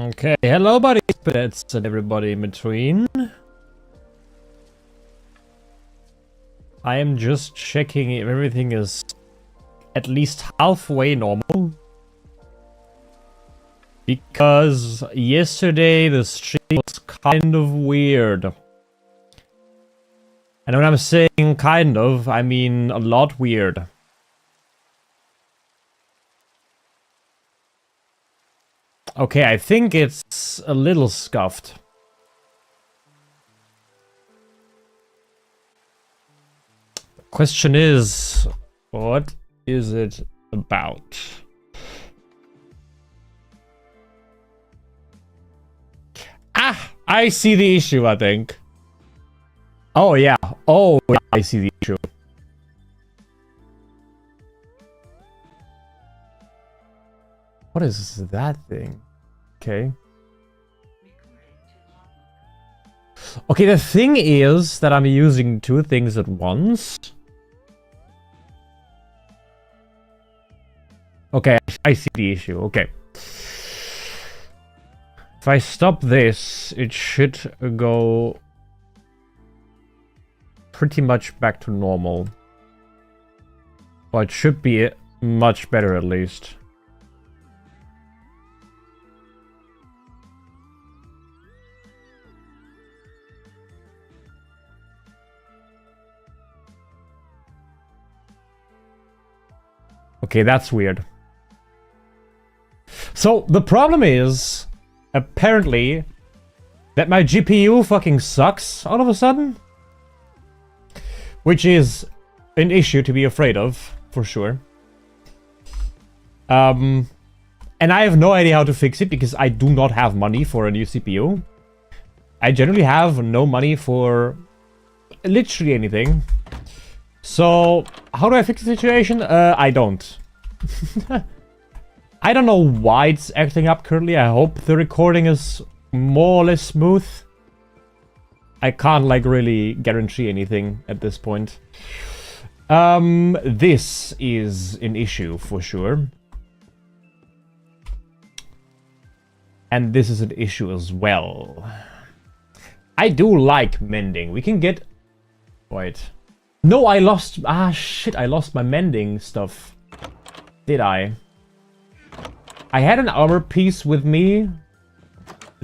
Okay, hello buddy pets and everybody in between. I am just checking if everything is at least halfway normal. Because yesterday the stream was kind of weird. And when I'm saying kind of, I mean a lot weird. Okay, I think it's a little scuffed. Question is, what is it about? Ah, I see the issue, I think. Oh yeah, I see the issue. What is that thing? Okay. Okay, the thing is that I'm using two things at once. Okay, I see the issue. Okay. If I stop this, it should go pretty much back to normal. Well, it should be much better at least. Okay, that's weird. So, the problem is, apparently, that my GPU fucking sucks all of a sudden. Which is an issue to be afraid of, for sure. And I have no idea how to fix it, because I do not have money for a new CPU. I generally have no money for literally anything. So, how do I fix the situation? I don't. I don't know why it's acting up currently. I hope the recording is more or less smooth. I can't, like, really guarantee anything at this point. This is an issue for sure. And this is an issue as well. I do like mending. We can get... Wait. No, I lost... Ah, shit, I lost my mending stuff. Did I? I had an armor piece with me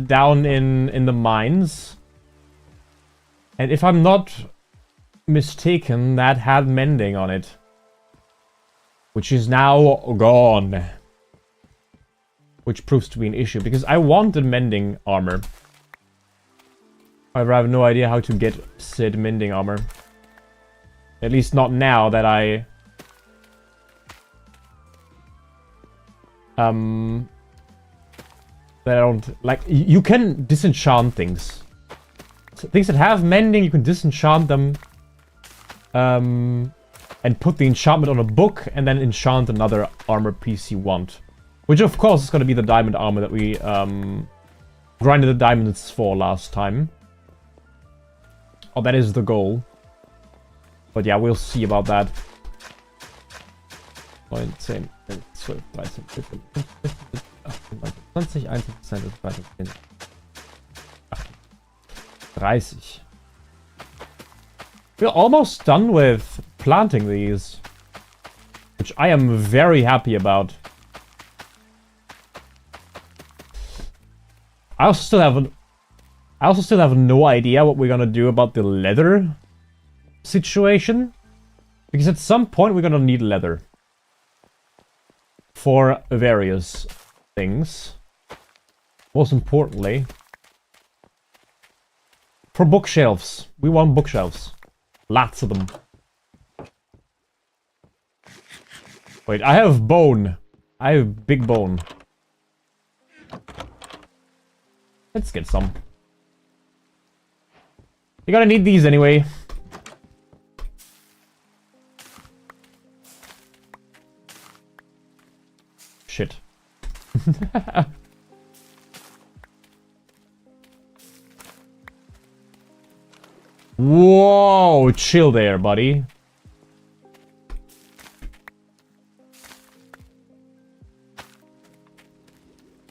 down in the mines. And if I'm not mistaken, that had mending on it. Which is now gone. Which proves to be an issue, because I wanted mending armor. However, I have no idea how to get said mending armor. At least not now that I... that I don't... Like, you can disenchant things. Things that have mending, you can disenchant them. And put the enchantment on a book, and then enchant another armor piece you want. Which, of course, is going to be the diamond armor that we grinded the diamonds for last time. Oh, that is the goal. But yeah, we'll see about that. 19, 12, 13, 14, 15, 18, 20, 21%, 30. We're almost done with planting these. Which I am very happy about. I also still have no idea what we're gonna do about the leather situation. Because at some point we're gonna need leather. For various things. Most importantly, for bookshelves. We want bookshelves. Lots of them. Wait, I have bone. I have big bone. Let's get some. You're gonna need these anyway. Shit. Whoa, chill there, buddy.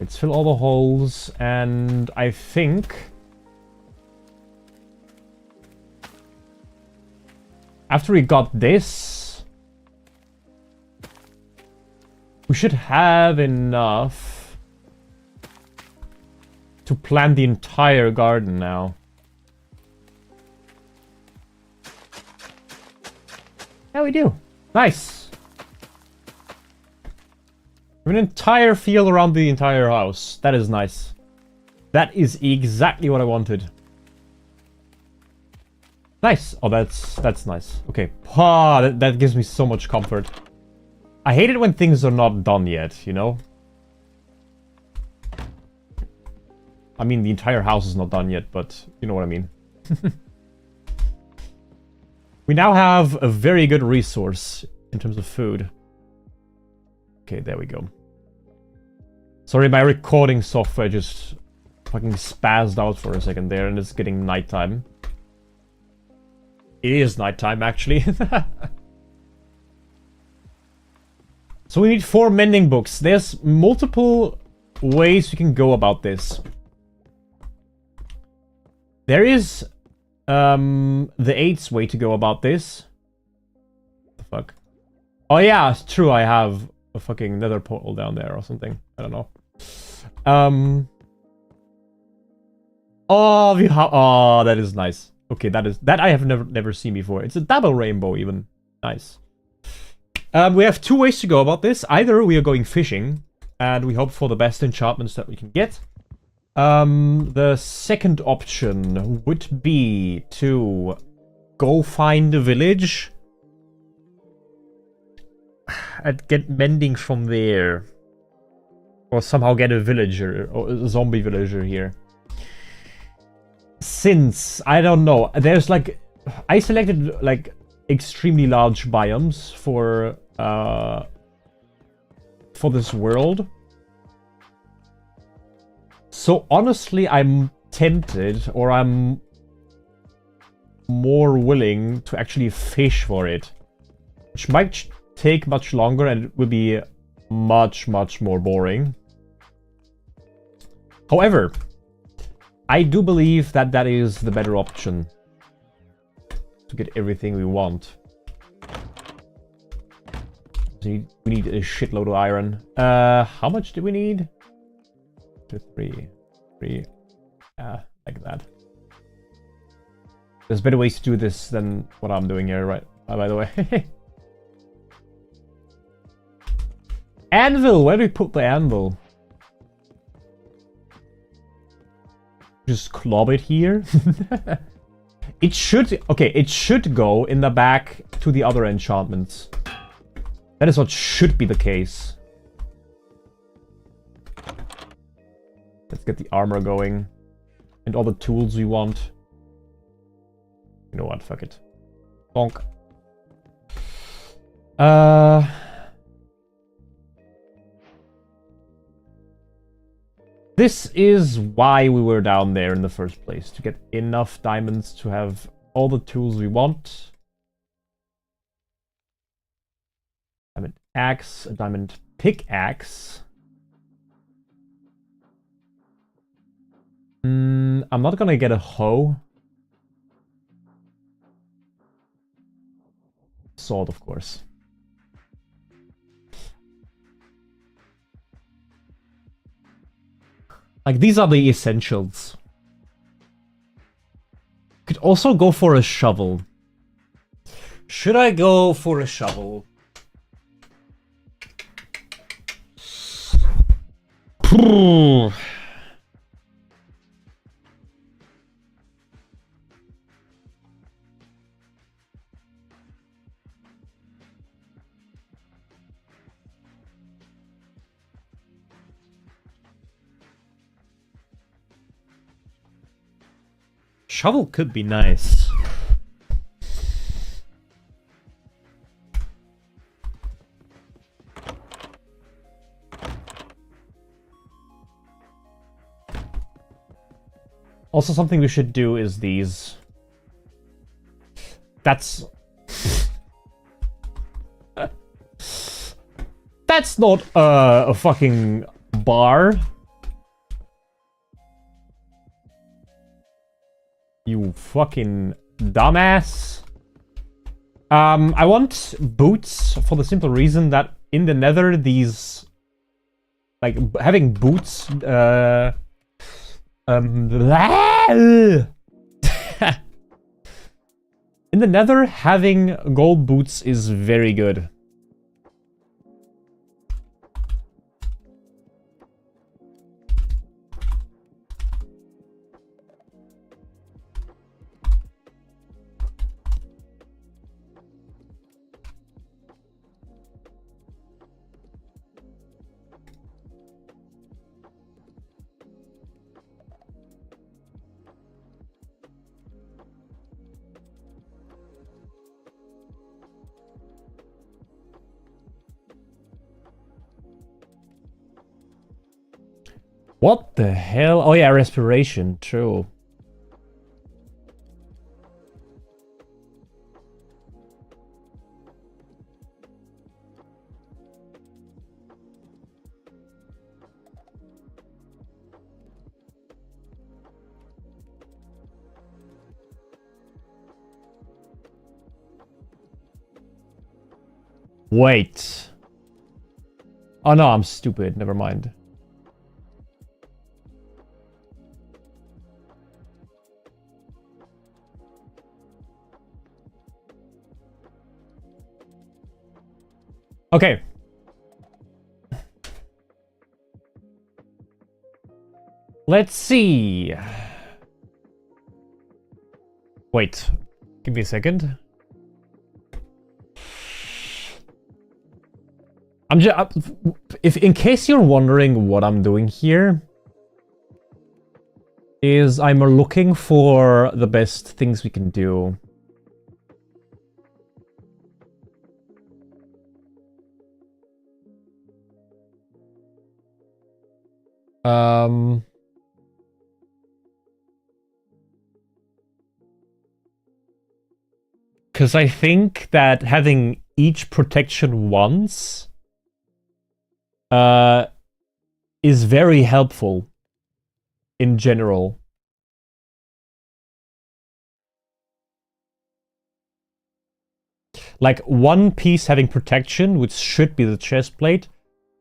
Let's fill all the holes, and I think after we got this, we should have enough to plant the entire garden now. Yeah, we do. Nice. We have an entire field around the entire house. That is nice. That is exactly what I wanted. Nice. Oh, that's nice. Okay. That gives me so much comfort. I hate it when things are not done yet, you know? I mean, the entire house is not done yet, but you know what I mean. We now have a very good resource in terms of food. Okay, there we go. Sorry, my recording software just fucking spazzed out for a second there, and it's getting nighttime. It is nighttime, actually. So we need 4 mending books. There's multiple ways we can go about this. There is the 8's way to go about this. What the fuck? Oh yeah, it's true, I have a fucking nether portal down there or something. I don't know. Oh, that is nice. Okay, that I have never seen before. It's a double rainbow even. Nice. We have 2 ways to go about this. Either we are going fishing, and we hope for the best enchantments that we can get. The second option would be to go find a village and get mending from there. Or somehow get a villager, or a zombie villager here. Since, I don't know, there's like... I selected like extremely large biomes for this world. So honestly, I'm tempted, or I'm more willing to actually fish for it. Which might take much longer and it will be much more boring. However, I do believe that that is the better option to get everything we want. So we need a shitload of iron. How much do we need? 2, 3. Like that. There's better ways to do this than what I'm doing here, right? By the way. Anvil! Where do we put the anvil? Just club it here? It should... Okay, it should go in the back to the other enchantments. That is what should be the case. Let's get the armor going. And all the tools we want. You know what? Fuck it. Bonk. This is why we were down there in the first place. To get enough diamonds to have all the tools we want. Diamond axe, a diamond pickaxe. I'm not gonna get a hoe. Sword, of course. Like, these are the essentials. Could also go for a shovel. Should I go for a shovel? Shovel could be nice. Also, something we should do is these. That's not a fucking bar. You fucking dumbass. I want boots for the simple reason that in the nether, these... Like, having boots... in the nether, having gold boots is very good. What the hell? Oh yeah, respiration, true. Wait. Oh no, I'm stupid. Never mind. Okay. Let's see. Wait. Give me a second. I'm just... if in case you're wondering what I'm doing here, is I'm looking for the best things we can do. Because I think that having each protection once is very helpful in general. Like one piece having protection, which should be the chest plate.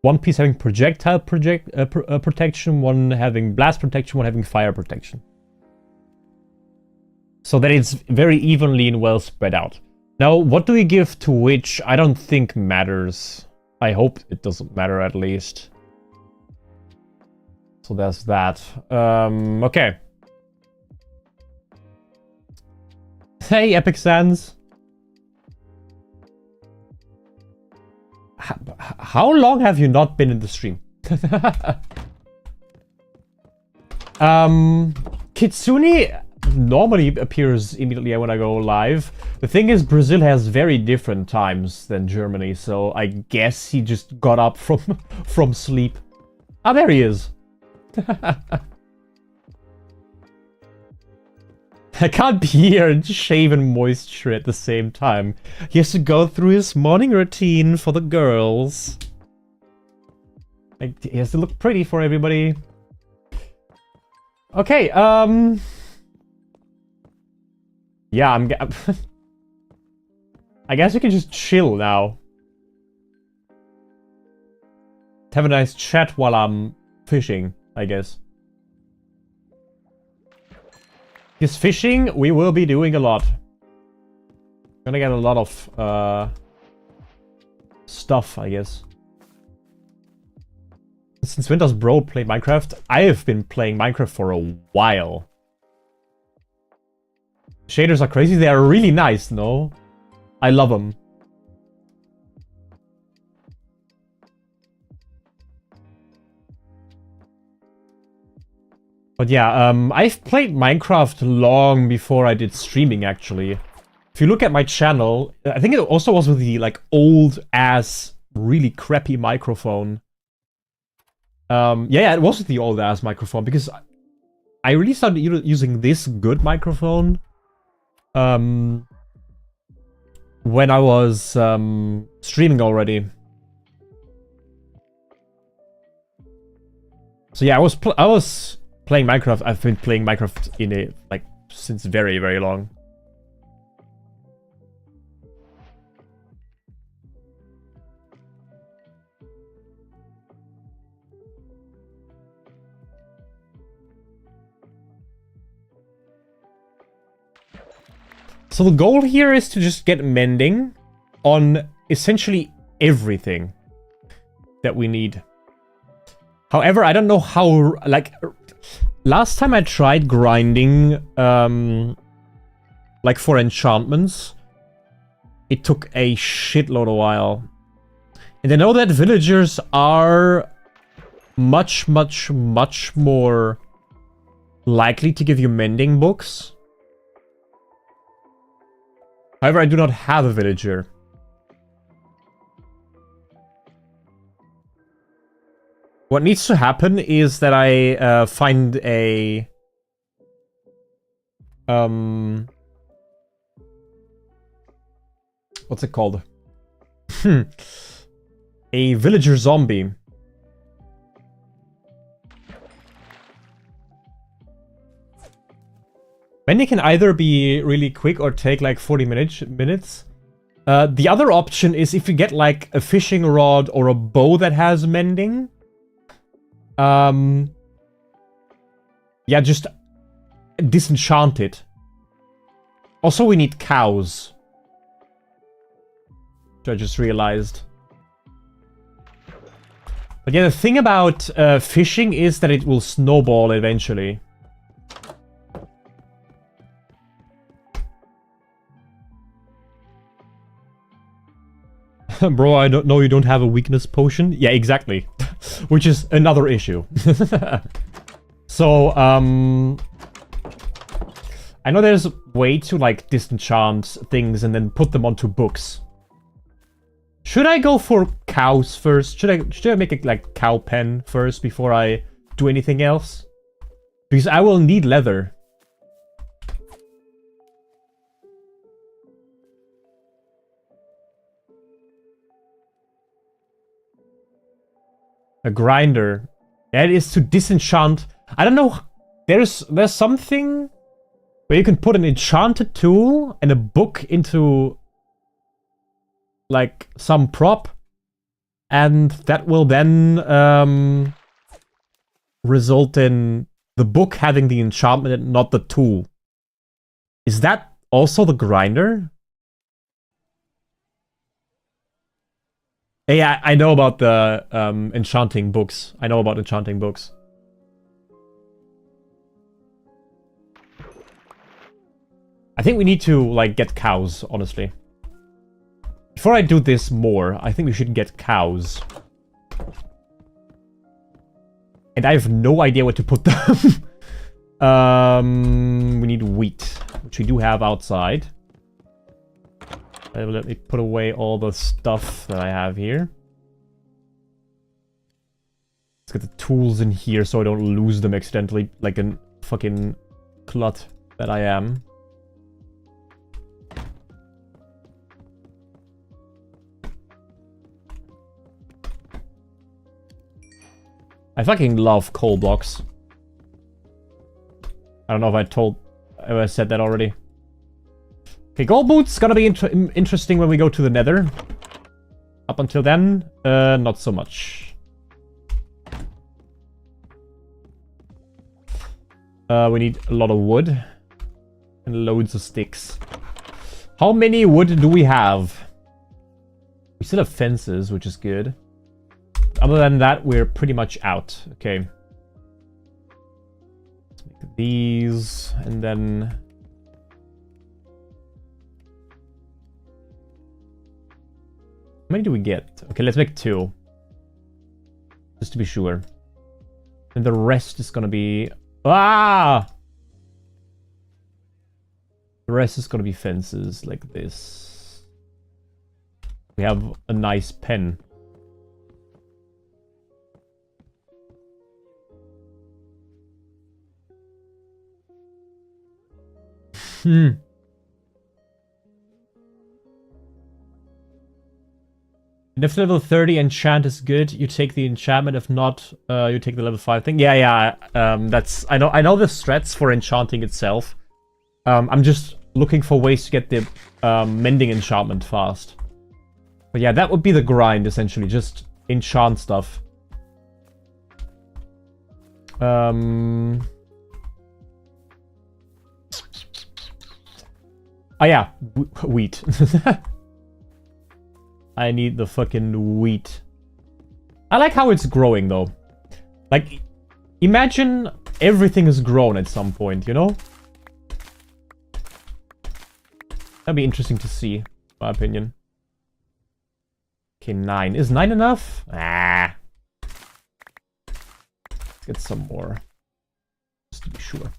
One piece having projectile protection, one having blast protection, one having fire protection. So that it's very evenly and well spread out. Now, what do we give to which? I don't think matters. I hope it doesn't matter at least. So there's that. Okay. Hey, Epic Sans. How long have you not been in the stream? Kitsune normally appears immediately when I go live. The thing is, Brazil has very different times than Germany, so I guess he just got up from sleep. Ah, there he is. I can't be here and shave and moisture at the same time. He has to go through his morning routine for the girls. Like, he has to look pretty for everybody. Okay, yeah, I guess we can just chill now. Have a nice chat while I'm fishing, I guess. Because fishing, we will be doing a lot. Gonna get a lot of stuff, I guess. Since when does Bro play Minecraft? I have been playing Minecraft for a while. Shaders are crazy. They are really nice, no? I love them. But yeah, I've played Minecraft long before I did streaming, actually. If you look at my channel, I think it also was with the, like, old-ass, really crappy microphone. Yeah, it was with the old-ass microphone, because I really started using this good microphone when I was streaming already. So yeah, I was playing Minecraft. I've been playing Minecraft in a, like, since very, very long. So the goal here is to just get mending on essentially everything that we need. However, I don't know how, like, last time I tried grinding, like for enchantments, it took a shitload of while. And I know that villagers are much, much, much more likely to give you mending books. However, I do not have a villager. What needs to happen is that I find a... what's it called? A villager zombie. Mending can either be really quick or take like 40 minutes. The other option is if you get like a fishing rod or a bow that has mending. Yeah, just disenchant it. Also, we need cows. Which I just realized. But yeah, the thing about fishing is that it will snowball eventually. Bro, I don't know you don't have a weakness potion. Yeah, exactly. Which is another issue. So, I know there's a way to, like, disenchant things and then put them onto books. Should I go for cows first? Should I make a, like, cow pen first before I do anything else? Because I will need leather. A grinder. That is to disenchant. I don't know. There's something where you can put an enchanted tool and a book into like some prop, and that will then result in the book having the enchantment and not the tool. Is that also the grinder? Yeah, I know about the enchanting books. I know about enchanting books. I think we need to, like, get cows, honestly. Before I do this more, I think we should get cows. And I have no idea where to put them. We need wheat, which we do have outside. Let me put away all the stuff that I have here. Let's get the tools in here so I don't lose them accidentally like a fucking clut that I am. I fucking love coal blocks. I don't know if I said that already. Okay, gold boots gonna be interesting when we go to the nether. Up until then, not so much. We need a lot of wood. And loads of sticks. How many wood do we have? We still have fences, which is good. Other than that, we're pretty much out. Okay. Let's make these, and then... How many do we get? Okay, let's make 2. Just to be sure. And the rest is gonna be... Ah! The rest is gonna be fences like this. We have a nice pen. And if level 30 enchant is good, you take the enchantment. If not, you take the level 5 thing. Yeah. That's I know the strats for enchanting itself. I'm just looking for ways to get the mending enchantment fast. But yeah, that would be the grind, essentially. Just enchant stuff. Oh yeah, wheat. I need the fucking wheat. I like how it's growing, though. Like, imagine everything is grown at some point, you know? That'd be interesting to see, in my opinion. Okay, 9. Is 9 enough? Ah. Let's get some more. Just to be sure.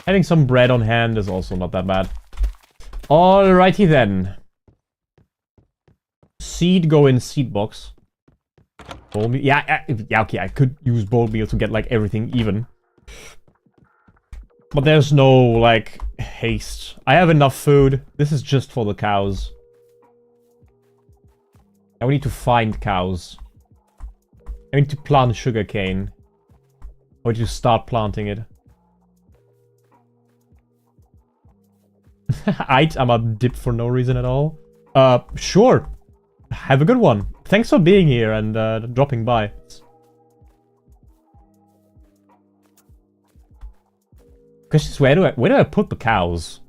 Having some bread on hand is also not that bad. Alrighty then. Seed go in seed box. Bowl meal. Yeah, okay, I could use bowl meal to get, like, everything even. But there's no, like, haste. I have enough food. This is just for the cows. Now we need to find cows. I need to plant sugarcane. Or to start planting it. I'm a dip for no reason at all. Sure. Have a good one. Thanks for being here and dropping by. Question is, where do I put the cows?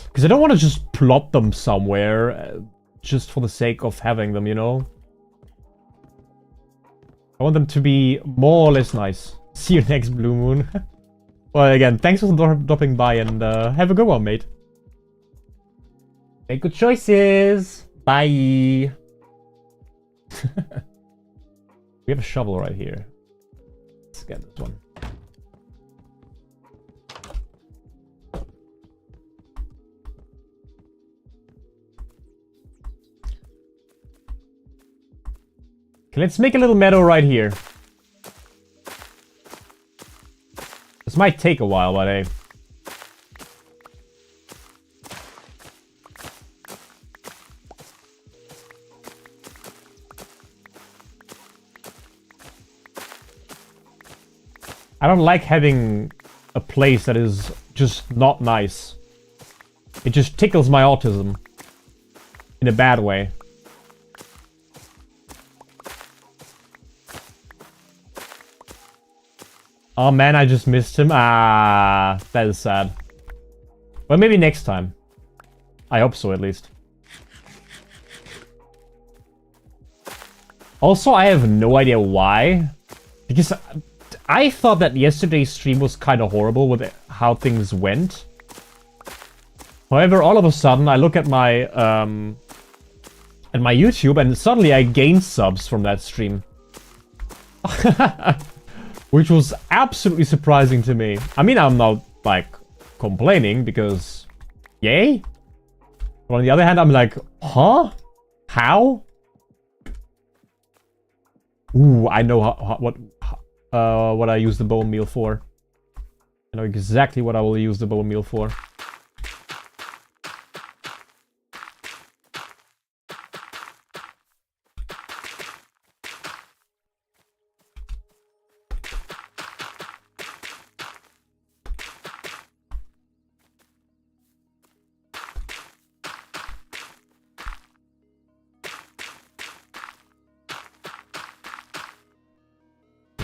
Because I don't want to just plot them somewhere just for the sake of having them, you know? I want them to be more or less nice. See you next blue moon. Well, again, thanks for dropping by and have a good one, mate. Make good choices. Bye. We have a shovel right here. Let's get this one. Okay, let's make a little meadow right here. This might take a while, but hey. I don't like having a place that is just not nice. It just tickles my autism. In a bad way. Oh man, I just missed him. Ah, that is sad. Well, maybe next time. I hope so, at least. Also, I have no idea why. Because I thought that yesterday's stream was kind of horrible with how things went. However, all of a sudden, I look at my YouTube, and suddenly I gained subs from that stream. Which was absolutely surprising to me. I mean, I'm not, like, complaining, because... Yay? But on the other hand, I'm like, huh? How? Ooh, I know what I use the bone meal for. I know exactly what I will use the bone meal for.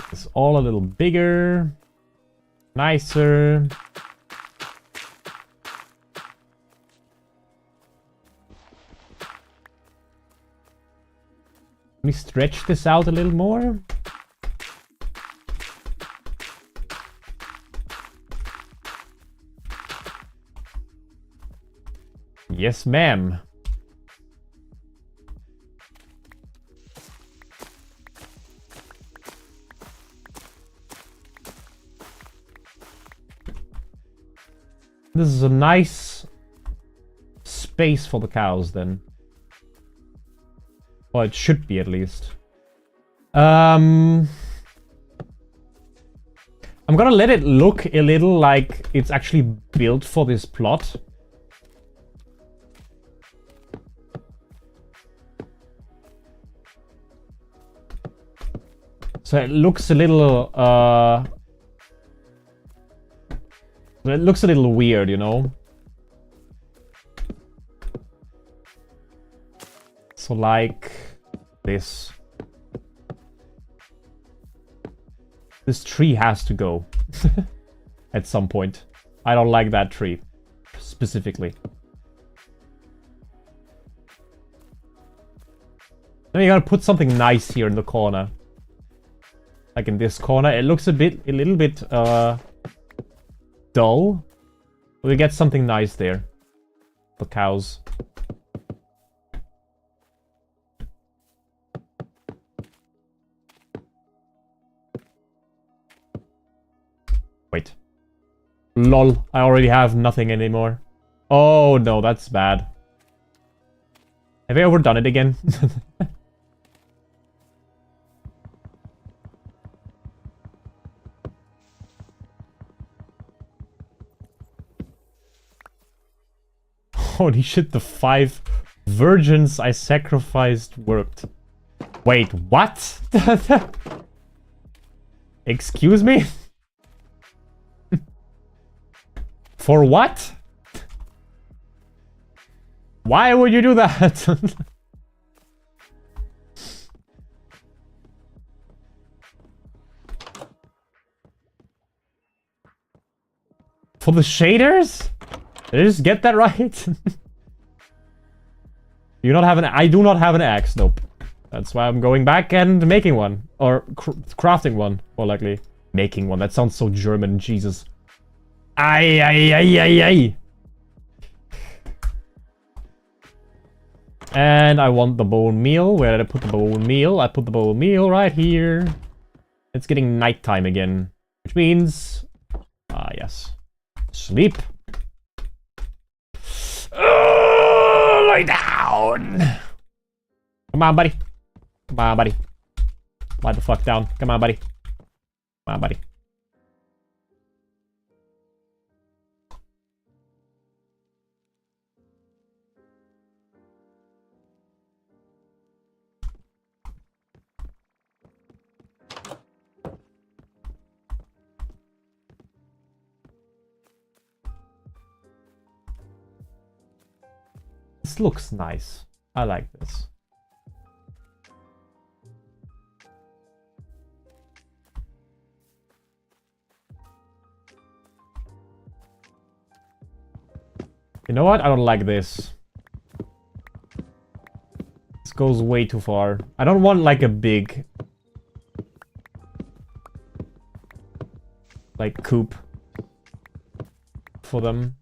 It's all a little bigger, nicer. Let me stretch this out a little more. Yes, ma'am. This is a nice space for the cows, then. Or it should be, at least. I'm gonna let it look a little like it's actually built for this plot. So it looks a little, it looks a little weird, you know? So like this. This tree has to go. At some point. I don't like that tree. Specifically. Then you gotta put something nice here in the corner. Like in this corner. It looks a little bit, dull. We get something nice there. For cows. Wait. Lol, I already have nothing anymore. Oh no, that's bad. Have I overdone it again? Holy shit, the 5 virgins I sacrificed worked. Wait, what? Excuse me? For what? Why would you do that? For the shaders? Did I just get that right? You not have an... I do not have an axe, nope. That's why I'm going back and making one. Or crafting one, more likely. Making one, that sounds so German, Jesus. Ay, ay, ay, ay, ay. And I want the bone meal. Where did I put the bone meal? I put the bone meal right here. It's getting nighttime again. Which means... Ah, yes. Sleep. Lie down. Come on, buddy. Come on, buddy. Lie the fuck down. Come on, buddy. Come on, buddy. This looks nice. I like this. You know what? I don't like this. This goes way too far. I don't want like a big... like coop for them.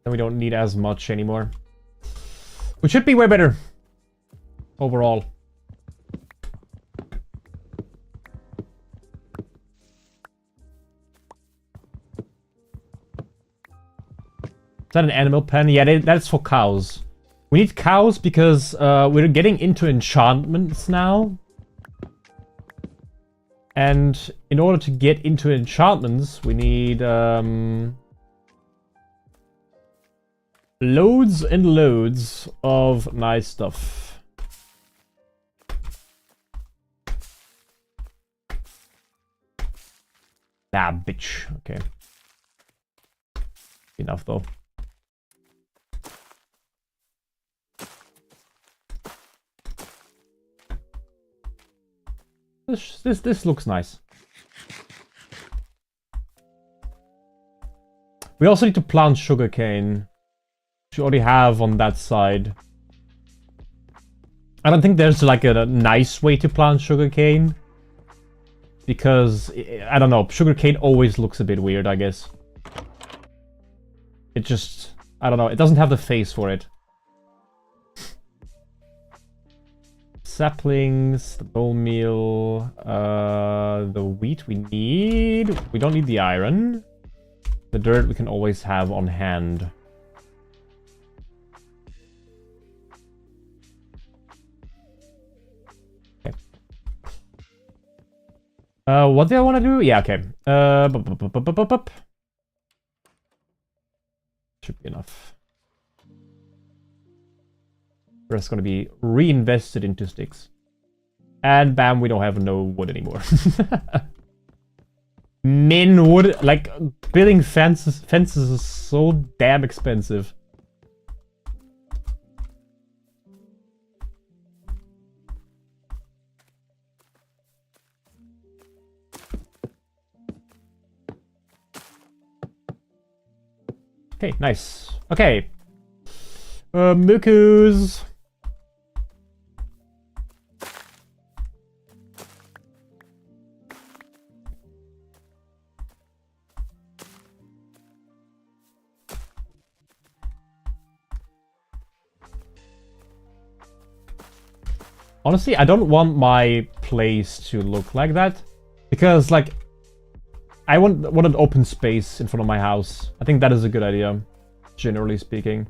We don't need as much anymore. Which should be way better. Overall. Is that an animal pen? Yeah, that's for cows. We need cows because we're getting into enchantments now. And in order to get into enchantments, we need... loads and loads of nice stuff. Ah, bitch. Okay. Enough, though. This looks nice. We also need to plant sugarcane. Which you already have on that side. I don't think there's like a nice way to plant sugarcane. Because, I don't know, sugarcane always looks a bit weird, I guess. It just, I don't know, it doesn't have the face for it. saplings, the bone meal, the wheat we need. We don't need the iron. The dirt we can always have on hand. Okay. What do I want to do? Yeah, okay. Should be enough. The rest is going to be reinvested into sticks. And bam, we don't have no wood anymore. Min wood, like, building fences is so damn expensive. Okay, nice. Okay. Mukus. Honestly, I don't want my place to look like that. Because, like, I want an open space in front of my house. I think that is a good idea, generally speaking.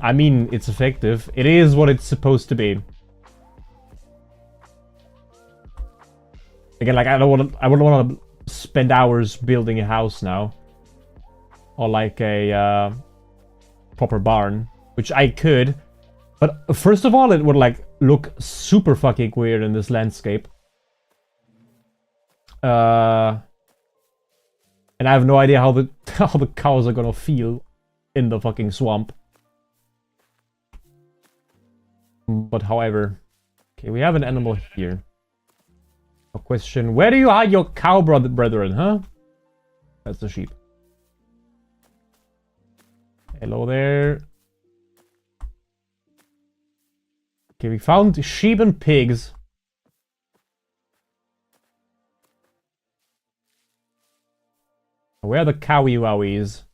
I mean, it's effective. It is what it's supposed to be. Again, like, I wouldn't want to spend hours building a house now. Or like a proper barn, which I could. But first of all, it would like look super fucking weird in this landscape. And I have no idea how the cows are gonna feel in the fucking swamp. But however, okay, we have an animal here. A question: where do you hide your cow brethren, huh? That's the sheep. Hello there. Okay, we found sheep and pigs. Where are the cowie wowies?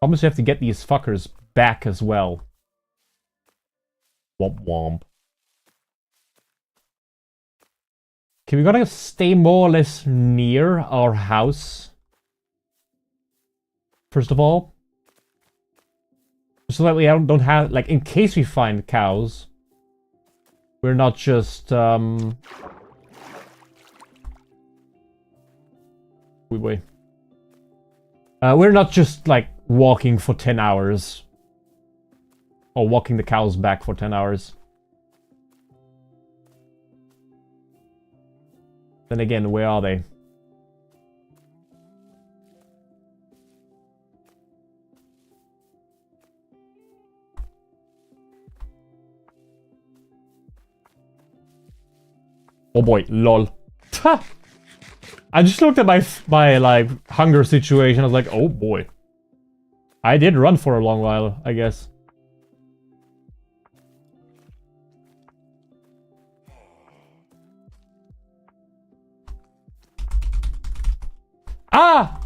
Almost have to get these fuckers back as well. Womp womp. Okay, we gotta stay more or less near our house. First of all. So that we don't have, like, in case we find cows, we're not just, we're not just, like, walking for 10 hours. Or walking the cows back for 10 hours. Then again, where are they? Oh boy, lol. I just looked at my like hunger situation. I was like, oh boy. I did run for a long while, I guess. Ah!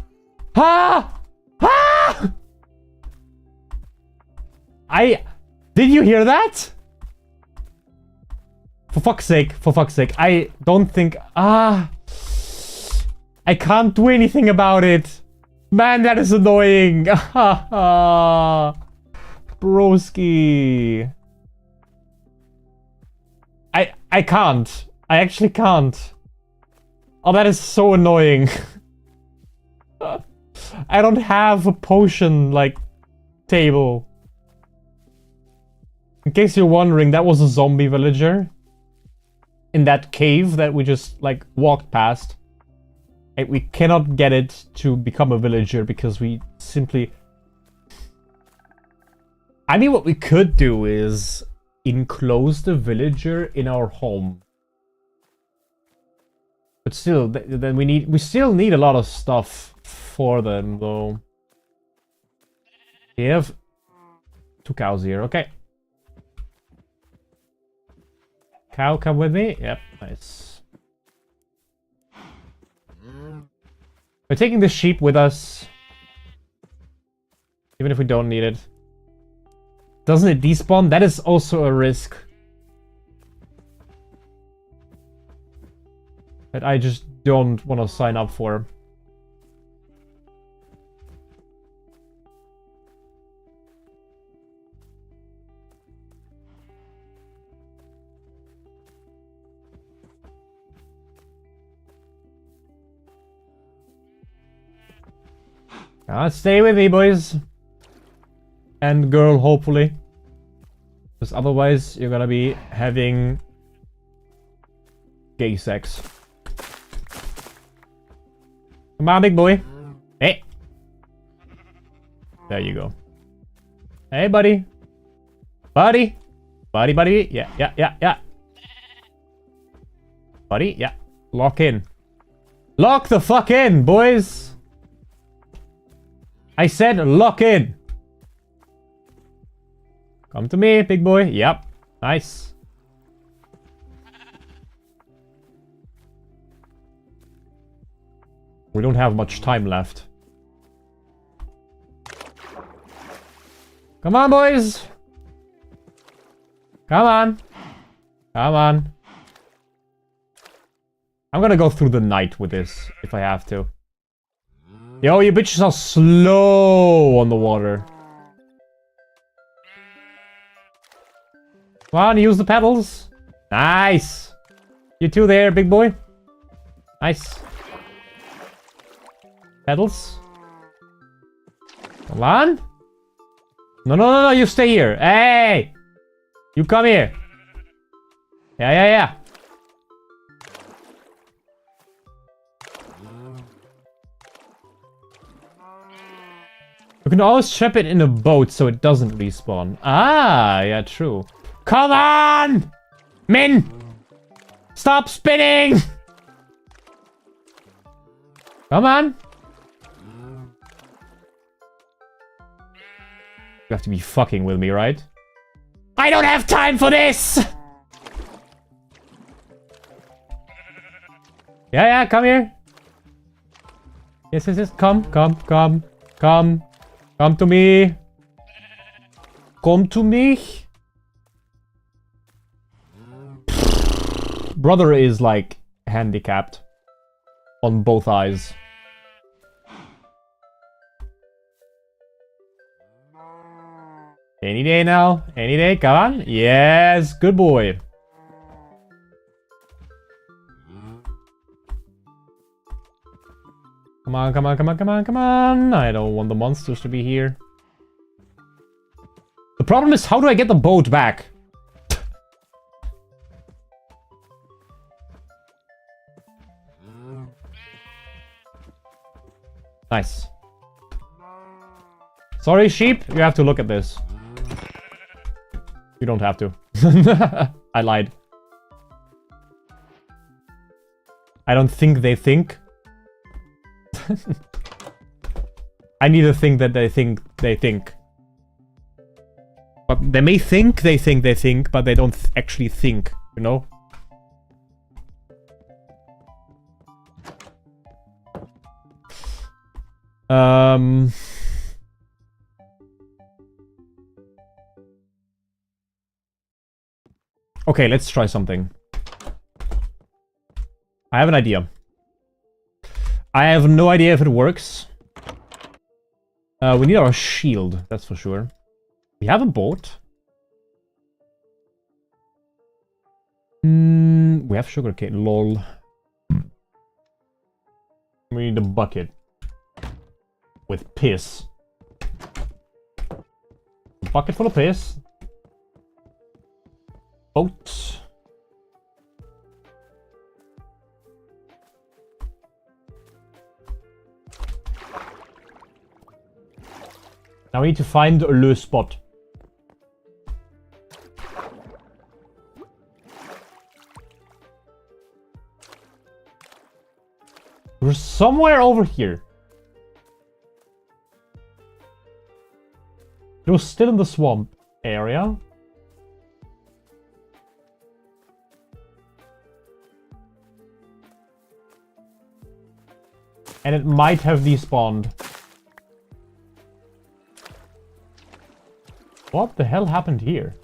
Ah! Ah! Did you hear that? For fuck's sake, I don't think... I can't do anything about it. Man, that is annoying. Broski. I can't. I actually can't. Oh, that is so annoying. I don't have a potion, like, table. In case you're wondering, that was a zombie villager. In that cave that we just, like, walked past. And we cannot get it to become a villager because we simply... I mean, what we could do is enclose the villager in our home. But still, then we still need a lot of stuff for them, though. We have 2 cows here, okay. Cow, come with me. Yep, nice. We're taking the sheep with us. Even if we don't need it. Doesn't it despawn? That is also a risk. That I just don't want to sign up for. Stay with me, boys. And girl, hopefully. Because otherwise, you're gonna be having gay sex. Come on, big boy. Hey. There you go. Hey, buddy. Buddy. Buddy, buddy. Yeah, yeah, yeah, yeah. Buddy, yeah. Lock in. Lock the fuck in, boys. I said lock in. Come to me, big boy. Yep. Nice. We don't have much time left. Come on, boys. Come on. Come on. I'm gonna go through the night with this, if I have to. Yo, you bitches are slow on the water. Come on, use the pedals. Nice. You two there, big boy. Nice. Pedals. Come on. No, no, no, no, you stay here. Hey! You come here. Yeah, yeah, yeah. You can always trap it in a boat so it doesn't respawn. Ah, yeah, true. Come on! Min! Stop spinning! Come on! You have to be fucking with me, right? I don't have time for this! Yeah, yeah, come here. Yes, yes, yes. Come, come, come, come. Come to me. Come to me. Brother is like handicapped on both eyes. Any day now. Any day. Come on. Yes. Good boy. Come on, come on, come on, come on, come on. I don't want the monsters to be here. The problem is, how do I get the boat back? Nice. Sorry, sheep. You have to look at this. You don't have to. I lied. I don't think they think. I need to think that they think they think. But they may think they think they think, but they don't actually think, you know? Okay, let's try something. I have an idea. I have no idea if it works. We need our shield, that's for sure. We have a boat. We have sugarcane, lol. We need a bucket. With piss. A bucket full of piss. Boat. Now we need to find le spot. We're somewhere over here. It was still in the swamp area. And it might have despawned. What the hell happened here?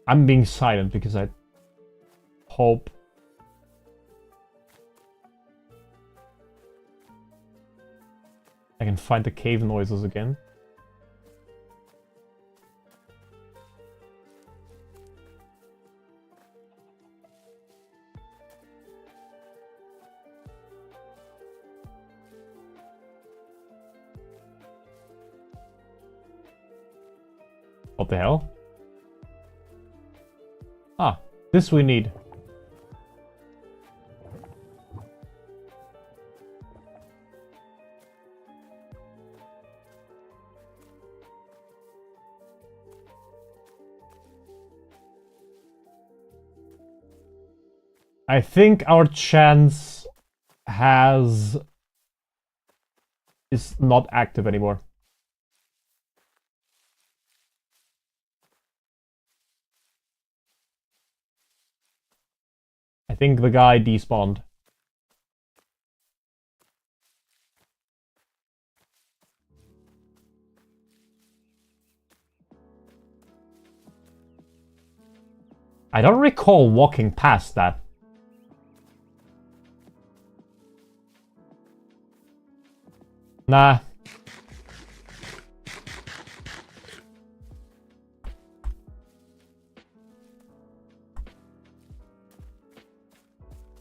I'm being silent because I hope I can find the cave noises again. What the hell? Ah, this we need. I think our chance is not active anymore. I think the guy despawned. I don't recall walking past that. Nah.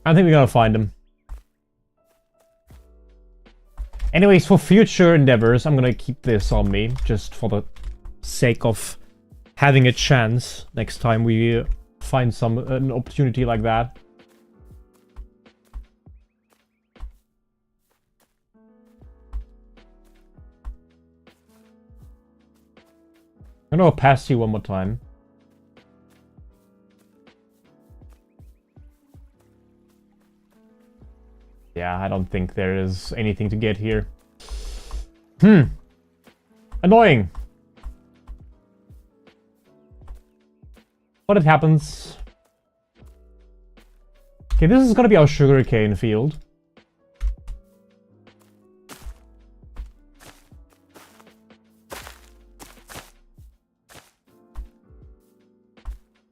I think we're gonna find him. Anyways, for future endeavors, I'm gonna keep this on me, just for the sake of having a chance next time we find an opportunity like that. I'm gonna go past you one more time. Yeah, I don't think there is anything to get here. Annoying. But it happens. Okay, this is gonna be our sugarcane field.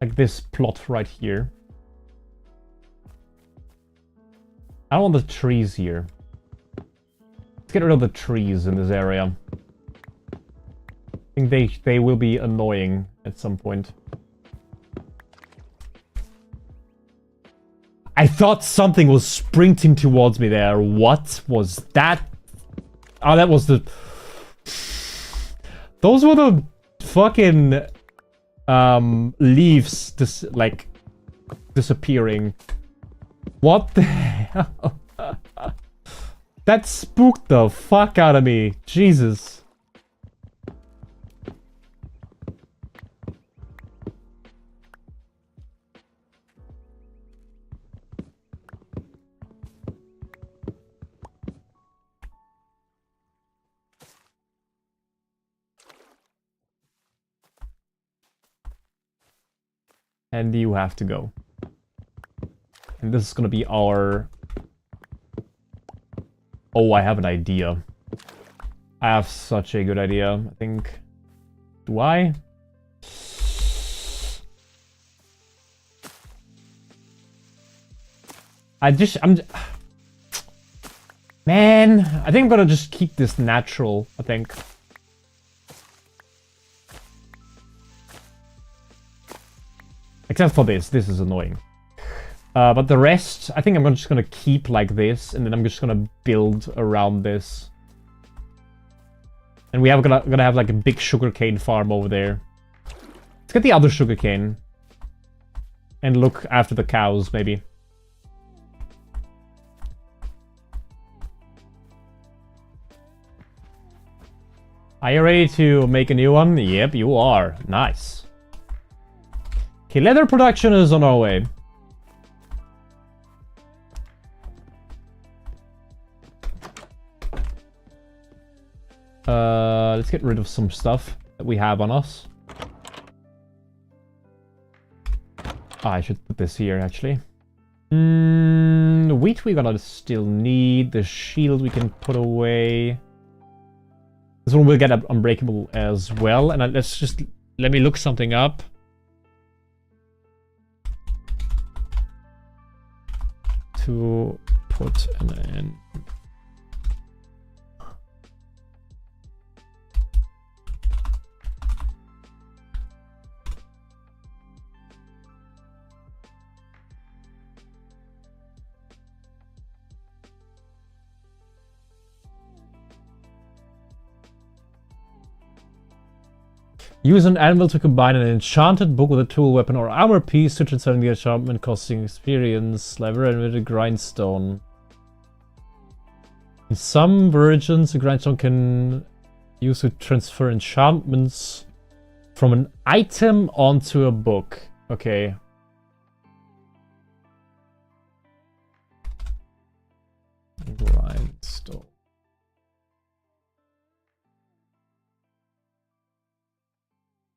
Like this plot right here. I don't want the trees here. Let's get rid of the trees in this area. I think they will be annoying at some point. I thought something was sprinting towards me there. What was that? Oh, that was the... Those were the fucking leaves disappearing. What the hell? That spooked the fuck out of me. Jesus. And you have to go. And this is gonna be our... Oh, I have an idea. I have such a good idea, I think. Do I? Man, I think I'm gonna just keep this natural, I think. Except for this is annoying. But the rest, I think I'm just gonna keep like this, and then I'm just gonna build around this. And we are gonna have like a big sugarcane farm over there. Let's get the other sugarcane. And look after the cows, maybe. Are you ready to make a new one? Yep, you are. Nice. Okay, leather production is on our way. Let's get rid of some stuff that we have on us. I should put this here, actually. The wheat we're gonna still need. The shield we can put away. This one will get unbreakable as well. And let me look something up. To put an end. Use an anvil to combine an enchanted book with a tool, weapon, or armor piece to transform the enchantment, costing experience, lever, and with a grindstone. In some versions, a grindstone can use to transfer enchantments from an item onto a book. Okay. Grindstone.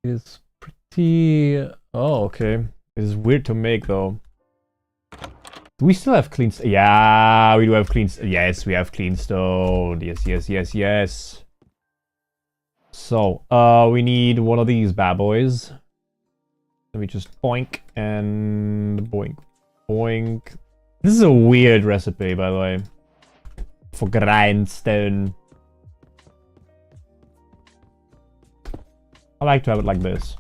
Is pretty... Oh, okay. It is weird to make, though. Do we still have clean... Yeah, we do have clean... Yes, we have clean stone. Yes, yes, yes, yes. So, we need one of these bad boys. Let me just boink and boink, boink. This is a weird recipe, by the way. For grindstone. I like to have it like this.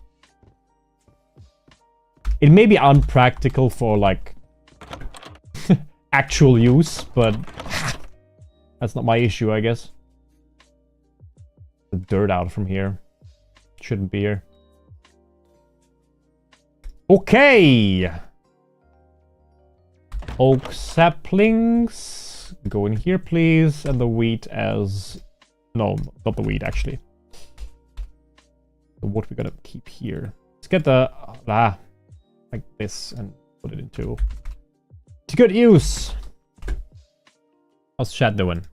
It may be unpractical for, like, actual use, but that's not my issue, I guess. The dirt out from here. Shouldn't be here. Okay! Oak saplings. Go in here, please. And the wheat as... No, not the wheat, actually. What we're gonna keep here. Let's get the like this and put it into good use. How's chat doing?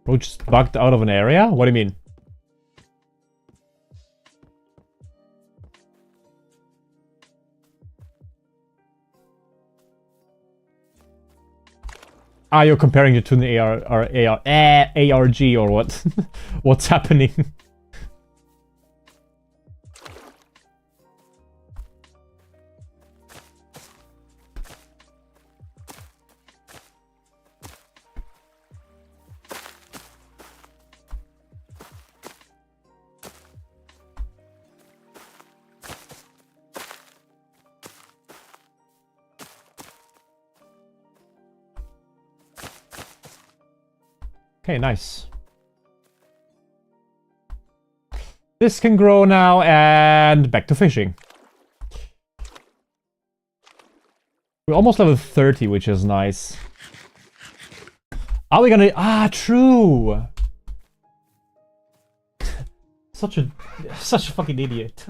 Bro just bugged out of an area? What do you mean? Ah, you're comparing it to the ARG or what? What's happening? Okay, nice. This can grow now, and back to fishing. We're almost level 30, which is nice. Are we gonna... Ah, true! Such a fucking idiot.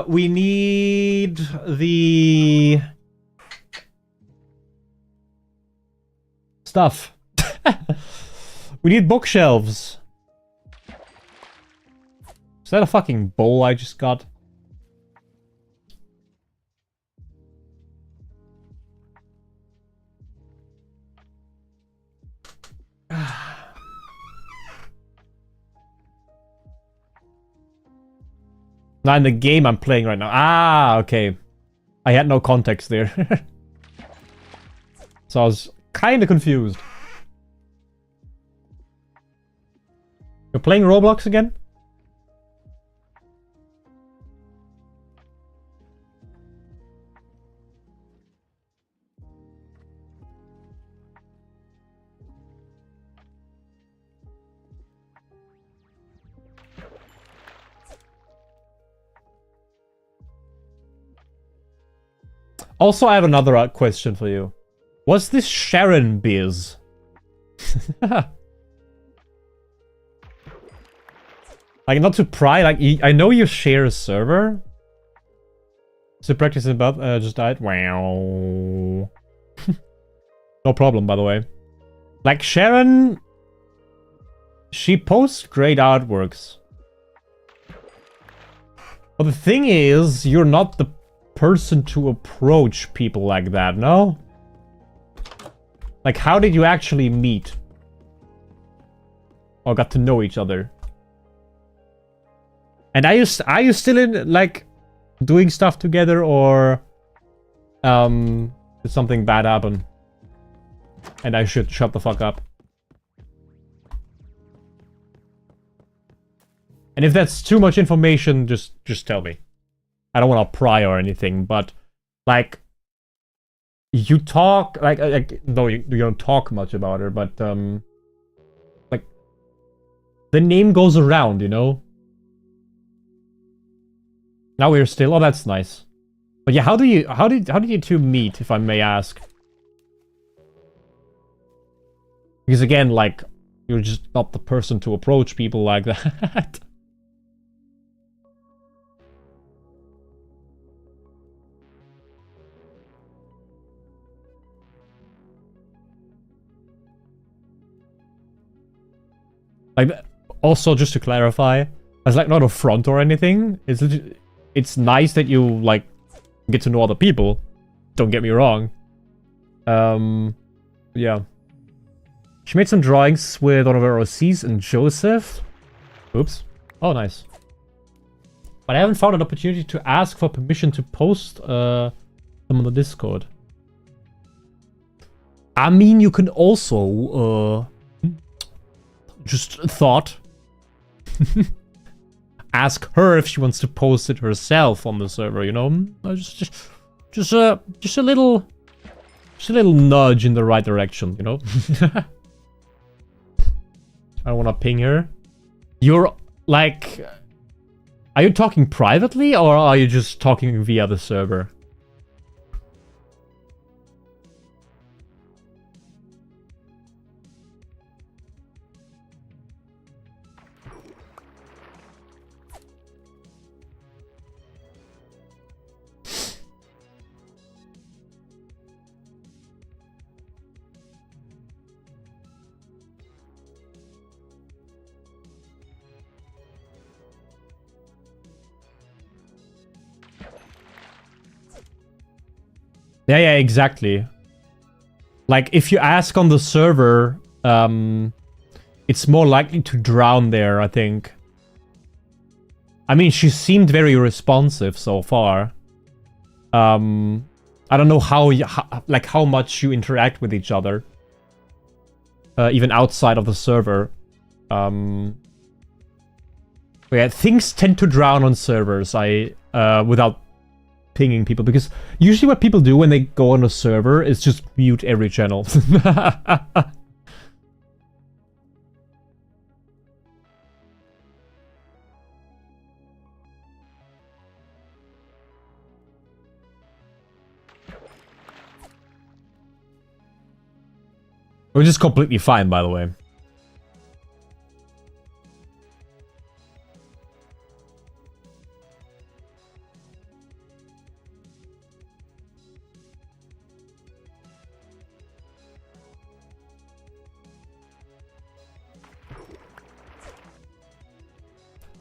We need the... stuff. We need bookshelves. Is that a fucking bowl I just got? Not in the game I'm playing right now. Ah, okay. I had no context there. So I was kind of confused. You're playing Roblox again? Also, I have another question for you. What's this Sharon biz? Like, not to pry, like, I know you share a server. So practicing about, just died. Wow. No problem, by the way. Like, Sharon... She posts great artworks. But the thing is, you're not the person to approach people like that, no? Like, how did you actually meet? Or got to know each other? And are you still in, like, doing stuff together, or did something bad happen? And I should shut the fuck up. And if that's too much information, just tell me. I don't want to pry or anything, but like you talk like no, you don't talk much about her, but like the name goes around, you know. Now we're still. Oh, that's nice. But yeah, how did you two meet, if I may ask? Because again, like, you're just not the person to approach people like that. Like, also, just to clarify, it's like not a front or anything. It's nice that you, like, get to know other people. Don't get me wrong. Yeah. She made some drawings with one of her OCs and Joseph. Oops. Oh, nice. But I haven't found an opportunity to ask for permission to post them on the Discord. I mean, you can also, just thought. Ask her if she wants to post it herself on the server, you know? Just a little nudge in the right direction, you know? I don't want to ping her. You're, like... Are you talking privately, or are you just talking via the server? Yeah, exactly. Like, if you ask on the server, it's more likely to drown there, I think. I mean, she seemed very responsive so far. I don't know how much you interact with each other. Even outside of the server. But yeah, things tend to drown on servers, without pinging people, because usually what people do when they go on a server is just mute every channel. Which is completely fine, by the way.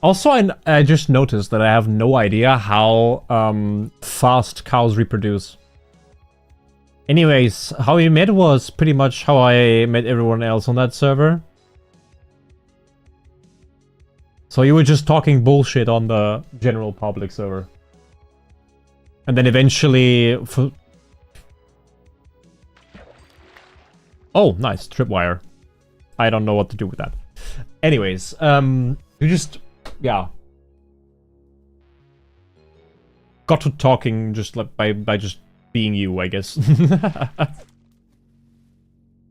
Also, I just noticed that I have no idea how fast cows reproduce. Anyways, how we met was pretty much how I met everyone else on that server. So you were just talking bullshit on the general public server. And then eventually... Oh, nice. Tripwire. I don't know what to do with that. Anyways, you just... Yeah. Got to talking just like by just being you, I guess. And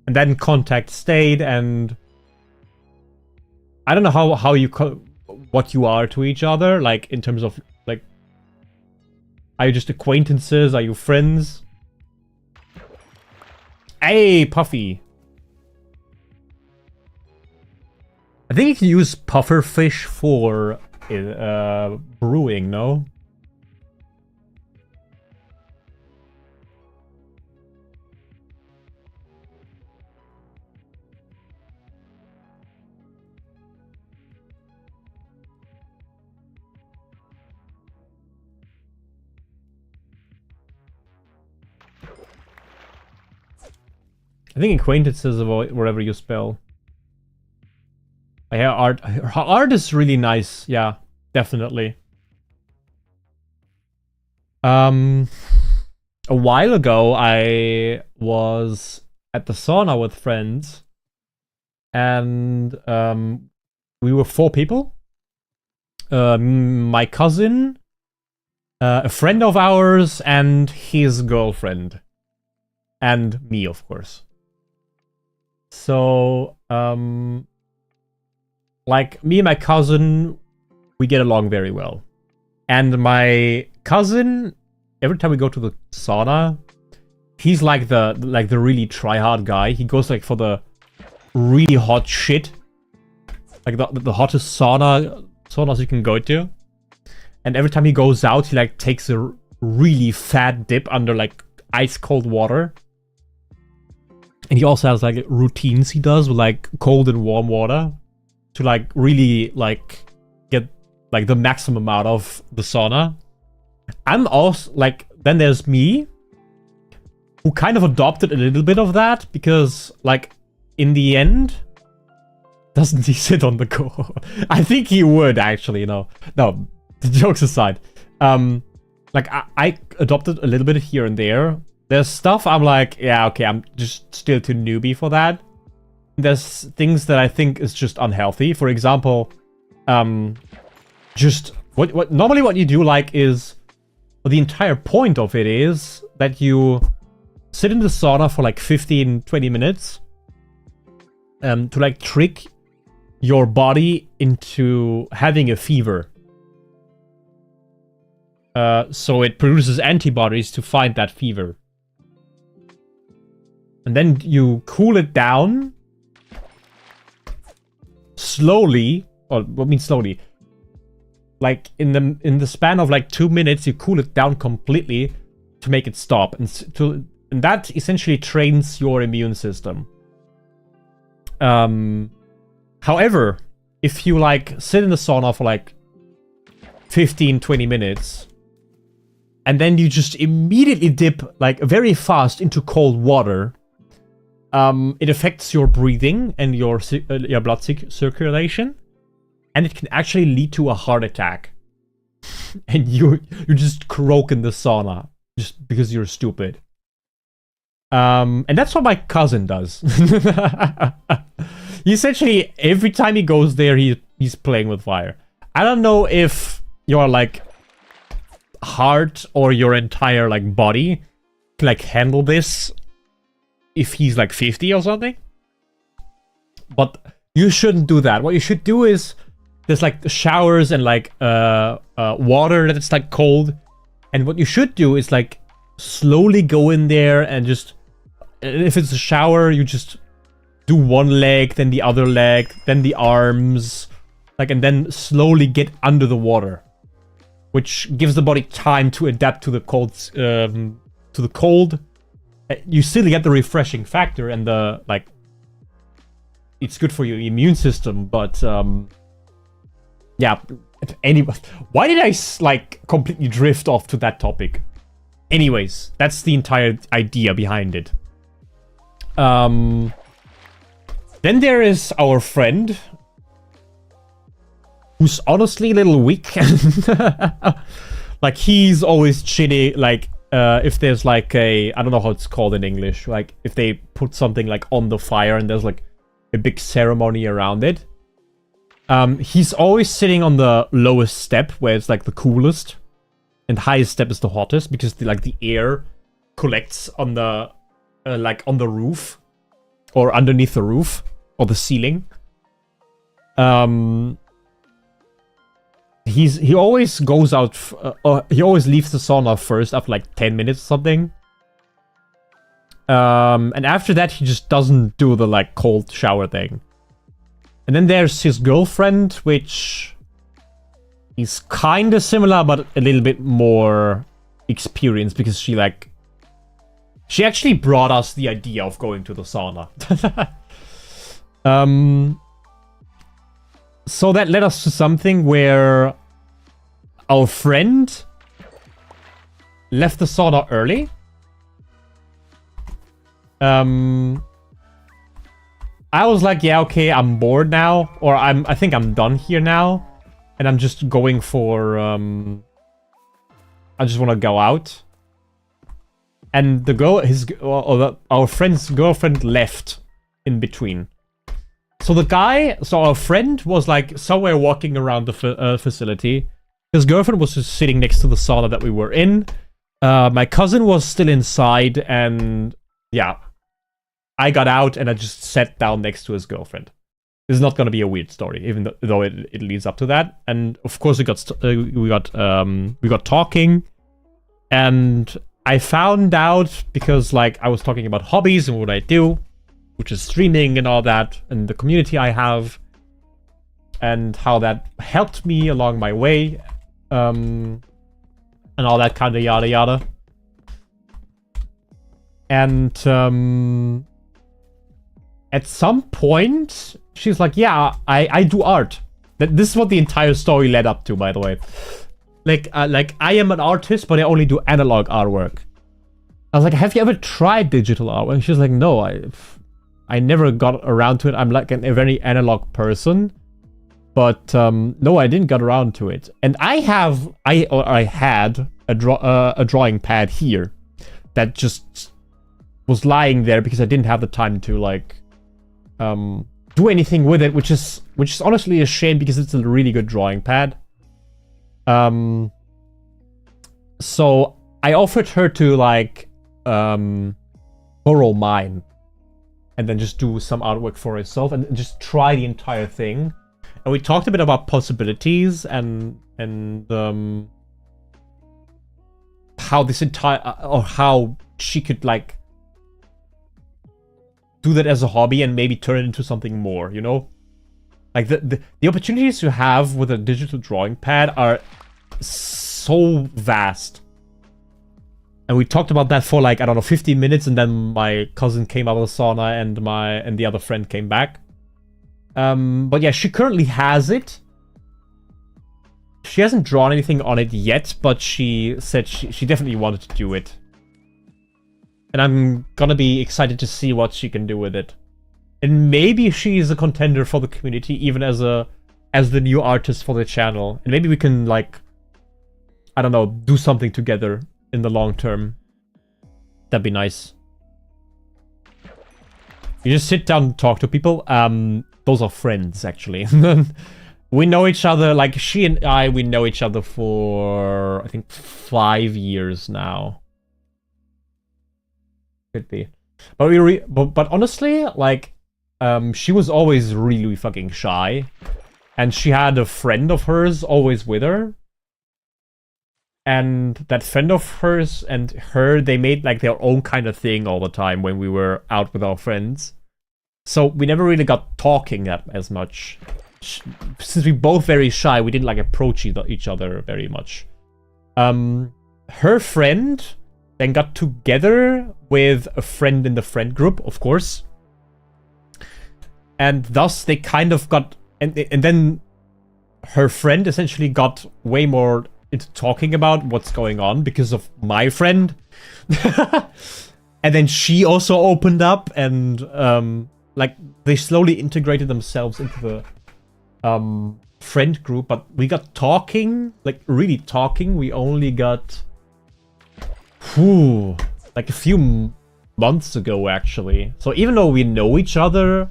then contact stayed, and I don't know how you what you are to each other, like in terms of like, are you just acquaintances? Are you friends? Hey, Puffy. I think you can use puffer fish for brewing, no? I think acquaintances avoid wherever you spell. Yeah, art. Art is really nice. Yeah, definitely. A while ago, I was at the sauna with friends, and we were 4 people. My cousin, a friend of ours, and his girlfriend, and me, of course. So, like, me and my cousin, we get along very well. And my cousin, every time we go to the sauna, he's like the really try-hard guy. He goes like for the really hot shit. Like the hottest saunas you can go to. And every time he goes out, he like takes a really fat dip under like ice cold water. And he also has like routines he does with like cold and warm water to like really like get like the maximum out of the sauna. I'm also like, then there's me who kind of adopted a little bit of that because like in the end, doesn't he sit on the cold? I think he would actually, no, the jokes aside. Like I adopted a little bit here and there. There's stuff I'm like, yeah, okay, I'm just still too newbie for that. There's things that I think is just unhealthy. For example, just what normally what you do like is, well, the entire point of it is that you sit in the sauna for like 15-20 minutes to like trick your body into having a fever. So it produces antibodies to fight that fever. And then you cool it down slowly, or what means slowly? Like in the span of like 2 minutes, you cool it down completely to make it stop, and that essentially trains your immune system. However, if you like sit in the sauna for like 15-20 minutes, and then you just immediately dip like very fast into cold water, it affects your breathing and your blood circulation, and it can actually lead to a heart attack. And you just croak in the sauna just because you're stupid. And that's what my cousin does. He essentially, every time he goes there, he's playing with fire. I don't know if your like heart or your entire like body can like handle this if he's like 50 or something. But you shouldn't do that. What you should do is there's like showers and like water that's like cold. And what you should do is like slowly go in there and just, if it's a shower, you just do one leg, then the other leg, then the arms, like, and then slowly get under the water, which gives the body time to adapt to the cold. You still get the refreshing factor and the like. It's good for your immune system, but yeah. Anyway, why did I like completely drift off to that topic? Anyways, that's the entire idea behind it. Then there is our friend, who's honestly a little weak. Like, he's always shitty. Like, if there's like I don't know how it's called in English. Like, if they put something like on the fire and there's like a big ceremony around it. He's always sitting on the lowest step where it's like the coolest, and the highest step is the hottest because the air collects on the like on the roof or underneath the roof or the ceiling. He always goes out. He always leaves the sauna first after like 10 minutes or something. And after that, he just doesn't do the, like, cold shower thing. And then there's his girlfriend, which is kind of similar, but a little bit more experienced, because she, like... She actually brought us the idea of going to the sauna. So that led us to something where our friend left the sauna early. I was like, yeah, okay, I'm bored now, or I think I'm done here now, and I'm just going for I just want to go out. And the girl, our friend's girlfriend left in between. So our friend was like somewhere walking around the facility. His girlfriend was just sitting next to the sauna that we were in. My cousin was still inside, and yeah, I got out and I just sat down next to his girlfriend. This is not going to be a weird story, even though it leads up to that. And of course, we got talking, and I found out, because like I was talking about hobbies and what I do, which is streaming and all that, and the community I have, and how that helped me along my way, and all that kind of yada yada. And at some point, she's like, yeah, I do art. This is what the entire story led up to, by the way. Like I am an artist, but I only do analog artwork. I was like, have you ever tried digital artwork? And she's like, no, I never got around to it. I'm like a very analog person. But no, I didn't get around to it. And I had a drawing pad here that just was lying there because I didn't have the time to like do anything with it, which is honestly a shame, because it's a really good drawing pad. So I offered her to like borrow mine and then just do some artwork for herself and just try the entire thing. And we talked a bit about possibilities and how this or how she could like do that as a hobby and maybe turn it into something more, you know? Like the opportunities you have with a digital drawing pad are so vast. And we talked about that for like, I don't know, 15 minutes, and then my cousin came out of the sauna and the other friend came back. But yeah, she currently has it. She hasn't drawn anything on it yet, but she said she definitely wanted to do it. And I'm gonna be excited to see what she can do with it. And maybe she's a contender for the community, even as the new artist for the channel. And maybe we can like, I don't know, do something together in the long term. That'd be nice. You just sit down and talk to people. Those are friends, actually. We know each other, like she and I, we know each other for, I think, 5 years now. Could be. But but honestly, like, she was always really fucking shy. And she had a friend of hers always with her. And that friend of hers and her, they made like their own kind of thing all the time when we were out with our friends. So we never really got talking as much. Since we're both very shy, we didn't like approach each other very much. Her friend then got together with a friend in the friend group, of course. And thus they kind of got... And then her friend essentially got way more into talking about what's going on because of my friend. And then she also opened up, and like they slowly integrated themselves into the friend group. But we got talking, like really talking. We only got like a few months ago, actually. So even though we know each other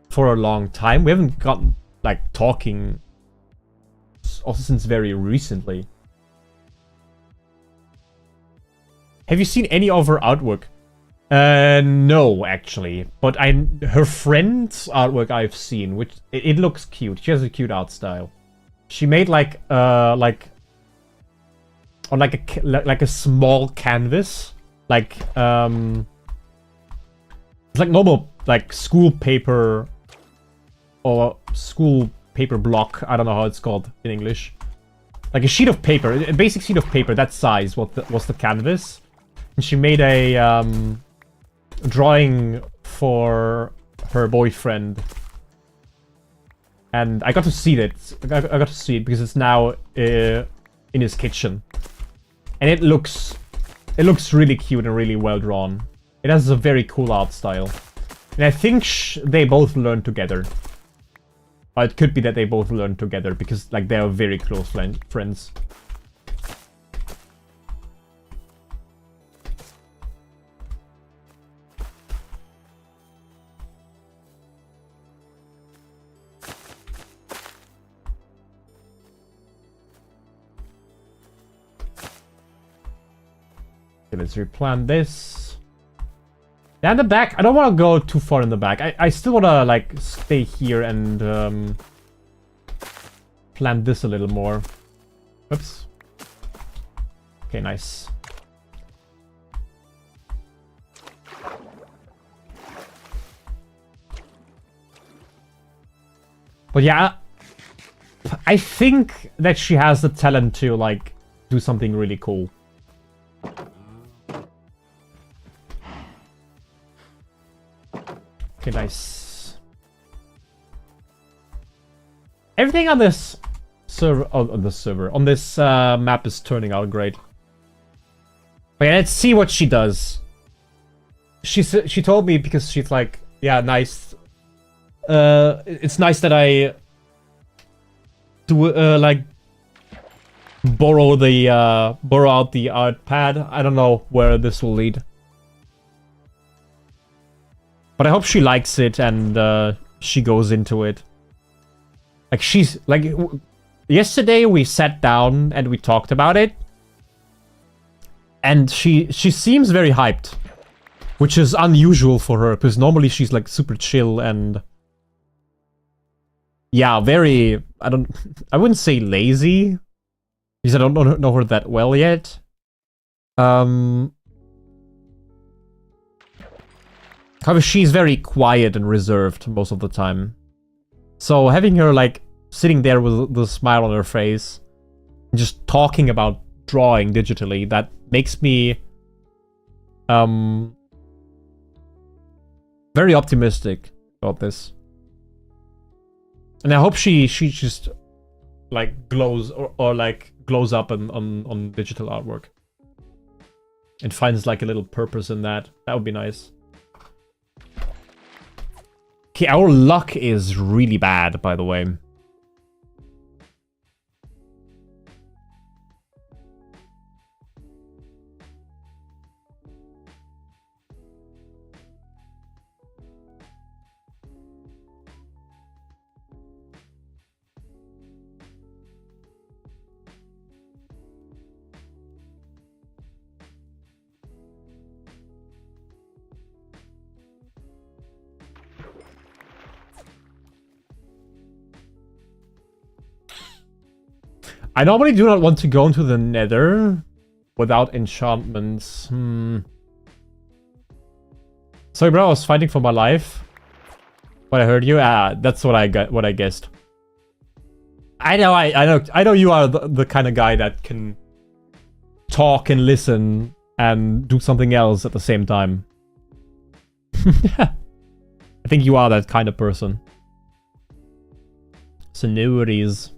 for a long time, we haven't gotten like talking also since very recently. Have you seen any of her artwork? No, actually. But her friend's artwork I've seen, which it looks cute. She has a cute art style. She made like on like a small canvas, like It's like normal, like, school paper or school paper block. I don't know how it's called in English. Like a sheet of paper, a basic sheet of paper that size was the canvas. And she made a drawing for her boyfriend. And I got to see it. I got to see it because it's now in his kitchen. And it looks really cute and really well drawn. It has a very cool art style. And I think they both learned together. Or it could be that they both learned together because, like, they are very close friends. Okay, let's replant this. Yeah, in the back, I don't want to go too far in the back. I still want to, like, stay here and plant this a little more. Oops. Okay, nice. But yeah, I think that she has the talent to, like, do something really cool. Okay, nice. Everything on this server, on this map is turning out great. But yeah, let's see what she does. She told me because she's like, yeah, nice. It's nice that I do like borrow out the art pad. I don't know where this will lead. But I hope she likes it and she goes into it. Like, she's... Like, yesterday we sat down and we talked about it. And she seems very hyped. Which is unusual for her, because normally she's, like, super chill and... Yeah, very... I wouldn't say lazy. Because I don't know her that well yet. However, she's very quiet and reserved most of the time. So having her, like, sitting there with the smile on her face, and just talking about drawing digitally, that makes me very optimistic about this. And I hope she just, like, glows or like glows up on digital artwork. And finds, like, a little purpose in that. That would be nice. Okay, our luck is really bad, by the way. I normally do not want to go into the Nether without enchantments. Sorry, bro. I was fighting for my life. When I heard you, that's what I got. What I guessed. I know you are the kind of guy that can talk and listen and do something else at the same time. I think you are that kind of person. Sinewities.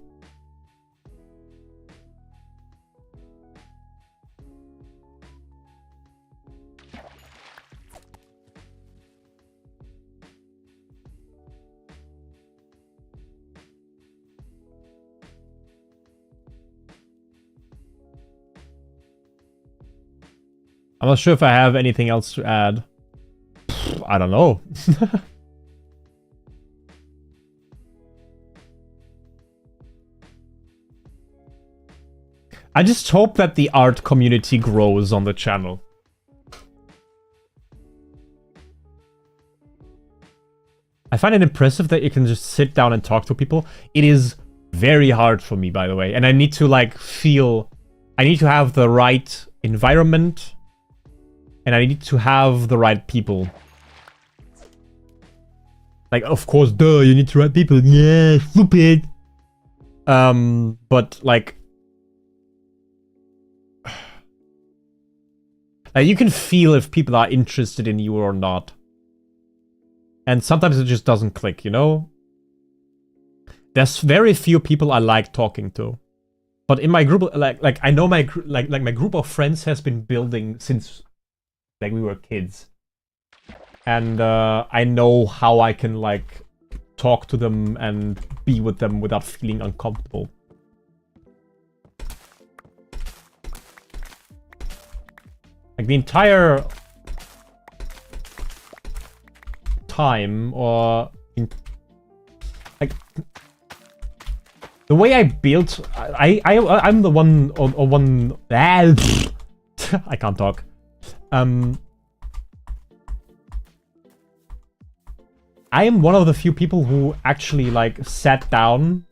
I'm not sure if I have anything else to add. I don't know. I just hope that the art community grows on the channel. I find it impressive that you can just sit down and talk to people. It is very hard for me, by the way. And I need to, like, feel... I need to have the right environment. And I need to have the right people. Like, of course, duh, you need to write people. Yeah, stupid. But like you can feel if people are interested in you or not. And sometimes it just doesn't click, you know? There's very few people I like talking to. But in my group, like I know my group of friends has been building since like we were kids. And I know how I can like talk to them and be with them without feeling uncomfortable. Like the entire time, or like the way I built, I'm the one or one. I can't talk. I am one of the few people who actually like sat down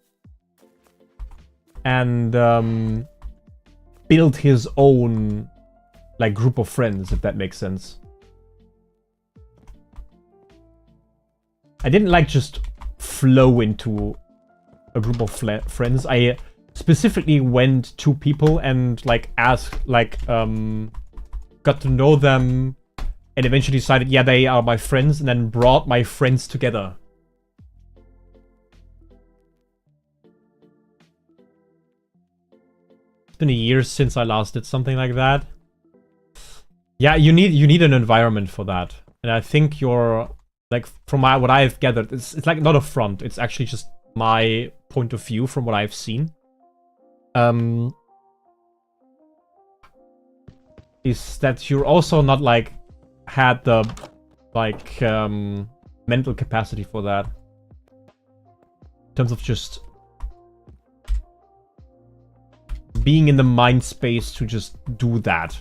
and built his own like group of friends, if that makes sense. I didn't like just flow into a group of friends. I specifically went to people and like asked, like got to know them, and eventually decided, yeah, they are my friends, and then brought my friends together. It's been a year since I last did something like that. Yeah, you need an environment for that, and I think you're like, from what I've gathered, it's like not a front. It's actually just my point of view from what I've seen. Is that you're also not like had the like mental capacity for that, in terms of just being in the mind space to just do that.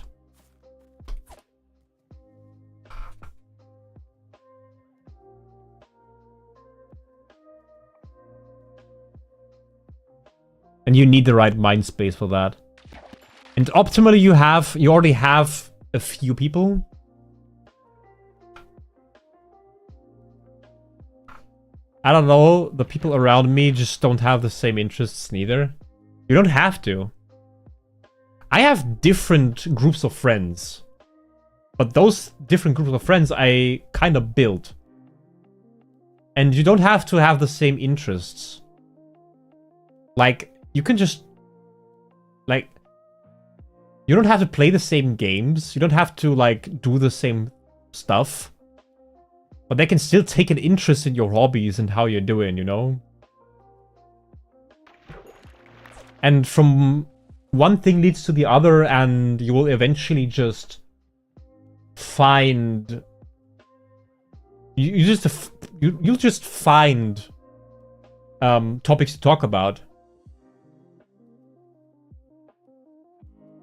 And you need the right mind space for that. And optimally, you already have a few people. I don't know, the people around me just don't have the same interests neither. You don't have to. I have different groups of friends. But those different groups of friends I kind of built. And you don't have to have the same interests. Like, you can just, like, you don't have to play the same games. You don't have to, like, do the same stuff. But they can still take an interest in your hobbies and how you're doing, you know? And from one thing leads to the other, and you will eventually just find... You'll just find topics to talk about.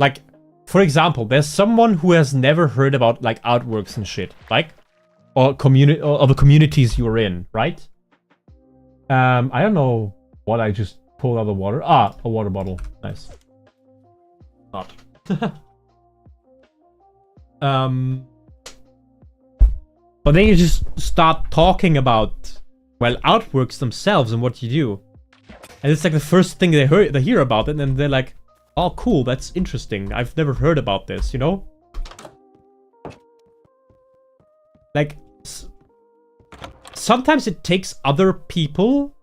Like, for example, there's someone who has never heard about, like, artworks and shit, like, or the communities you're in, right? I don't know what I just pulled out of the water. Ah, a water bottle. Nice. Not. But then you just start talking about, well, artworks themselves and what you do. And it's like the first thing they hear about it, and they're like, oh, cool, that's interesting. I've never heard about this, you know? Like, sometimes it takes other people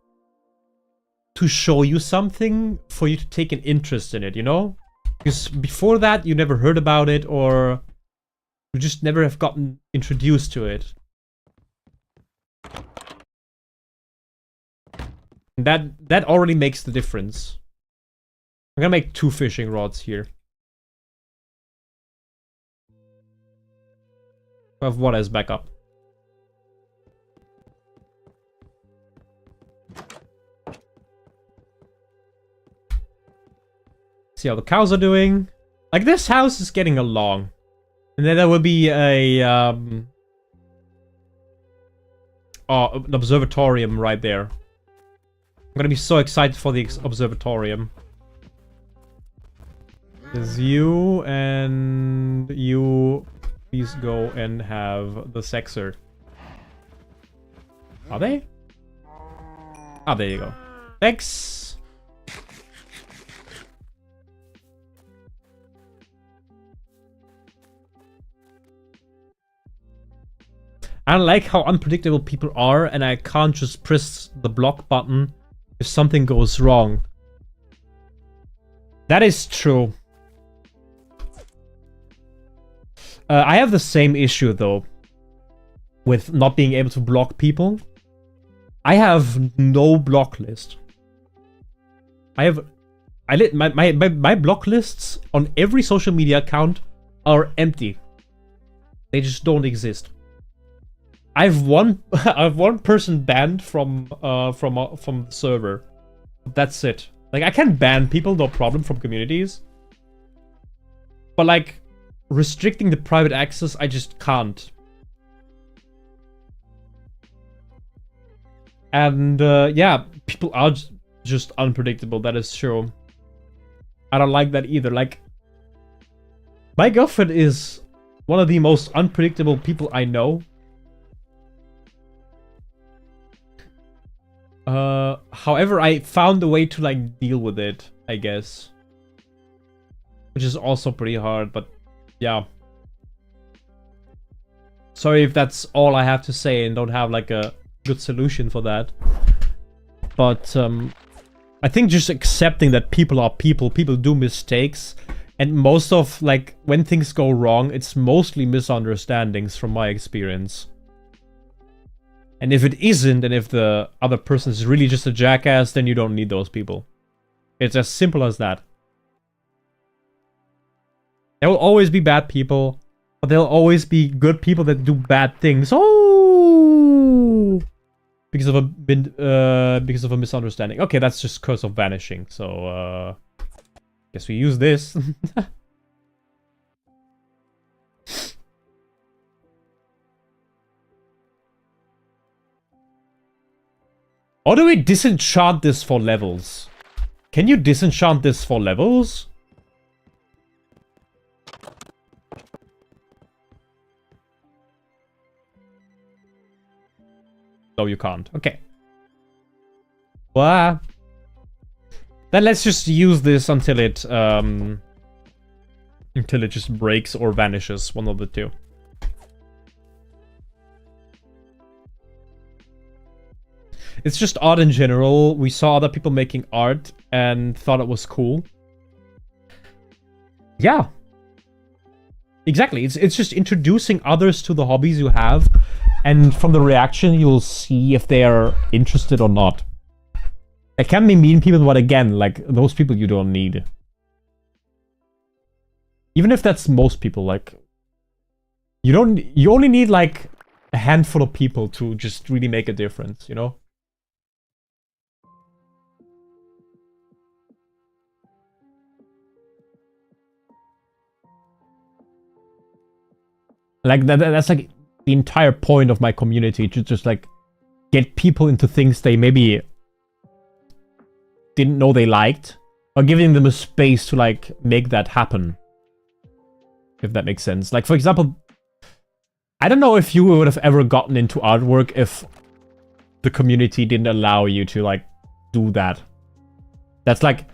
to show you something for you to take an interest in it, you know? Because before that, you never heard about it, or you just never have gotten introduced to it. And that already makes the difference. I'm gonna make 2 fishing rods here. I have one as backup. See how the cows are doing. Like, this house is getting along. And then there will be a an observatorium right there. I'm gonna be so excited for the observatorium. There's you, and you please go and have the sexer. Are they? Ah, there you go. Thanks. I don't like how unpredictable people are, and I can't just press the block button if something goes wrong. That is true. I have the same issue, though, with not being able to block people. I have no block list. My block lists on every social media account are empty. They just don't exist. I've one person banned from the server. That's it. Like, I can ban people, no problem, from communities. But like, restricting the private access, I just can't. And yeah, people are just unpredictable, that is true. I don't like that either. Like, my girlfriend is one of the most unpredictable people I know. However, I found a way to like deal with it, I guess. Which is also pretty hard, but yeah. Sorry if that's all I have to say and don't have like a good solution for that. But I think just accepting that people are people do mistakes, and most of like when things go wrong, it's mostly misunderstandings from my experience. And if it isn't, and if the other person is really just a jackass, then you don't need those people. It's as simple as that. There will always be bad people, but there'll always be good people that do bad things. Oh! Because of a misunderstanding. Okay, that's just Curse of Vanishing. So, guess we use this. Or do we disenchant this for levels? Can you disenchant this for levels? No, you can't. Okay. Well, then let's just use this until it just breaks or vanishes. One of the two. It's just art in general. We saw other people making art and thought it was cool. Yeah. Exactly. It's just introducing others to the hobbies you have, and from the reaction you'll see if they are interested or not. There can be mean people, but again, like, those people you don't need. Even if that's most people, like, you only need like a handful of people to just really make a difference, you know? Like, that's like the entire point of my community, to just like get people into things they maybe didn't know they liked, or giving them a space to like make that happen. If that makes sense. Like, for example, I don't know if you would have ever gotten into artwork if the community didn't allow you to like do that. That's like,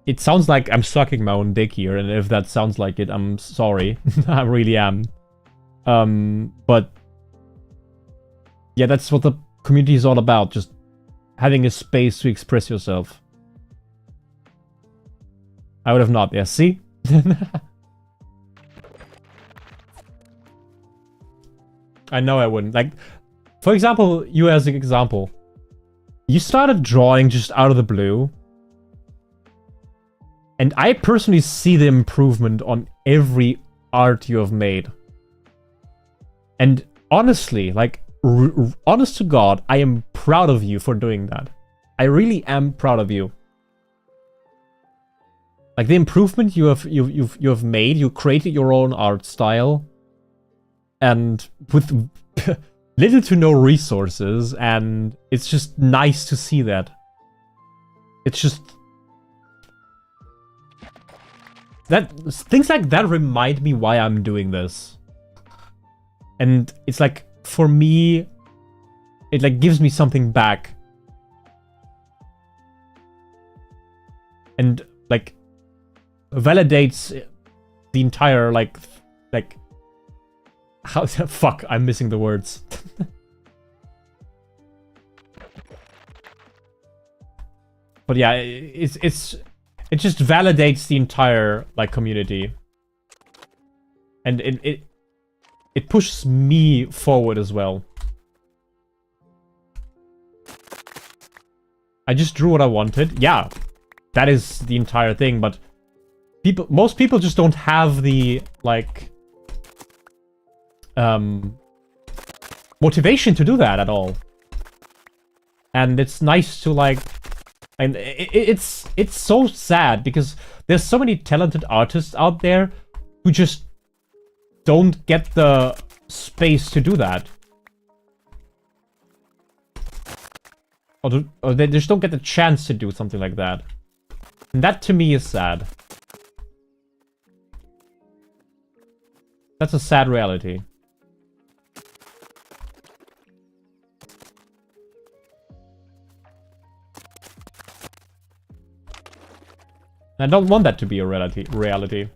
it sounds like I'm sucking my own dick here, and if that sounds like it, I'm sorry. I really am. But yeah, that's what the community is all about. Just having a space to express yourself. I would have not. Yeah, see? I know I wouldn't. Like, for example, you as an example. You started drawing just out of the blue. And I personally see the improvement on every art you have made. And honestly, like, honest to God, I am proud of you for doing that. I really am proud of you. Like, the improvement you have made, you created your own art style, and with little to no resources, and it's just nice to see that. It's just that things like that remind me why I'm doing this. And it's like, for me, it like gives me something back. And like validates the entire like how fuck, I'm missing the words. But yeah, it just validates the entire like community. And it pushes me forward as well. I just drew what I wanted. Yeah, that is the entire thing, but most people just don't have the like motivation to do that at all. And it's nice to like, and it's so sad because there's so many talented artists out there who just don't get the space to do that. Or they just don't get the chance to do something like that. And that to me is sad. That's a sad reality. I don't want that to be a reality.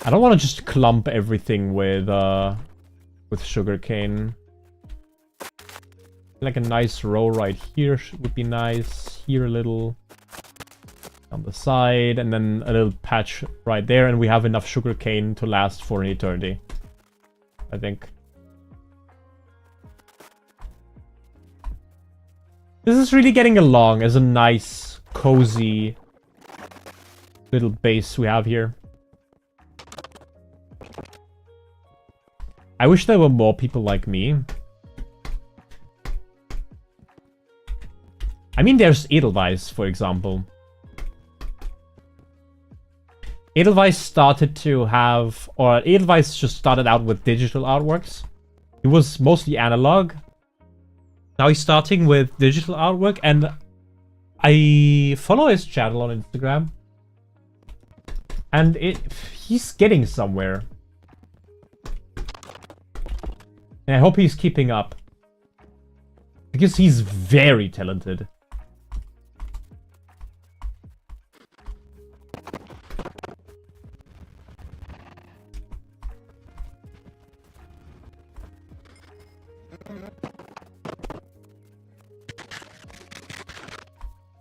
I don't want to just clump everything with sugarcane. Like a nice row right here would be nice. Here a little on the side, and then a little patch right there, and we have enough sugarcane to last for an eternity, I think. This is really getting along as a nice, cozy little base we have here. I wish there were more people like me. I mean, there's Edelweiss, for example. Edelweiss started to have, or Edelweiss just started out with digital artworks. He was mostly analog. Now he's starting with digital artwork, and I follow his channel on Instagram. And he's getting somewhere. And I hope he's keeping up. Because he's very talented.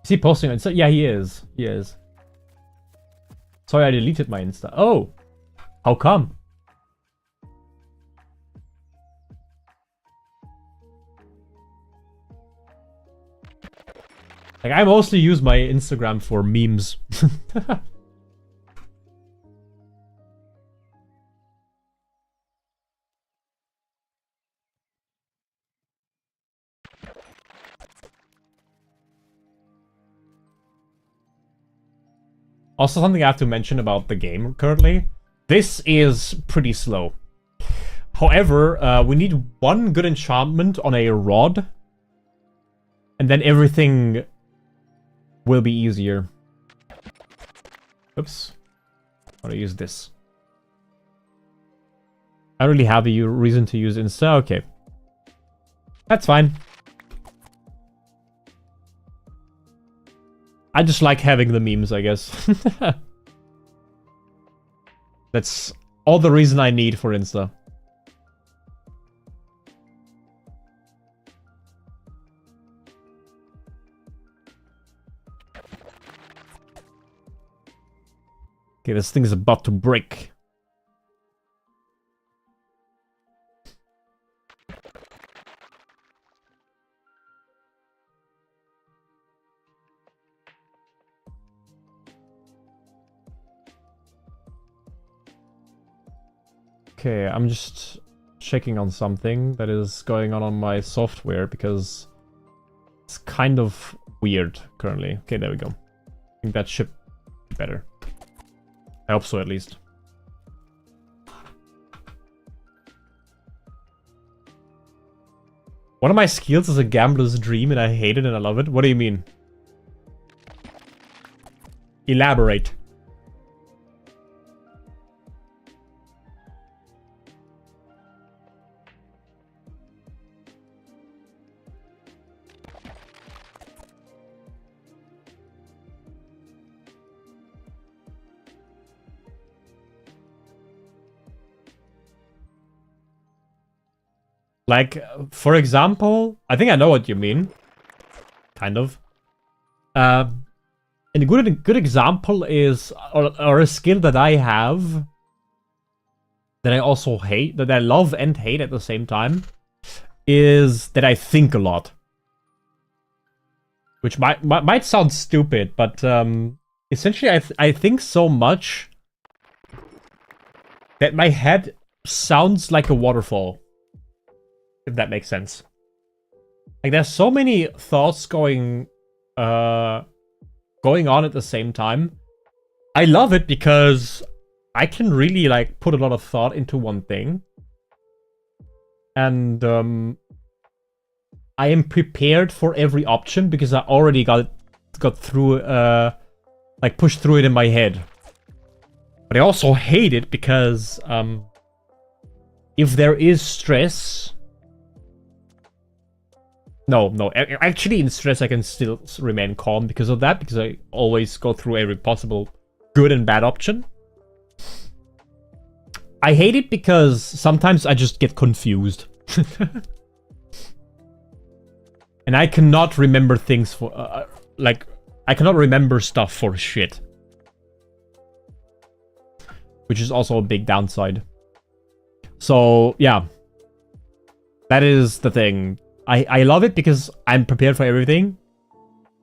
Is he posting on Insta? Yeah, he is. He is. Sorry, I deleted my Insta. Oh! How come? Like, I mostly use my Instagram for memes. Also, something I have to mention about the game currently. This is pretty slow. However, we need one good enchantment on a rod. And then everything will be easier. Oops. I want to use this. I don't really have a reason to use Insta. Okay. That's fine. I just like having the memes, I guess. That's all the reason I need for Insta. Okay, this thing is about to break. Okay, I'm just checking on something that is going on my software because it's kind of weird currently. Okay, there we go. I think that should be better. I hope so, at least. One of my skills is a gambler's dream, and I hate it and I love it. What do you mean? Elaborate. Like, for example, I think I know what you mean. Kind of. And a good example is, or a skill that I have, that I also hate, that I love and hate at the same time, is that I think a lot. Which might sound stupid, but essentially I think so much that my head sounds like a waterfall. If that makes sense. Like, there's so many thoughts going on at the same time. I love it because I can really, like, put a lot of thought into one thing. And I am prepared for every option because I already got through, like, pushed through it in my head. But I also hate it because if there is stress... No, actually in stress I can still remain calm because of that, because I always go through every possible good and bad option. I hate it because sometimes I just get confused. And I cannot remember things for, like, I cannot remember stuff for shit. Which is also a big downside. So, yeah. That is the thing. I love it because I'm prepared for everything.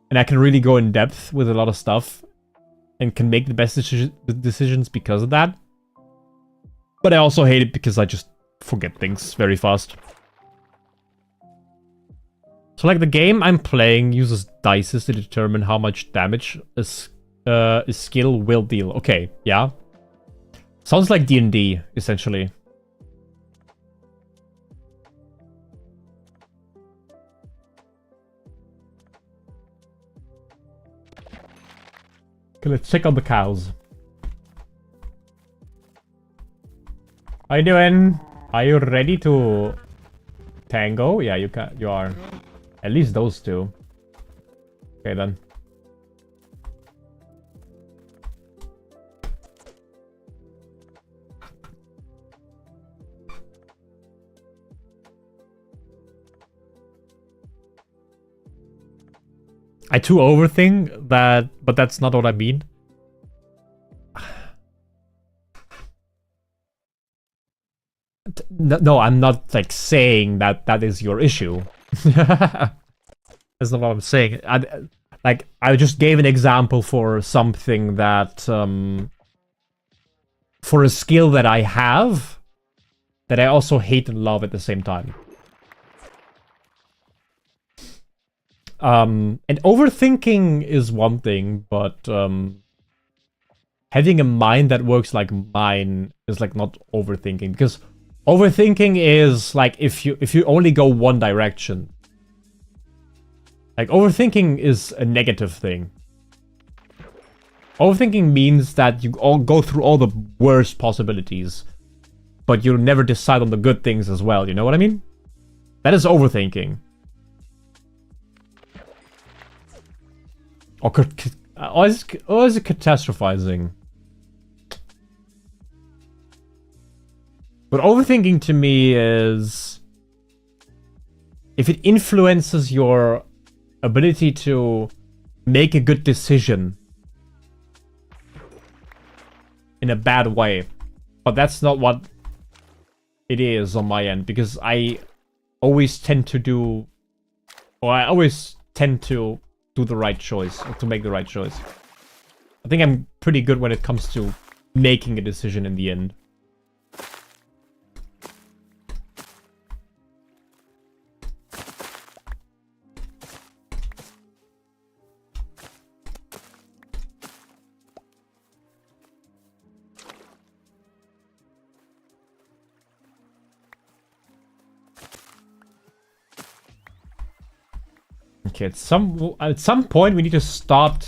And I can really go in depth with a lot of stuff. And can make the best decisions because of that. But I also hate it because I just forget things very fast. So, like, the game I'm playing uses dices to determine how much damage a skill will deal. Okay, yeah. Sounds like D&D, essentially. Okay, let's check on the cows. How you doing? Are you ready to tango? Yeah, you are. At least those two. Okay, then. I too overthink that, but that's not what I mean. No, I'm not, like, saying that that is your issue. That's not what I'm saying. I just gave an example for something that, for a skill that I have, that I also hate and love at the same time. And overthinking is one thing, but having a mind that works like mine is, like, not overthinking, because overthinking is like if you only go one direction. Like, overthinking is a negative thing. Overthinking means that you all go through all the worst possibilities, but you never decide on the good things as well. You know what I mean? That is overthinking. Or is it catastrophizing? But overthinking to me is if it influences your ability to make a good decision in a bad way. But that's not what it is on my end, because I always tend to do the right choice, or to make the right choice. I think I'm pretty good when it comes to making a decision in the end. Okay, at some point we need to start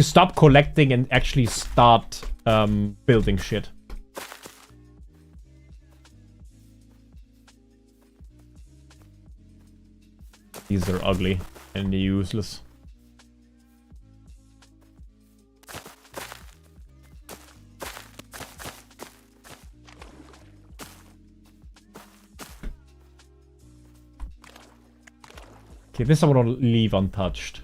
stop collecting and actually start building shit. These are ugly and useless. Okay, this I want to leave untouched.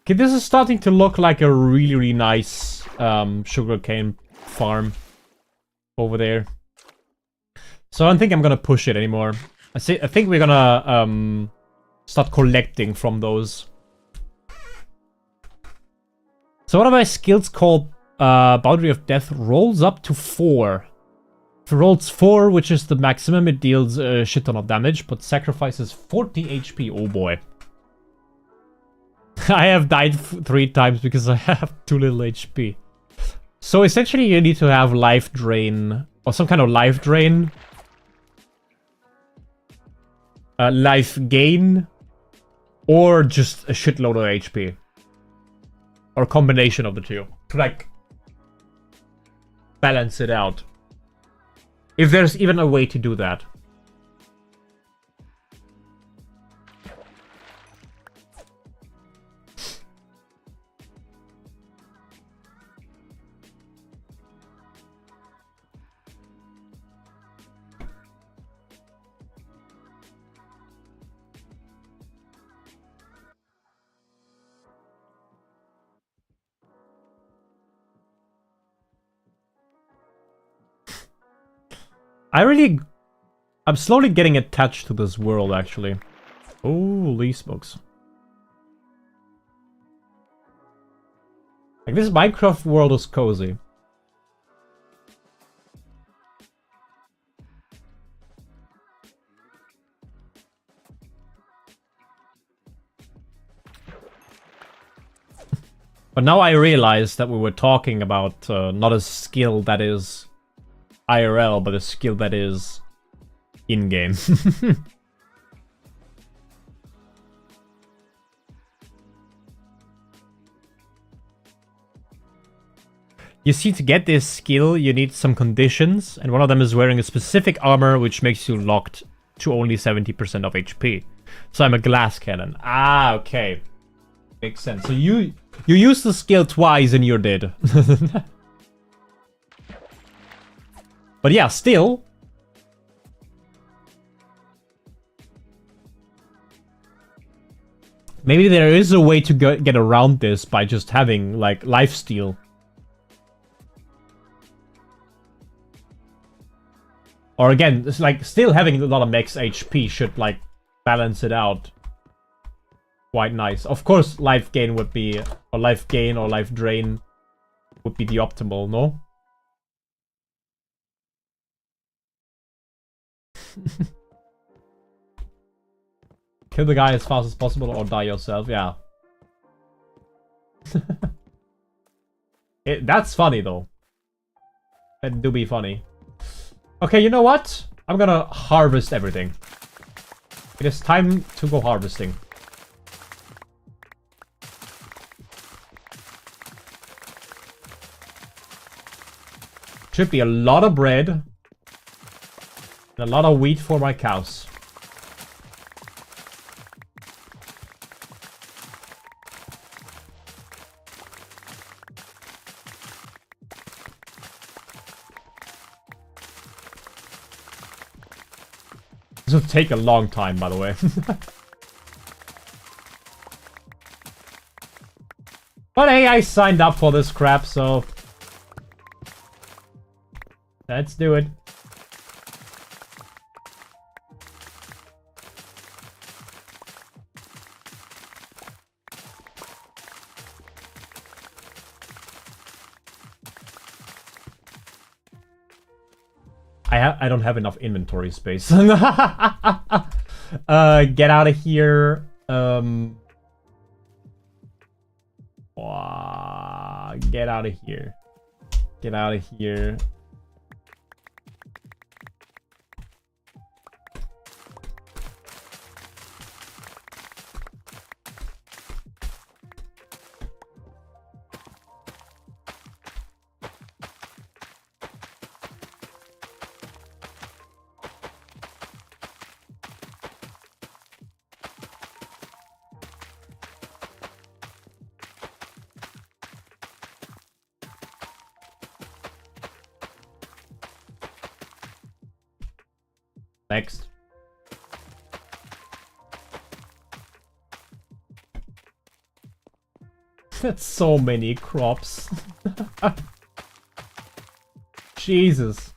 Okay, this is starting to look like a really, really nice sugarcane farm over there. So I don't think I'm gonna push it anymore. I think we're gonna start collecting from those. So one of my skills called Boundary of Death rolls up to 4. If it rolls 4, which is the maximum, it deals a shit ton of damage, but sacrifices 40 HP. Oh boy. I have died 3 times because I have too little HP. So essentially you need to have life drain, or some kind of life drain. Life gain, or just a shitload of HP. Or a combination of the two. To like balance it out. If there's even a way to do that. I'm slowly getting attached to this world, actually. Holy smokes. Like, this Minecraft world is cozy. But now I realize that we were talking about not a skill that is IRL, but a skill that is in-game. You see, to get this skill, you need some conditions, and one of them is wearing a specific armor, which makes you locked to only 70% of HP. So I'm a glass cannon. Ah, okay. Makes sense. So you used the skill twice and you're dead. But yeah, still. Maybe there is a way to get around this by just having, like, lifesteal. Or again, it's like, still having a lot of max HP should, like, balance it out. Quite nice. Of course, life gain would be, or life gain or life drain would be the optimal, no? Kill the guy as fast as possible or die yourself, yeah. That's funny, though. That do be funny. Okay, you know what? I'm gonna harvest everything. It is time to go harvesting. Should be a lot of bread. And a lot of wheat for my cows. This will take a long time, by the way. But hey, I signed up for this crap, so... let's do it. I don't have enough inventory space. Get out of here. Get out of here. Get out of here. Next. That's so many crops. Jesus.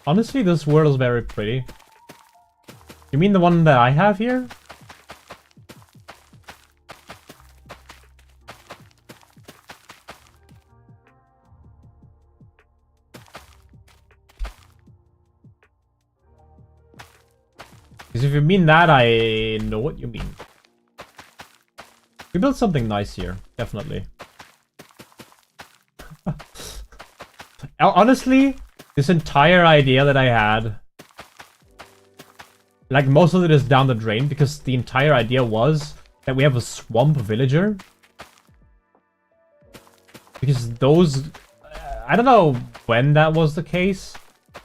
Honestly, this world is very pretty. You mean the one that I have here? Because if you mean that, I know what you mean. We built something nice here, definitely. Honestly, this entire idea that I had, like most of it is down the drain, because the entire idea was that we have a swamp villager. Because those, I don't know when that was the case,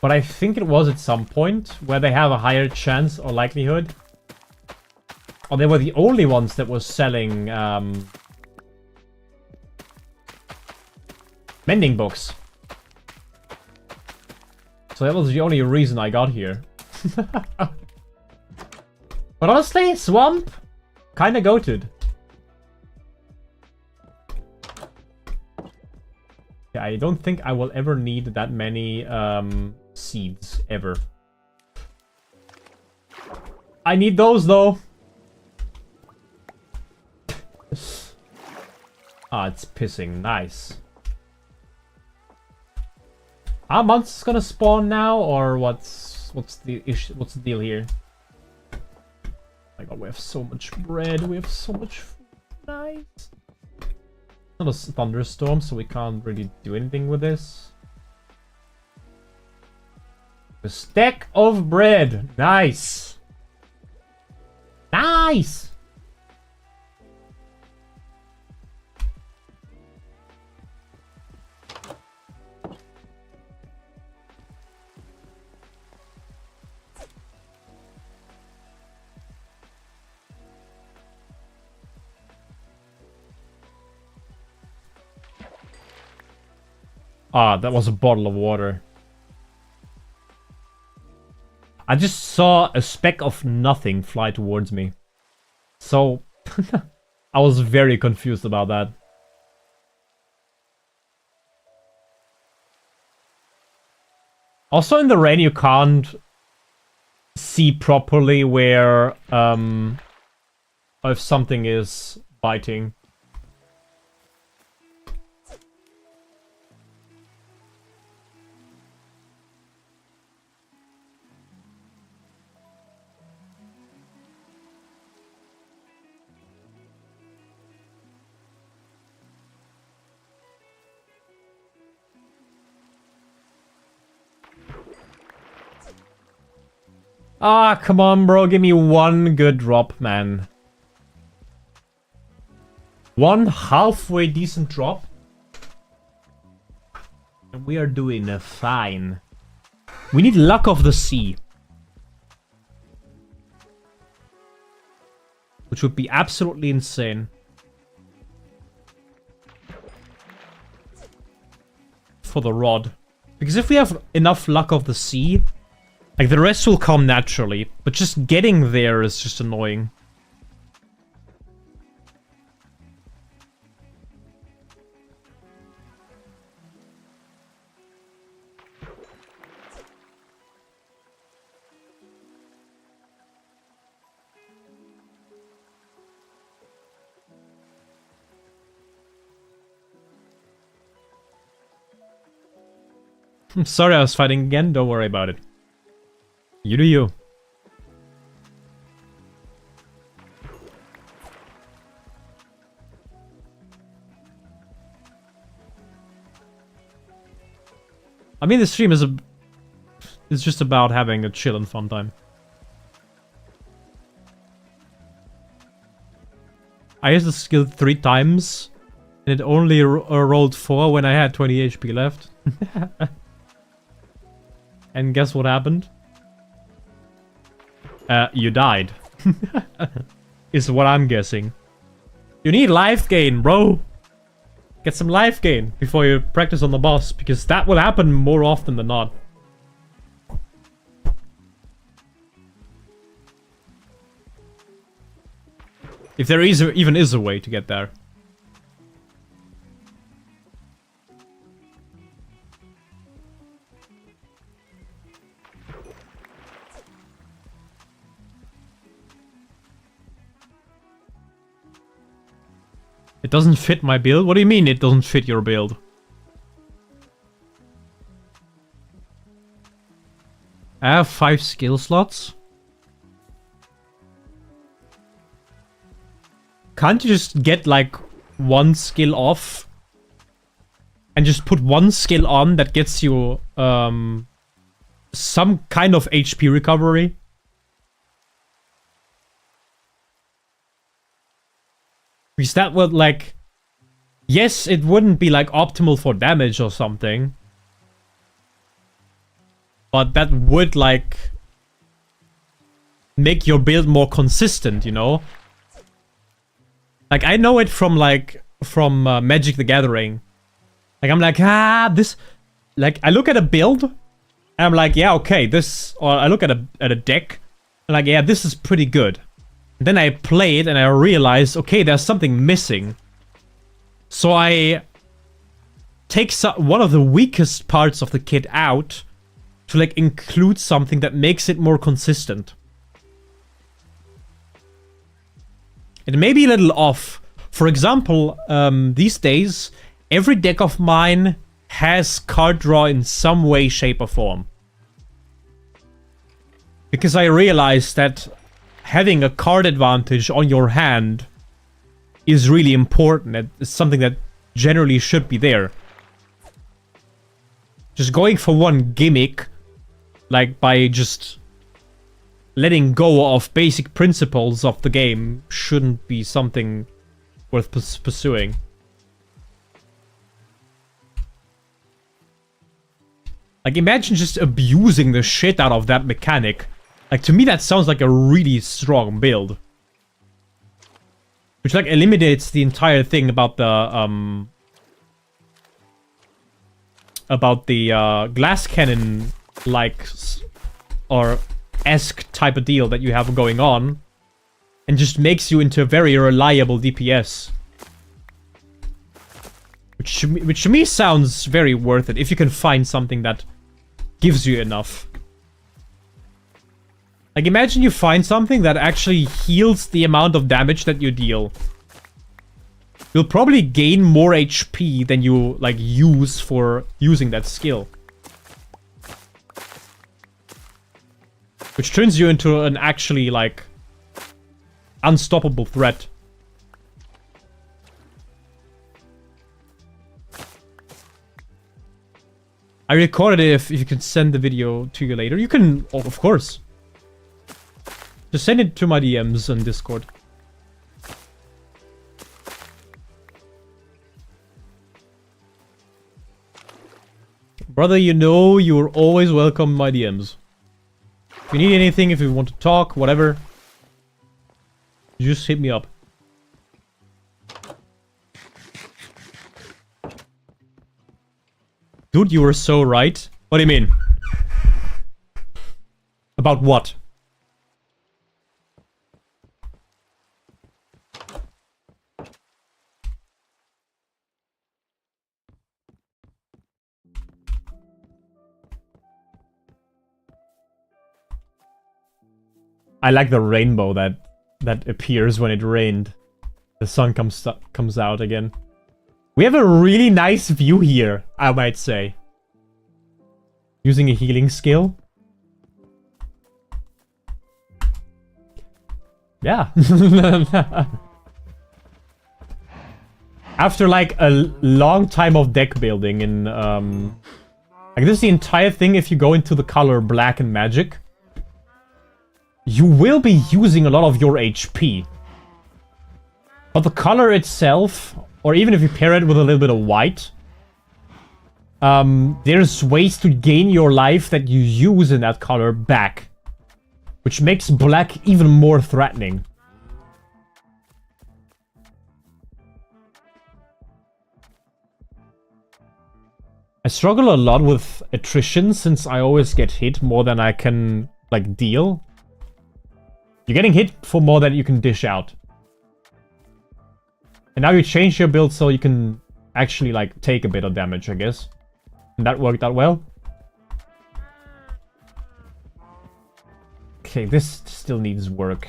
but I think it was at some point where they have a higher chance or likelihood. Or they were the only ones that were selling mending books. So that was the only reason I got here. But honestly, swamp, kinda goated. Yeah, I don't think I will ever need that many seeds, ever. I need those, though. Ah, it's pissing. Nice. Are monsters gonna spawn now, or what's the issue? What's the deal here? Oh my god, we have so much bread. We have so much food. Nice. Not a thunderstorm, so we can't really do anything with this. A stack of bread. Nice. Nice. Ah, that was a bottle of water. I just saw a speck of nothing fly towards me. So, I was very confused about that. Also, in the rain, you can't see properly where, if something is biting. Ah, come on, bro. Give me one good drop, man. One halfway decent drop. And we are doing fine. We need luck of the sea. Which would be absolutely insane. For the rod. Because if we have enough luck of the sea, like, the rest will come naturally, but just getting there is just annoying. I'm sorry I was fighting again, don't worry about it. You do you. I mean, the stream is just about having a chill and fun time. I used the skill 3 times, and it only rolled 4 when I had 20 HP left. And guess what happened? You died. Is what I'm guessing. You need life gain, bro. Get some life gain before you practice on the boss, because that will happen more often than not. If there even is a way to get there. It doesn't fit my build? What do you mean it doesn't fit your build? I have 5 skill slots. Can't you just get like 1 skill off and just put 1 skill on that gets you some kind of HP recovery? Because that would, like... Yes, it wouldn't be, like, optimal for damage or something. But that would, like... make your build more consistent, you know? Like, I know it from, like... from Magic the Gathering. Like, I'm like, this... Like, I look at a build, and I'm like, yeah, okay, this... Or I look at a deck, and like, yeah, this is pretty good. Then I play it and I realize, okay, there's something missing. So I take one of the weakest parts of the kit out to like include something that makes it more consistent. It may be a little off. For example, these days, every deck of mine has card draw in some way, shape, or form. Because I realized that having a card advantage on your hand is really important. It's something that generally should be there. Just going for one gimmick, like by just letting go of basic principles of the game, shouldn't be something worth pursuing. Like, imagine just abusing the shit out of that mechanic. Like, to me, that sounds like a really strong build. Which, like, eliminates the entire thing about the, glass cannon, like, or esque type of deal that you have going on. And just makes you into a very reliable DPS. Which to me sounds very worth it, if you can find something that gives you enough. Like, imagine you find something that actually heals the amount of damage that you deal. You'll probably gain more HP than you, like, use for using that skill. Which turns you into an actually, like, unstoppable threat. I recorded it if you can send the video to you later. You can, oh, of course. Just send it to my DMs on Discord. Brother, you know you're always welcome in my DMs. If you need anything, if you want to talk, whatever, just hit me up. Dude, you were so right. What do you mean? About what? I like the rainbow that appears when it rained. The sun comes out again. We have a really nice view here, I might say. Using a healing skill. Yeah. After like a long time of deck building in like, this is the entire thing. If you go into the color black and magic, you will be using a lot of your HP. But the color itself, or even if you pair it with a little bit of white, there's ways to gain your life that you use in that color back. Which makes black even more threatening. struggle a lot with attrition since I always get hit more than I can, like, deal. You're getting hit for more than you can dish out. And now you change your build so you can actually, like, take a bit of damage, I guess. And that worked out well. Okay, this still needs work.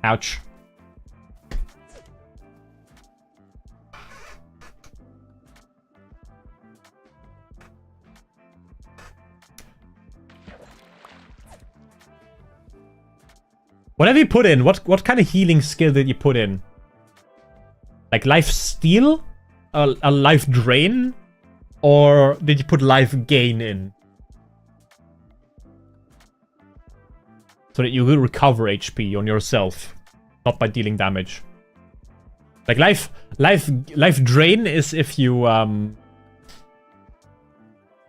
Ouch. What have you put in? What kind of healing skill did you put in? Like life steal? A life drain? Or did you put life gain in? So that you will recover HP on yourself. Not by dealing damage. Like life drain is if you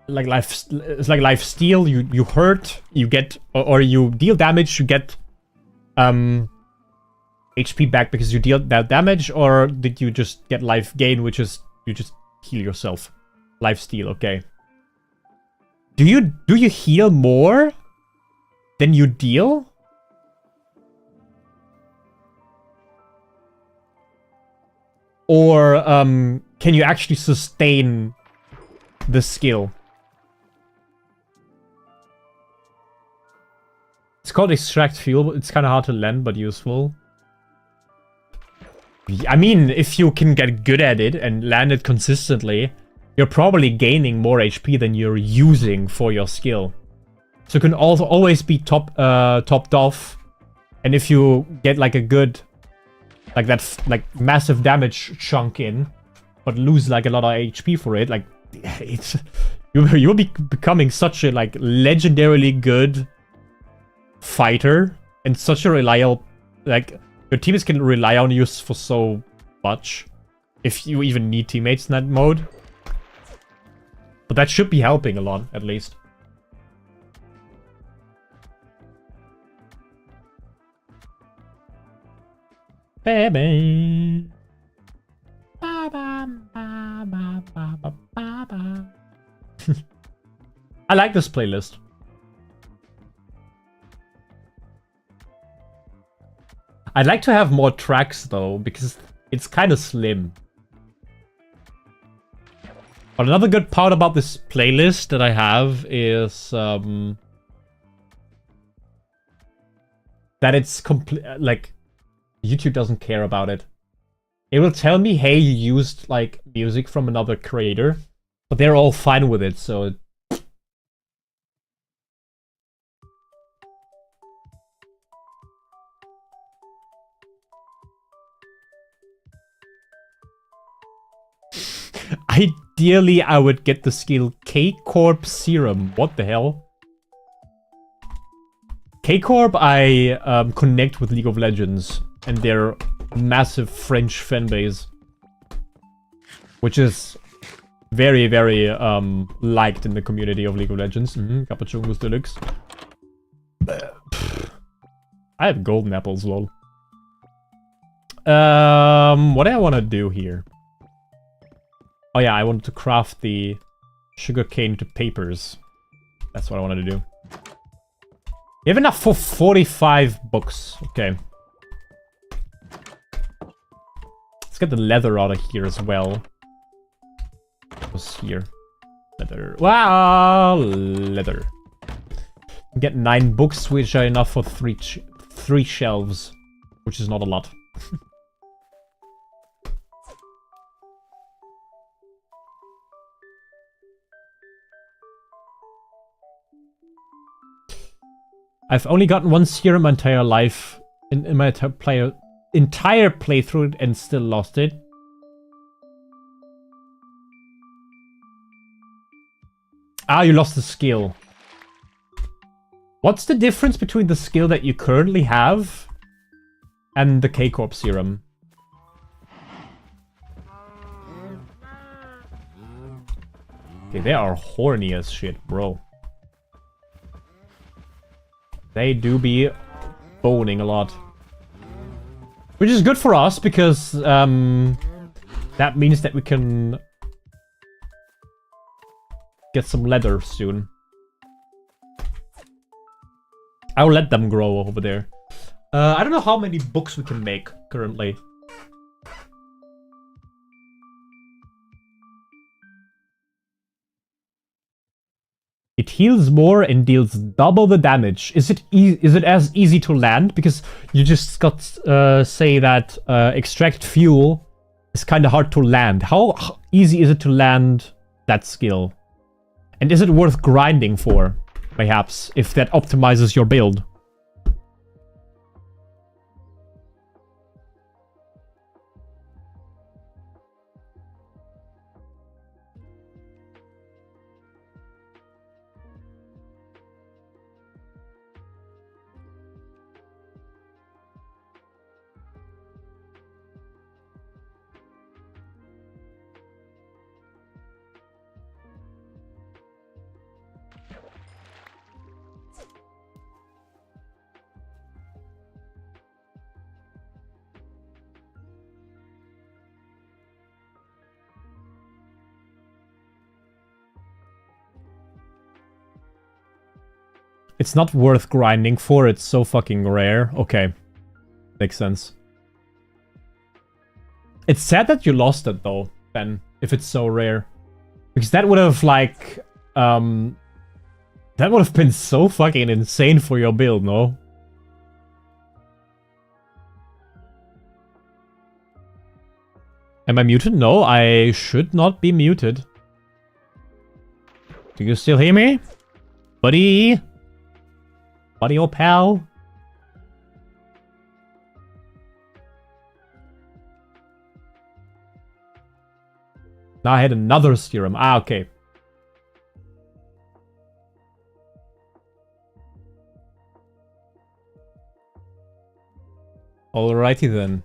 it's like life steal, you hurt, you get or you deal damage, you get HP back because you deal that damage, or did you just get life gain, which is you just heal yourself? Life steal, okay. Do you heal more than you deal? Or can you actually sustain the skill? It's called extract fuel. It's kind of hard to land, but useful. I mean, if you can get good at it and land it consistently, you're probably gaining more HP than you're using for your skill. So it can also always be topped off. And if you get like a good, like that, like massive damage chunk in, but lose like a lot of HP for it, like it's you'll be becoming such a like legendarily good fighter and such a reliable, like your teammates can rely on you for so much if you even need teammates in that mode. But that should be helping a lot, at least. Baby. Ba ba ba ba ba ba ba. I like this playlist. I'd like to have more tracks though, because it's kind of slim. But another good part about this playlist that I have is that it's like YouTube doesn't care about it. It will tell me, hey, you used like music from another creator, but they're all fine with it, so ideally, I would get the skill K-Corp Serum. What the hell? K-Corp, I connect with League of Legends and their massive French fanbase, which is very, very liked in the community of League of Legends. Cappuccino's Deluxe. I have golden apples, lol. What do I want to do here? Oh yeah, I wanted to craft the sugarcane to papers. That's what I wanted to do. You have enough for 45 books. Okay. Let's get the leather out of here as well. What's here? Leather. Wow, leather. Get 9 books, which are enough for three shelves, which is not a lot. I've only gotten one serum my entire life, in my entire playthrough, and still lost it. Ah, you lost the skill. What's the difference between the skill that you currently have and the K-Corp serum? Okay, they are horny as shit, bro. They do be boning a lot. Which is good for us, because That means that we can get some leather soon. I'll let them grow over there. I don't know how many books we can make currently. It heals more and deals double the damage. Is it as easy to land? Because you just got say that extract fuel is kind of hard to land. How easy is it to land that skill? And is it worth grinding for, perhaps, if that optimizes your build? It's not worth grinding for, it's so fucking rare. Okay. Makes sense. It's sad that you lost it though, Ben, if it's so rare. Because that would have like that would have been so fucking insane for your build, no? Am I muted? No, I should not be muted. Do you still hear me? Buddy? Buddy or pal? Now I had another serum. Ah, okay. Alrighty then.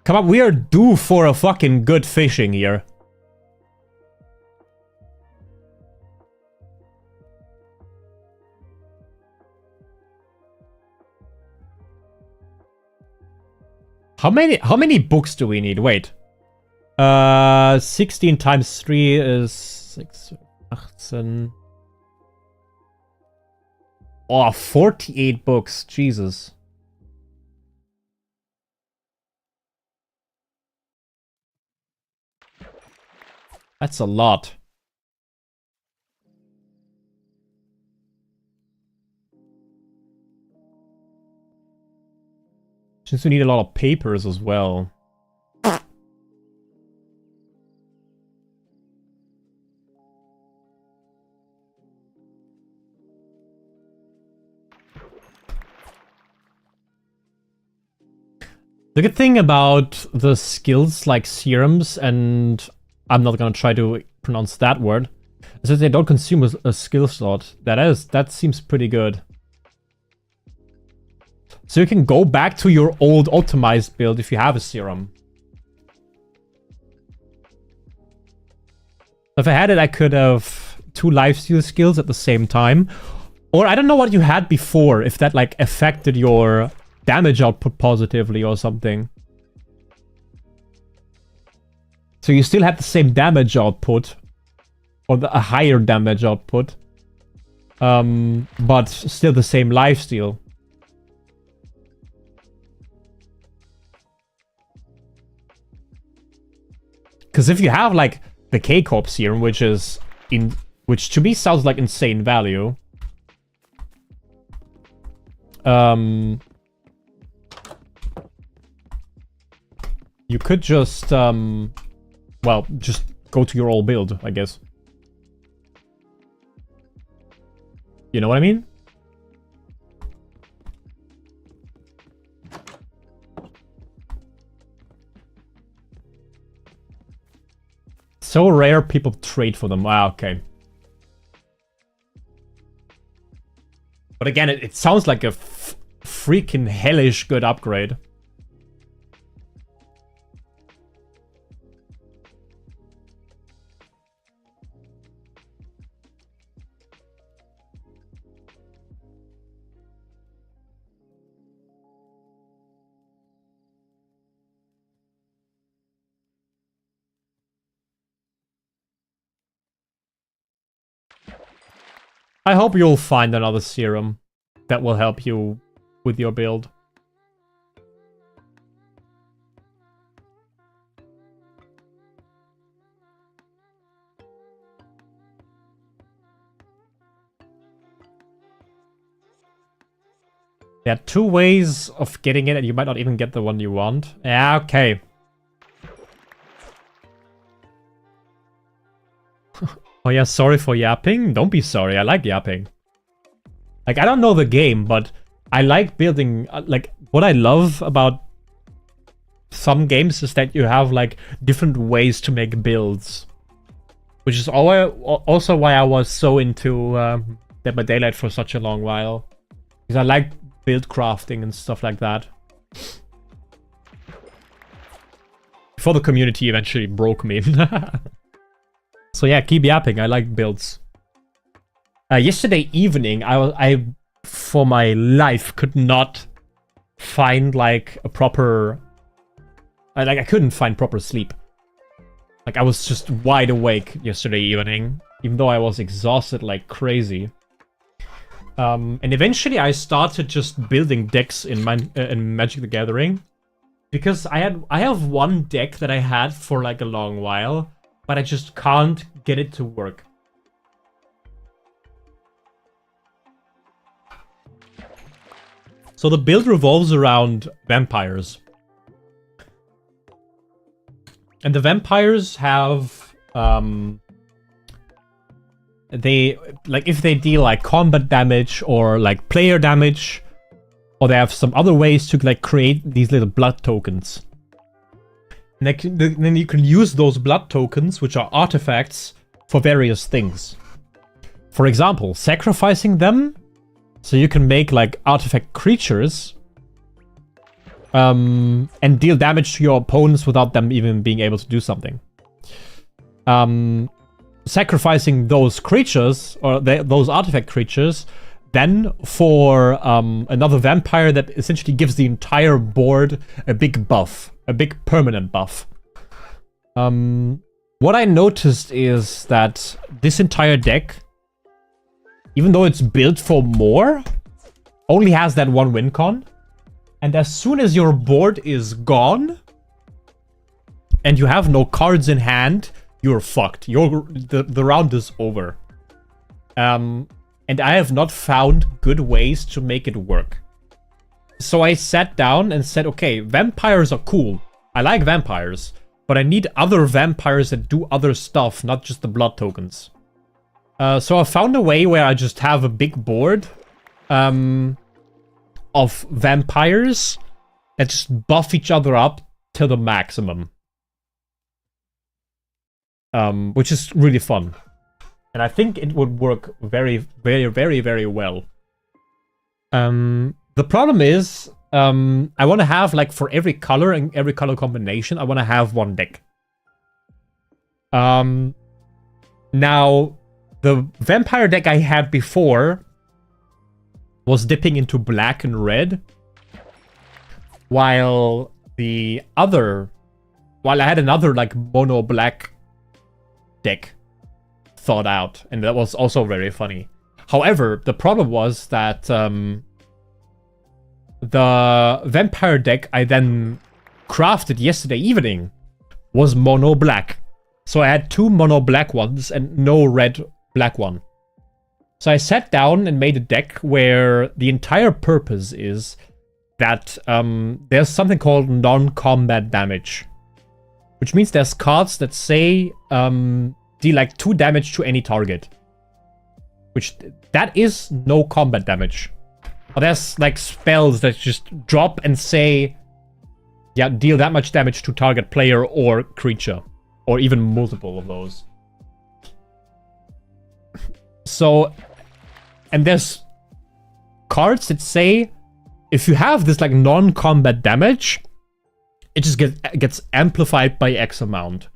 Come on, we are due for a fucking good fishing here. How many books do we need? Wait. 16 times 3 is 6, 18. Oh, 48 books. Jesus. That's a lot. Since we need a lot of papers as well. The good thing about the skills like serums, and I'm not gonna try to pronounce that word, is that they don't consume a skill slot. That seems pretty good. So you can go back to your old optimized build if you have a serum. If I had it, I could have 2 lifesteal skills at the same time. Or I don't know what you had before, if that like affected your damage output positively or something. So you still have the same damage output, or a higher damage output, but still the same lifesteal. Because if you have like the K-Corp serum, which to me sounds like insane value. You could just, well, just go to your old build, I guess. You know what I mean? So rare people trade for them. Ah, okay. But again, it sounds like a freaking hellish good upgrade. I hope you'll find another serum that will help you with your build. There are 2 ways of getting it, and you might not even get the one you want. Yeah, okay. Oh yeah, sorry for yapping. Don't be sorry, I like yapping. Like, I don't know the game, but I like building... like, what I love about some games is that you have, like, different ways to make builds. Which is also why I was so into Dead by Daylight for such a long while. Because I like build crafting and stuff like that. Before the community eventually broke me. So yeah, keep yapping. I like builds. Yesterday evening, I for my life could not find like a proper... I couldn't find proper sleep. Like, I was just wide awake yesterday evening, even though I was exhausted like crazy. And eventually I started just building decks in Magic the Gathering. Because I have one deck that I had for like a long while, but I just can't get it to work. So the build revolves around vampires. And the vampires have, they, like, if they deal, like, combat damage or, like, player damage, or they have some other ways to, like, create these little blood tokens. And then you can use those blood tokens, which are artifacts, for various things. For example, sacrificing them, so you can make, like, artifact creatures, and deal damage to your opponents without them even being able to do something. Sacrificing those creatures, or those artifact creatures, then for another vampire that essentially gives the entire board a big buff. A big permanent buff. What I noticed is that this entire deck, even though it's built for more, only has that one win con. And as soon as your board is gone, and you have no cards in hand, you're fucked. The round is over. And I have not found good ways to make it work. So I sat down and said, okay, vampires are cool. I like vampires, but I need other vampires that do other stuff, not just the blood tokens. So I found a way where I just have a big board of vampires that just buff each other up to the maximum. Which is really fun. And I think it would work very, very, very, very well. The problem is, I want to have, like, for every color and every color combination, I want to have one deck. Now, the vampire deck I had before was dipping into black and red, while I had another, like, mono black deck thought out, and that was also very funny. However, the problem was that the vampire deck I then crafted yesterday evening was mono black. So I had 2 mono black ones and no red black one. So I sat down and made a deck where the entire purpose is that there's something called non-combat damage. Which means there's cards that say deal like 2 damage to any target. Which, that is no combat damage. Or there's like spells that just drop and say, yeah, deal that much damage to target player or creature. Or even multiple of those. So, and there's cards that say, if you have this like non-combat damage, it just gets amplified by X amount.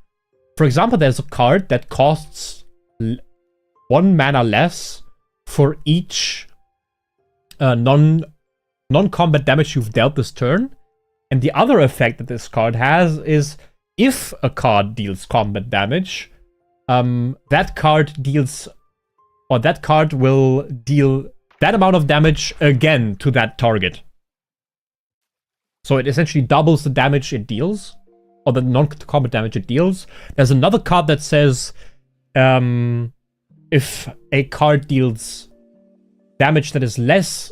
For example, there's a card that costs 1 mana less for each non-combat damage you've dealt this turn. And the other effect that this card has is, if a card deals combat damage, that card deals or that card will deal that amount of damage again to that target. So it essentially doubles the damage it deals, or the non-combat damage it deals. There's another card that says, if a card deals damage that is less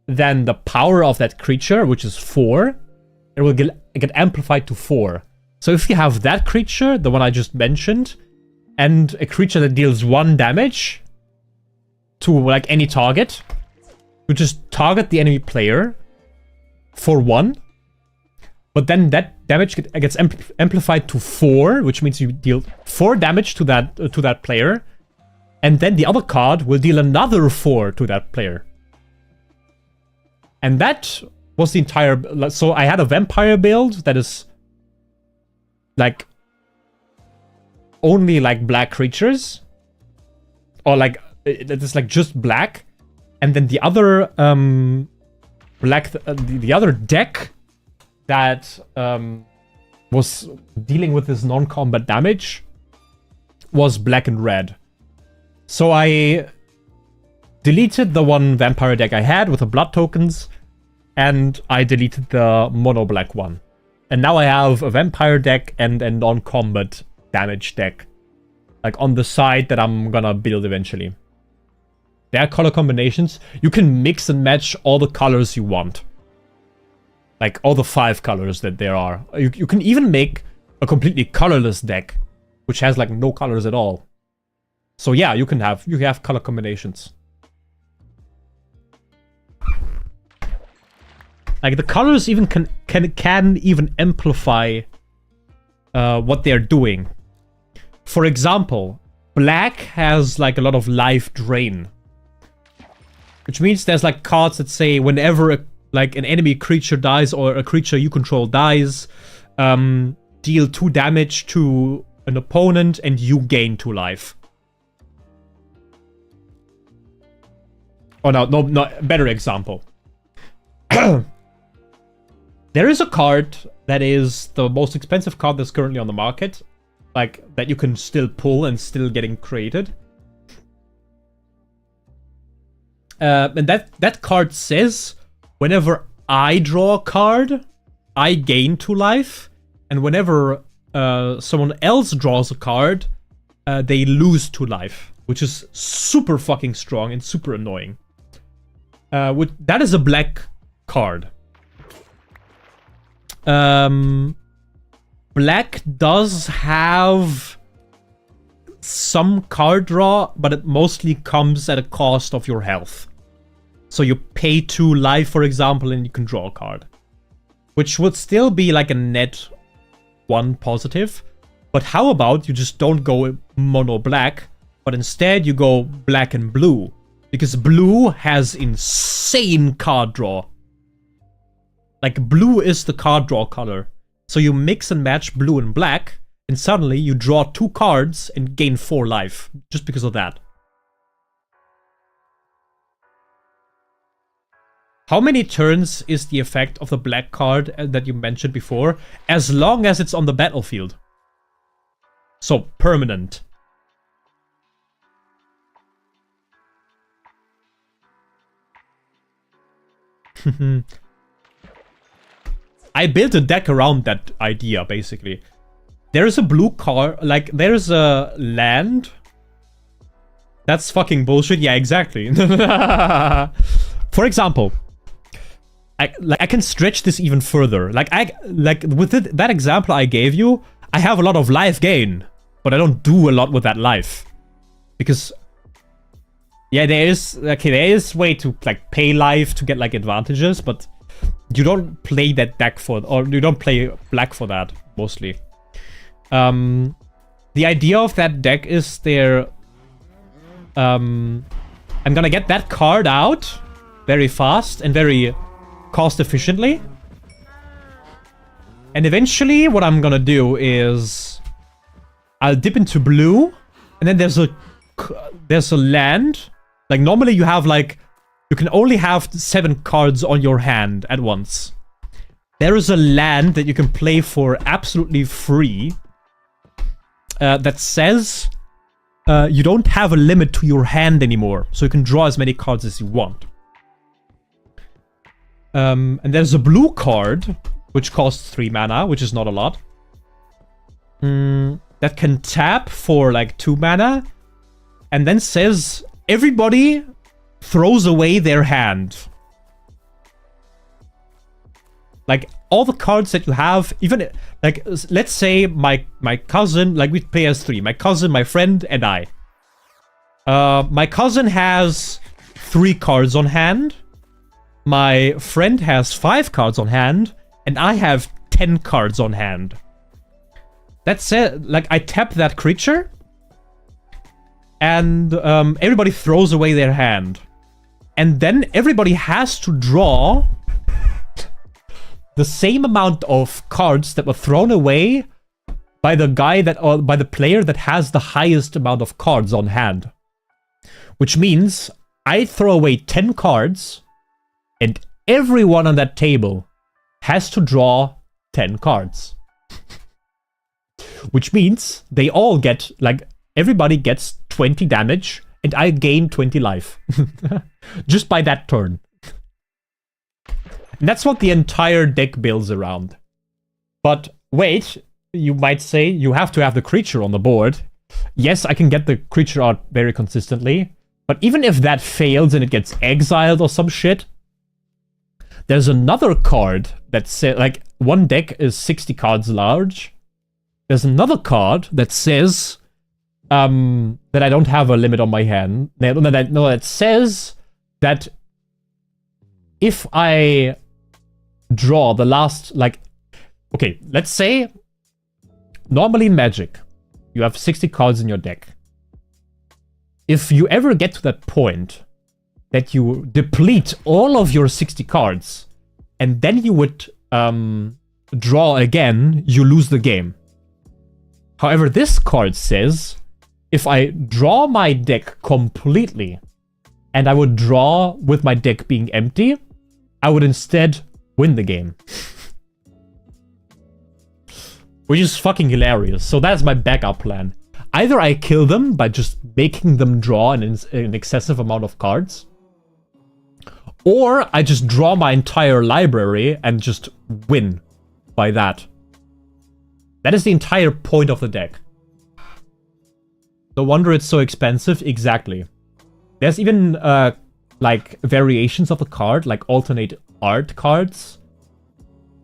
than the power of that creature, which is 4, it will get amplified to 4. So if you have that creature, the one I just mentioned, and a creature that deals 1 damage to like any target, you just target the enemy player for 1, but then that damage gets amplified to 4, which means you deal 4 damage to that player, and then the other card will deal another 4 to that player. And that was the entire... So I had a vampire build that is like only like black creatures, or like that is like just black, and then the other the other deck that was dealing with this non-combat damage was black and red. So I deleted the one vampire deck I had with the blood tokens, and I deleted the mono black one. And now I have a vampire deck and a non-combat damage deck, like on the side, that I'm gonna build eventually. There are color combinations. You can mix and match all the colors you want. Like all the 5 colors that there are. You can even make a completely colorless deck, which has like no colors at all. So yeah, you have color combinations. Like the colors even can even amplify what they're doing. For example, black has like a lot of life drain, which means there's like cards that say whenever like an enemy creature dies or a creature you control dies, deal 2 damage to an opponent and you gain 2 life. Oh no, better example. There is a card that is the most expensive card that's currently on the market, like that you can still pull and still getting created. And that card says, whenever I draw a card, I gain 2 life, and whenever someone else draws a card, they lose 2 life, which is super fucking strong and super annoying. That is a black card. Black does have some card draw, but it mostly comes at a cost of your health. So you pay 2 life, for example, and you can draw a card, which would still be like a net 1 positive. But how about you just don't go mono black, but instead you go black and blue, because blue has insane card draw. Like blue is the card draw color. So you mix and match blue and black, and suddenly you draw 2 cards and gain 4 life just because of that. How many turns is the effect of the black card that you mentioned before? As long as it's on the battlefield. So, permanent. I built a deck around that idea, basically. There is a blue card, like, there's a land. That's fucking bullshit. Yeah, exactly. For example, I can stretch this even further. Like with that example I gave you, I have a lot of life gain, but I don't do a lot with that life. Because, yeah, there is way to, like, pay life to get, like, advantages, but you don't play that deck for, or you don't play black for that, mostly. The idea of that deck is I'm gonna get that card out very fast and very cost efficiently. And eventually what I'm gonna do is I'll dip into blue, and then there's a land. Like, normally you have, like, you can only have 7 cards on your hand at once. There is a land that you can play for absolutely free that says you don't have a limit to your hand anymore, so you can draw as many cards as you want. And there's a blue card, which costs 3 mana, which is not a lot. That can tap for like 2 mana, and then says everybody throws away their hand. Like, all the cards that you have, even, like, let's say my cousin, like, we play as 3. My cousin, my friend, and I. My cousin has 3 cards on hand. My friend has 5 cards on hand. And I have 10 cards on hand. That's it. Like, I tap that creature. And everybody throws away their hand. And then everybody has to draw the same amount of cards that were thrown away by the guy that, or by the player that has the highest amount of cards on hand. Which means I throw away 10 cards, and everyone on that table has to draw 10 cards. Which means they all get, like, everybody gets 20 damage, and I gain 20 life. Just by that turn. And that's what the entire deck builds around. But wait, you might say you have to have the creature on the board. Yes, I can get the creature out very consistently. But even if that fails and it gets exiled or some shit, there's another card that says, like, one deck is 60 cards large. There's another card that says that I don't have a limit on my hand. No, that says that if I draw the last, like, okay, let's say normally in Magic you have 60 cards in your deck. If you ever get to that point that you deplete all of your 60 cards and then you would draw again, you lose the game. However, this card says if I draw my deck completely and I would draw with my deck being empty, I would instead win the game. Which is fucking hilarious. So that's my backup plan. Either I kill them by just making them draw an excessive amount of cards, or I just draw my entire library and just win by that. That is the entire point of the deck. No wonder it's so expensive. Exactly. There's even like variations of the card, like alternate art cards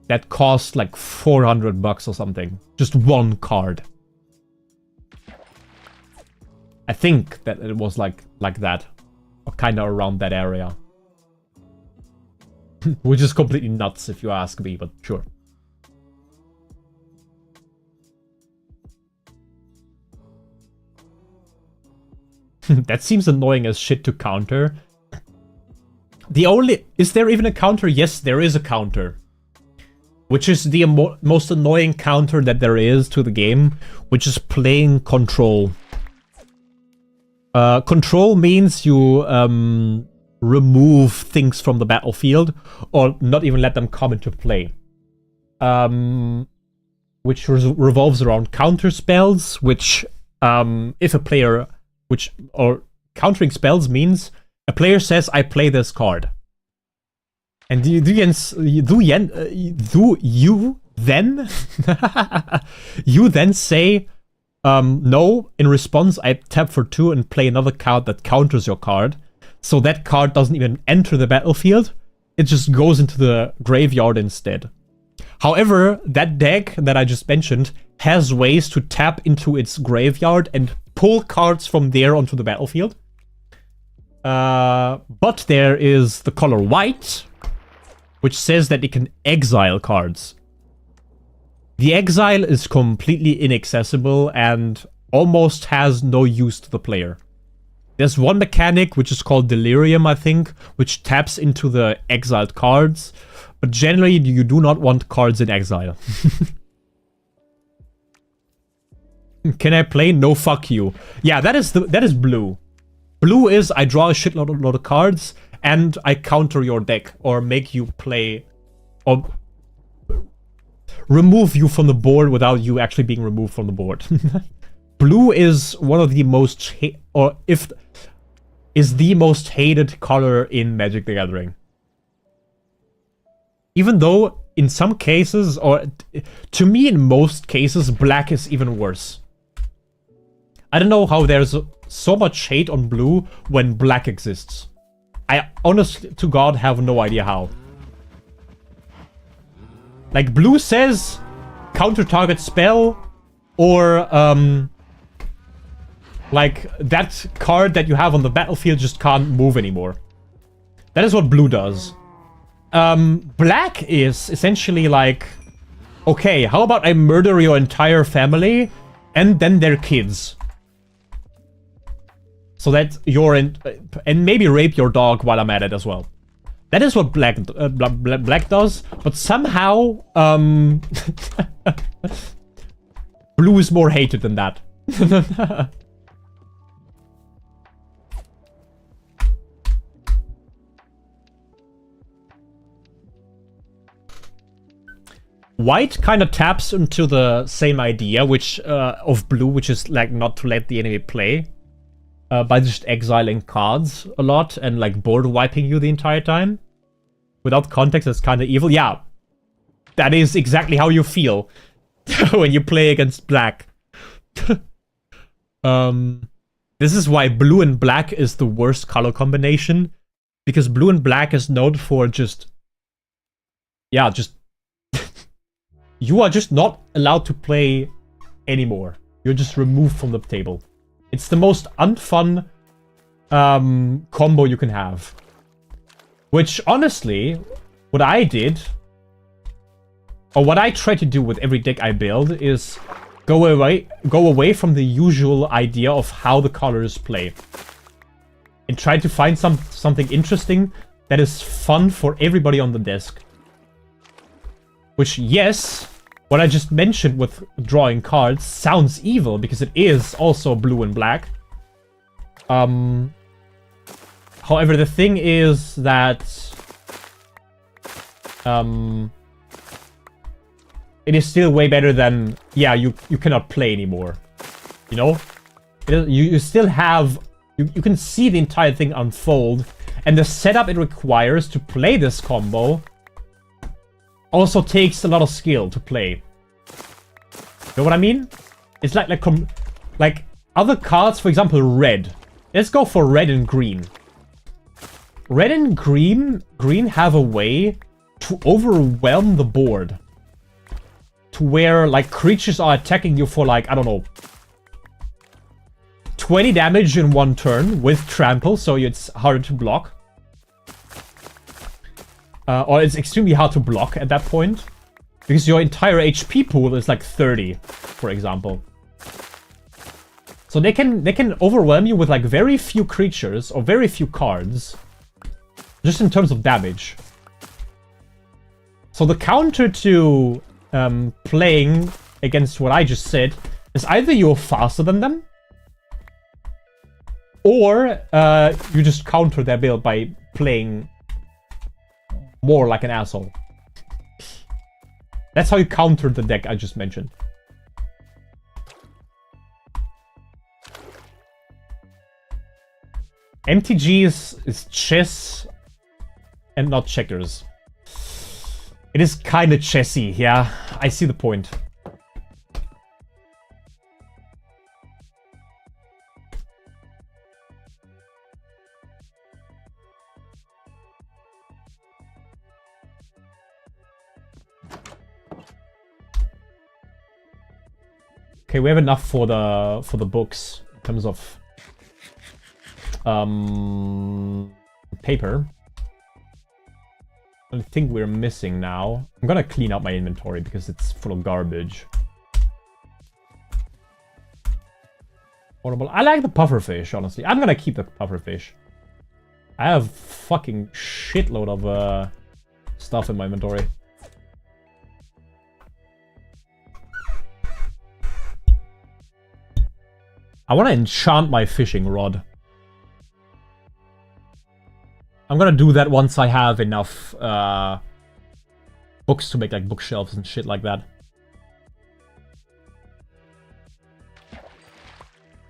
that cost like $400 or something. Just one card. I think that it was like that, or kind of around that area. Which is completely nuts if you ask me, but sure. That seems annoying as shit to counter. Is there even a counter? Yes, there is a counter. Which is the most annoying counter that there is to the game, which is playing control. Control means you remove things from the battlefield, or not even let them come into play. Which revolves around counter spells, which if a player, or countering spells means a player says, I play this card. And you then say, no, in response I tap for 2 and play another card that counters your card. So that card doesn't even enter the battlefield. It just goes into the graveyard instead. However, that deck that I just mentioned has ways to tap into its graveyard and pull cards from there onto the battlefield. But there is the color white, which says that it can exile cards. The exile is completely inaccessible and almost has no use to the player. There's one mechanic, which is called Delirium, I think, which taps into the exiled cards. But generally, you do not want cards in exile. Can I play? No, fuck you. Yeah, that is blue. Blue is I draw a shitload of cards and I counter your deck or make you play, or remove you from the board without you actually being removed from the board. blue is one of the most is the most hated color in Magic the Gathering. Even though in some cases, or to me in most cases, black is even worse. I don't know how there's so much hate on blue when black exists. I honestly to God have no idea how. Like blue says counter target spell, or like that card that you have on the battlefield just can't move anymore. That is what blue does. Black is essentially like, okay, how about I murder your entire family and then their kids? So that you're in, and maybe rape your dog while I'm at it as well. That is what black does, but somehow blue is more hated than that. White kind of taps into the same idea, which of blue, which is like not to let the enemy play. By just exiling cards a lot and like board wiping you the entire time. Without context, that's kind of evil. Yeah, that is exactly how you feel when you play against black. This is why blue and black is the worst color combination. Because blue and black is known for just... Yeah, just... you are just not allowed to play anymore. You're just removed from the table. It's the most unfun combo you can have. Which, honestly, what I did, or what I try to do with every deck I build, is go away from the usual idea of how the colors play. And try to find something interesting that is fun for everybody on the desk. Which, yes... what I just mentioned with drawing cards sounds evil, because it is also blue and black. However, the thing is that... it is still way better than... yeah, you cannot play anymore. You know? You still have... You can see the entire thing unfold. And the setup it requires to play this combo... also takes a lot of skill to play. You know what I mean? It's like other cards, for example, red. Let's go for red and green. Red and green have a way to overwhelm the board. To where, like, creatures are attacking you for, like, I don't know, 20 damage in one turn with trample, so it's harder to block. Or it's extremely hard to block at that point. Because your entire HP pool is like 30, for example. So they can overwhelm you with like very few creatures or very few cards. Just in terms of damage. So the counter to playing against what I just said is either you're faster than them, or you just counter their build by playing more like an asshole. That's how you counter the deck I just mentioned. MTG is chess and not checkers. It is kind of chessy, yeah. I see the point. Okay, we have enough for the books in terms of paper. I think we're missing now. I'm gonna clean up my inventory because it's full of garbage. Horrible. I like the pufferfish, honestly. I'm gonna keep the pufferfish. I have fucking shitload of stuff in my inventory. I want to enchant my fishing rod. I'm gonna do that once I have enough books to make like bookshelves and shit like that.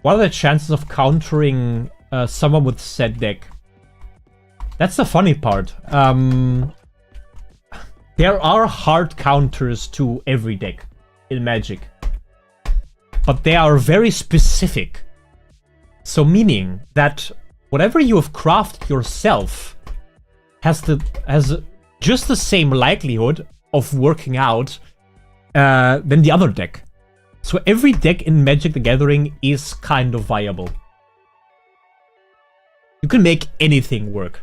What are the chances of countering someone with said deck? That's the funny part. There are hard counters to every deck in Magic. But they are very specific. So meaning that whatever you have crafted yourself has just the same likelihood of working out than the other deck. So every deck in Magic the Gathering is kind of viable. You can make anything work.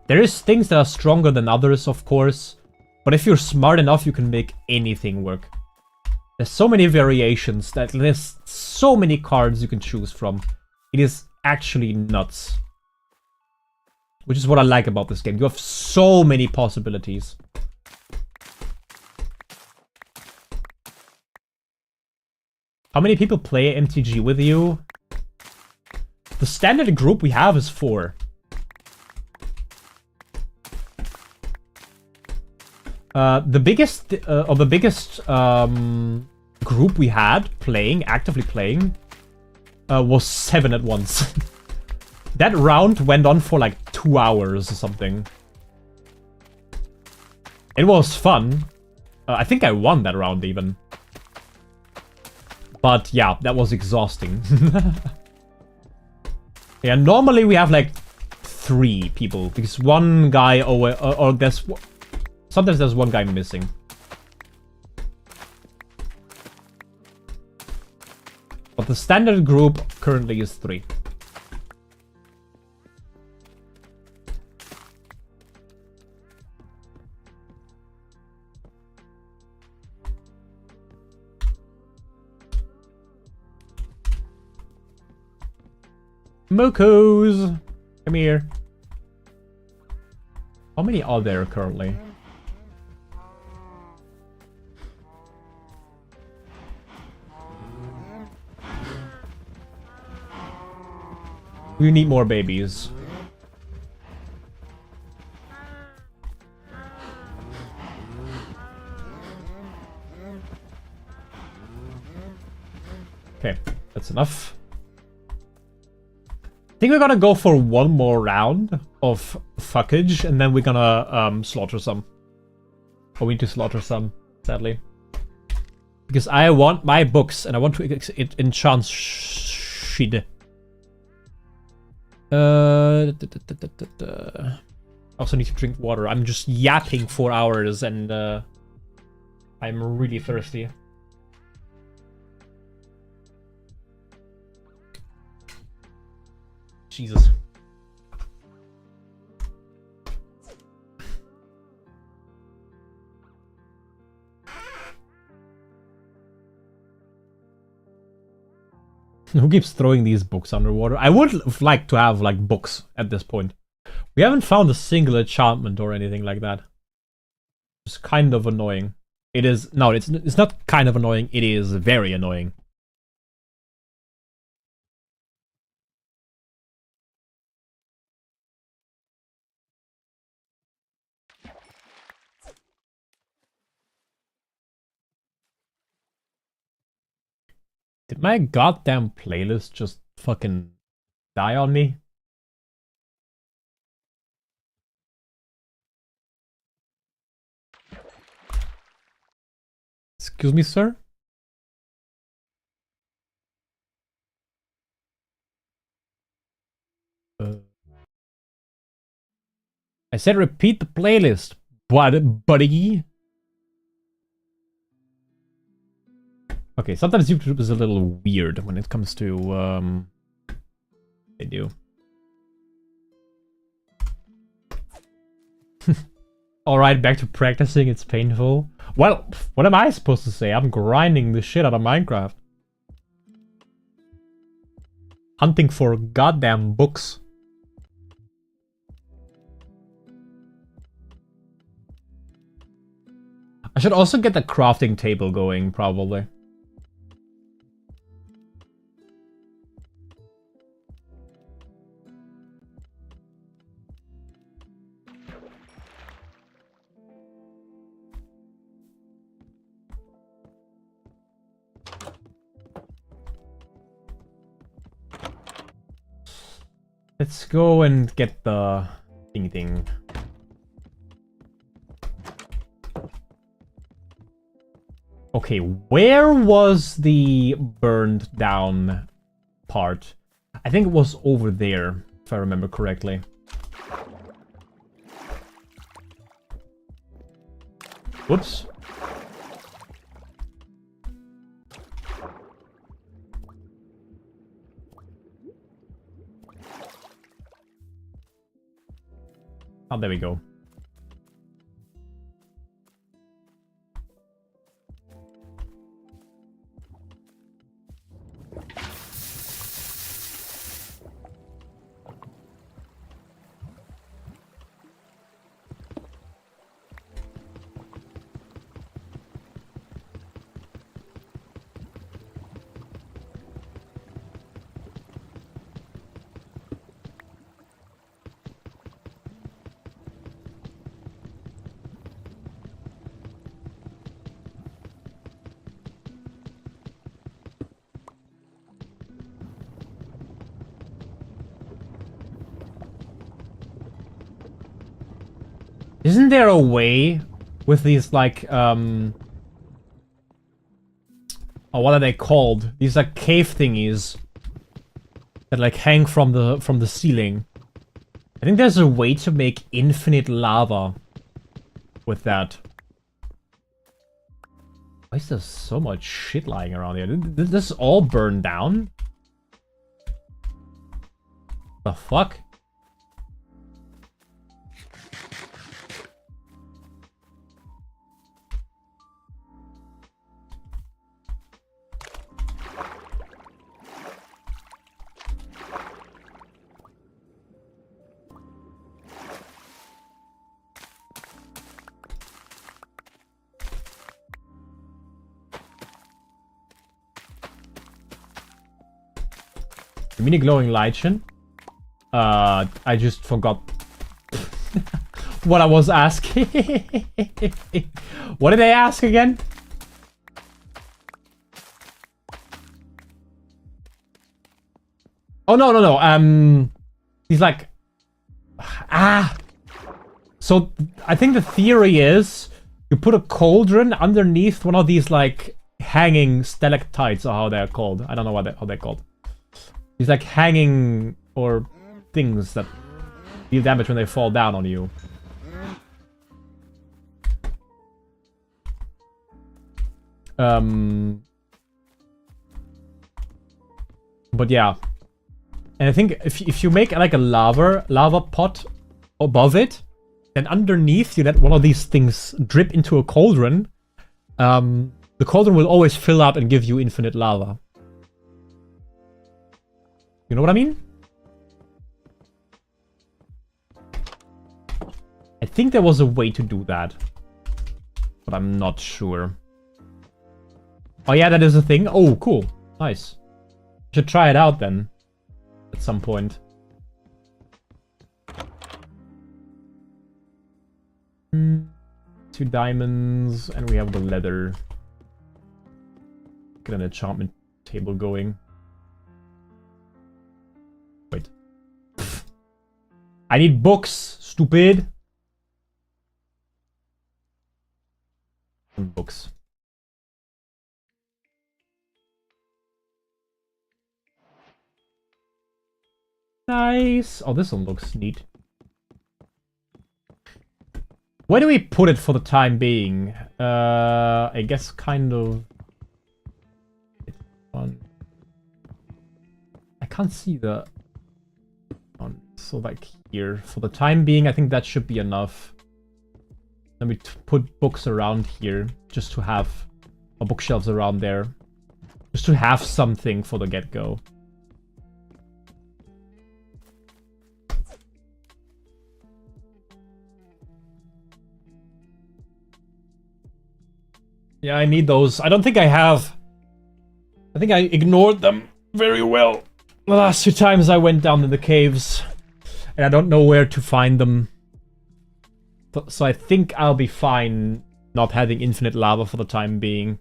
There is things that are stronger than others, of course. But if you're smart enough, you can make anything work. There's so many variations that there's so many cards you can choose from. It is actually nuts. Which is what I like about this game. You have so many possibilities. How many people play MTG with you? The standard group we have is 4. The biggest group we had actively playing, was 7 at once. That round went on for like 2 hours or something. It was fun. I think I won that round even. But yeah, that was exhausting. Yeah, normally we have like 3 people because one guy or there's. Sometimes there's one guy missing. But the standard group currently is 3. Mokos! Come here. How many are there currently? We need more babies. Okay, that's enough. I think we're gonna go for one more round of fuckage, and then we're gonna slaughter some. Or we need to slaughter some, sadly. Because I want my books, and I want to enchant shit. I also need to drink water. I'm just yapping for hours and I'm really thirsty. Jesus. Who keeps throwing these books underwater? I would like to have, like, books at this point. We haven't found a single enchantment or anything like that. It's kind of annoying. It is... No, it's not kind of annoying. It is very annoying. Did my goddamn playlist just fucking die on me? Excuse me, sir? I said repeat the playlist, buddy. Okay, sometimes YouTube is a little weird when it comes to, they do. Alright, back to practicing, it's painful. Well, what am I supposed to say? I'm grinding the shit out of Minecraft. Hunting for goddamn books. I should also get the crafting table going, probably. Let's go and get the thing. Okay, where was the burned down part? I think it was over there, if I remember correctly. Whoops. Oh, there we go. Isn't there a way with these, like, oh, what are they called? These, like, cave thingies that, like, hang from the ceiling. I think there's a way to make infinite lava with that. Why is there so much shit lying around here? Did this all burn down? The fuck? Mini glowing lichen. I just forgot what I was asking. What did I ask again? Oh, no. He's like... So, I think the theory is you put a cauldron underneath one of these, like, hanging stalactites, or how they're called. I don't know how they're called. These, like, hanging or things that deal damage when they fall down on you. But yeah. And I think if you make, like, a lava pot above it, then underneath you let one of these things drip into a cauldron, the cauldron will always fill up and give you infinite lava. You know what I mean? I think there was a way to do that, but I'm not sure. Oh yeah, that is a thing. Oh, cool. Nice. Should try it out then at some point. 2 diamonds, and we have the leather. Get an enchantment table going. Wait. I need books, stupid. Books. Nice. Oh, this one looks neat. Where do we put it for the time being? I guess kind of... I can't see the... So like here. For the time being, I think that should be enough. Let me put books around here, just to have... Or bookshelves around there. Just to have something for the get-go. Yeah, I need those. I don't think I have. I think I ignored them very well the last 2 times I went down in the caves. And I don't know where to find them. So I think I'll be fine not having infinite lava for the time being.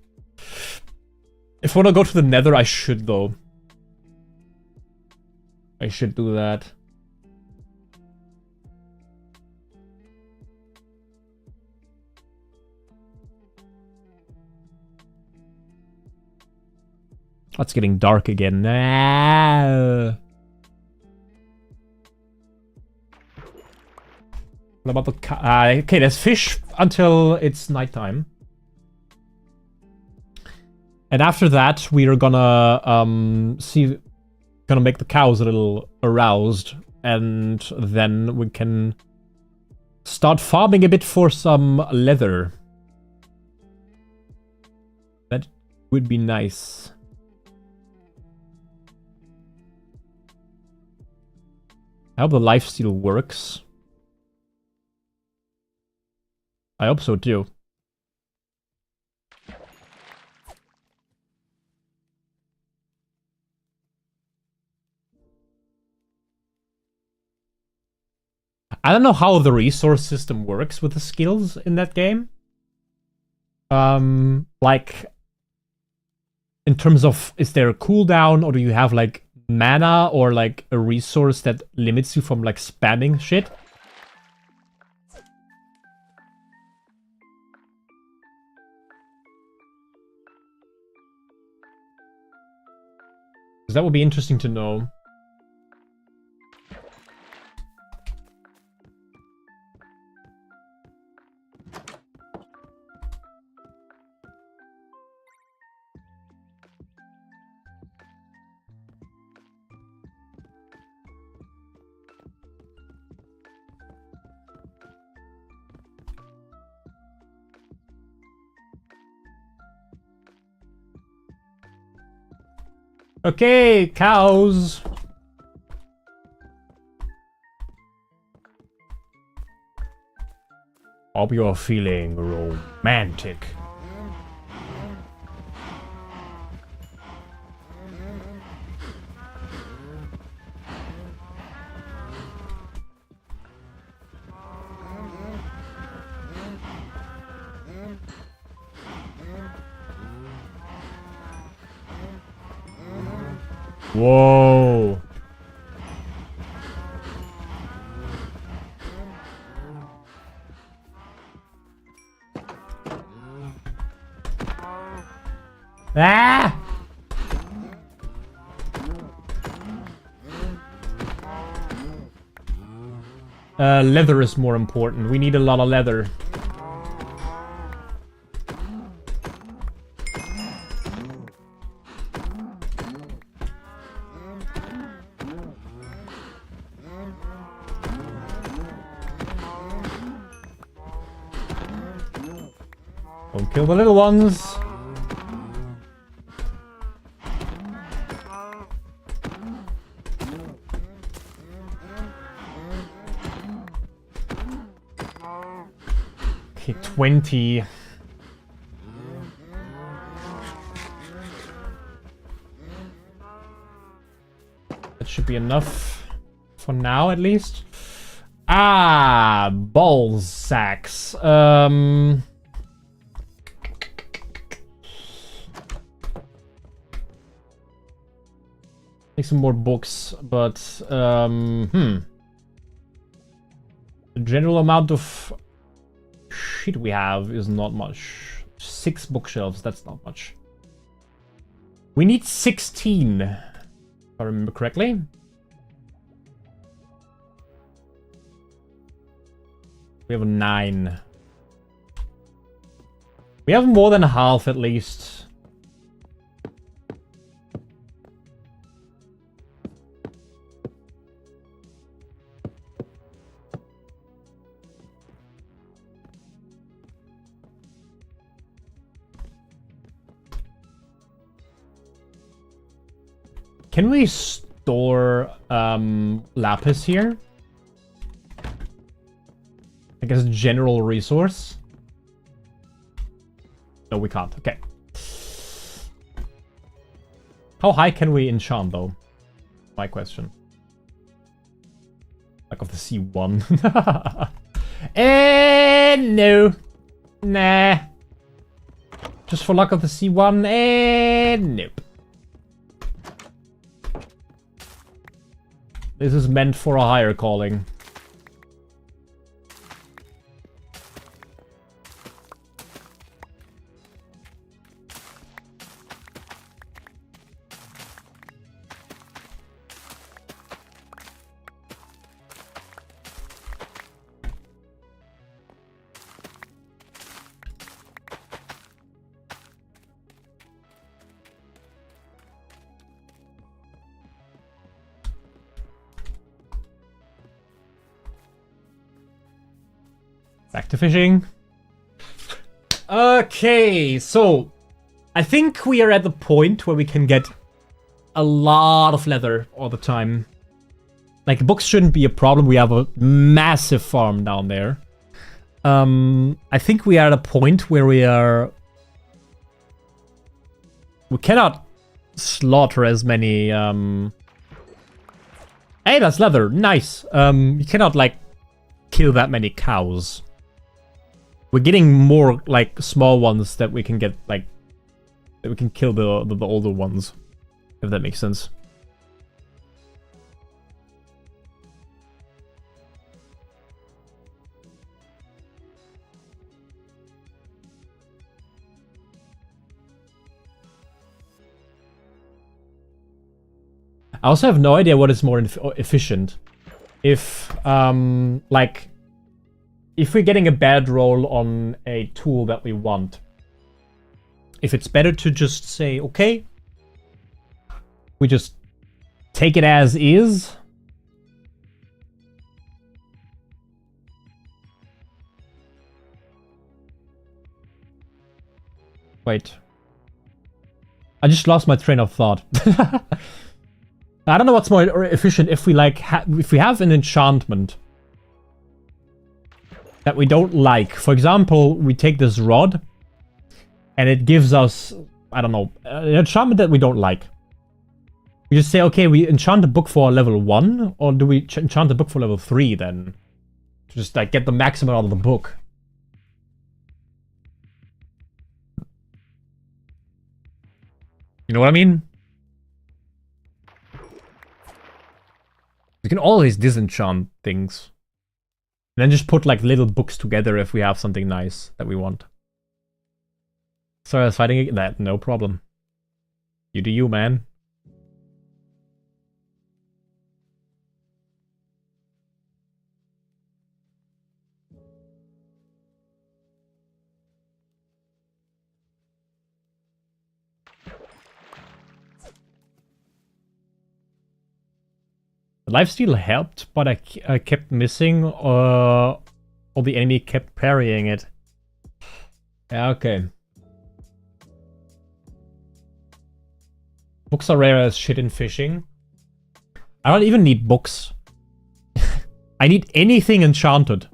If I want to go to the nether, I should, though. I should do that. It's getting dark again. Ah. What about the okay, there's fish until it's nighttime. And after that, we are gonna gonna make the cows a little aroused, and then we can start farming a bit for some leather. That would be nice. I hope the lifesteal works. I hope so too. I don't know how the resource system works with the skills in that game. Like, in terms of, is there a cooldown, or do you have like mana or like a resource that limits you from like spamming shit? Because that would be interesting to know. Okay, cows. Hope you're feeling romantic. Whoa. Ah! Leather is more important. We need a lot of leather. Don't kill the little ones. Okay, 20. That should be enough for now, at least. Ah, ball sacks. Make some more books, but the general amount of shit we have is not much. 6 bookshelves, that's not much. We need 16, if I remember correctly. We have 9. We have more than half, at least. Can we store lapis here? I guess general resource. No, we can't. Okay. How high can we enchant, though? My question. Like of the C1. No. Nah. Just for luck of the C1? Nope. This is meant for a higher calling. Back to fishing. Okay, so I think we are at the point where we can get a lot of leather all the time. Like, books shouldn't be a problem. We have a massive farm down there. I think we are at a point where we cannot slaughter as many, Hey, that's leather. Nice. You cannot, like, kill that many cows. We're getting more, like, small ones that we can get, like, that we can kill the older ones. If that makes sense. I also have no idea what is more efficient. If, like, if we're getting a bad roll on a tool that we want, if it's better to just say, okay, we just take it as is. Wait. I just lost my train of thought. I don't know what's more efficient if we like if we have an enchantment that we don't like. For example, we take this rod and it gives us, I don't know, an enchantment that we don't like. We just say, okay, we enchant a book for level 1, or do we enchant a book for level 3 then? To just like get the maximum out of the book. You know what I mean? We can always disenchant things. And then just put like little books together if we have something nice that we want. Sorry, I was fighting that. No problem. You do you, man. The lifesteal helped, but I kept missing, or the enemy kept parrying it. Yeah, okay. Books are rare as shit in fishing. I don't even need books. I need anything enchanted.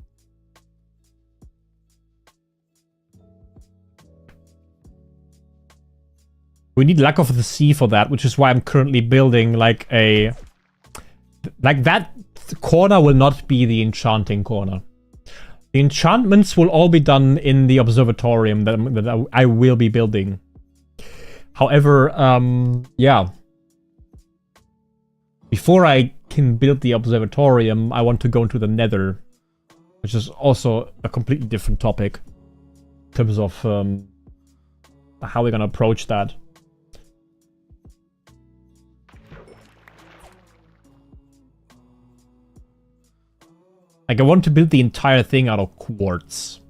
We need Luck of the Sea for that, which is why I'm currently building like a... Like, that corner will not be the enchanting corner. The enchantments will all be done in the observatorium that I will be building. However, yeah. Before I can build the observatorium, I want to go into the Nether. Which is also a completely different topic. In terms of how we're gonna approach that. Like, I want to build the entire thing out of quartz.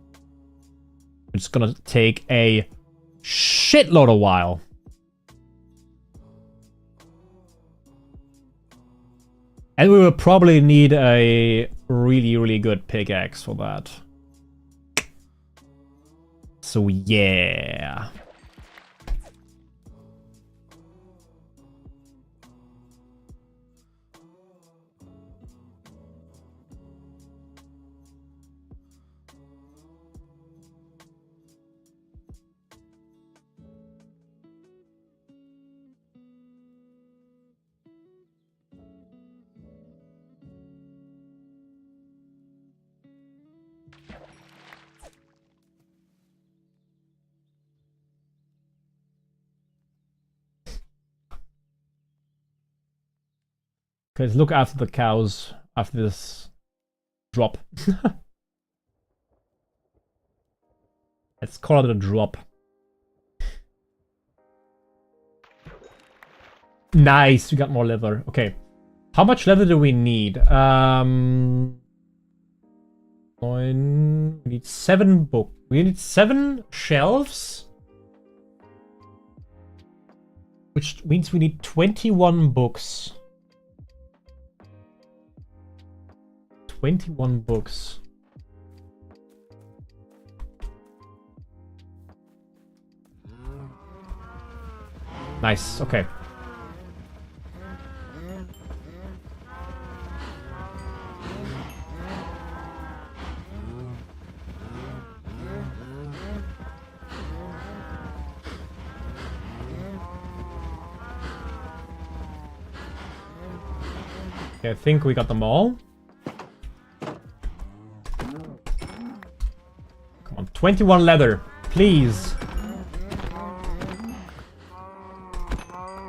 It's gonna take a shitload of while. And we will probably need a really, really good pickaxe for that. So, yeah. Okay, let's look after the cows after this drop. Let's call it a drop. Nice, we got more leather. Okay. How much leather do we need? We need 7 books. We need 7 shelves. Which means we need 21 books. 21 books. Nice, okay. Okay, I think we got them all. Come on, 21 leather, please.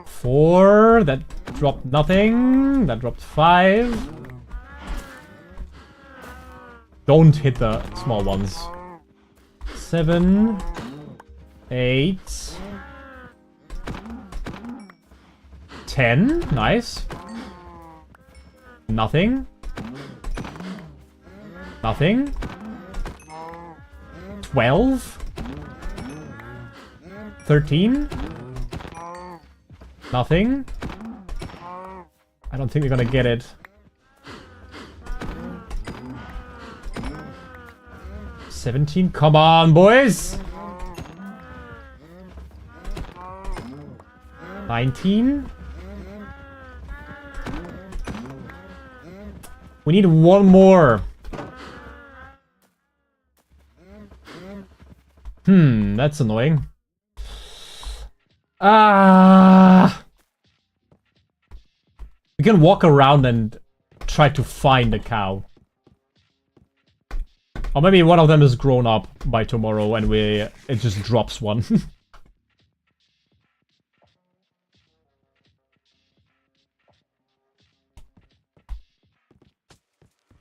4, that dropped nothing. That dropped 5. Don't hit the small ones. 7, 8, 10, nice. Nothing. Nothing. 12. 13. Nothing. I don't think we're gonna get it. 17. Come on, boys. 19. We need one more. That's annoying. We can walk around and try to find a cow. Or maybe one of them is grown up by tomorrow and it just drops one.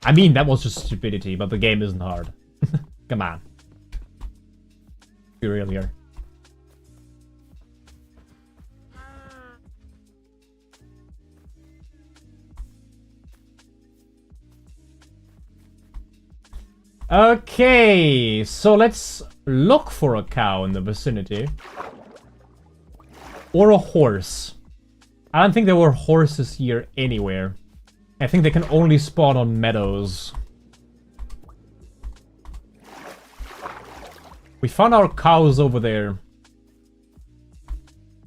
I mean, that was just stupidity, but the game isn't hard. Come on. Be real here. Okay, so let's look for a cow in the vicinity. Or a horse. I don't think there were horses here anywhere. I think they can only spawn on meadows. We found our cows over there.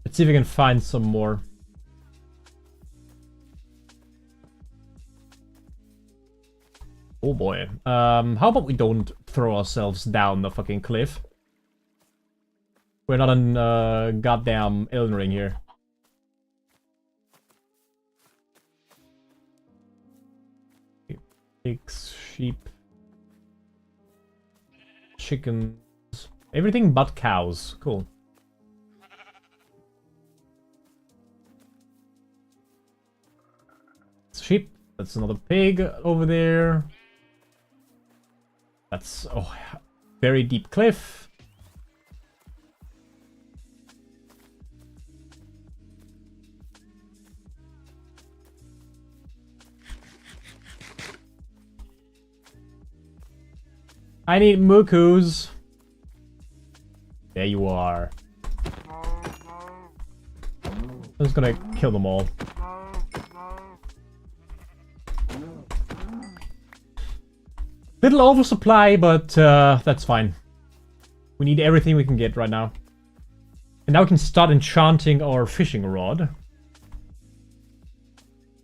Let's see if we can find some more. Oh boy. How about we don't throw ourselves down the fucking cliff? We're not in goddamn Elden Ring here. Pigs, sheep, chickens, everything but cows. Cool. Sheep. That's another pig over there. That's very deep cliff. I need mukus. There you are. I'm just gonna kill them all. Little oversupply, but that's fine. We need everything we can get right now. And now we can start enchanting our fishing rod.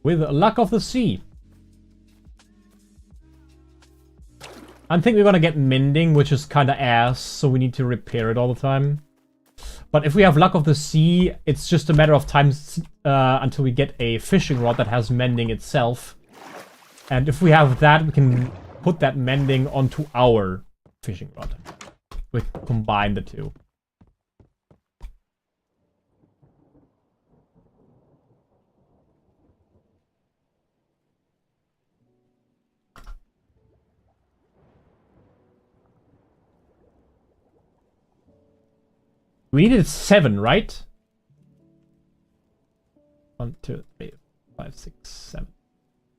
With Luck of the Sea. I think we're gonna get mending, which is kinda ass, so we need to repair it all the time. But if we have Luck of the Sea, it's just a matter of time until we get a fishing rod that has mending itself. And if we have that, we can put that mending onto our fishing rod. We combine the two. We needed 7, right? 1, 2, 3, 5, 6, 7.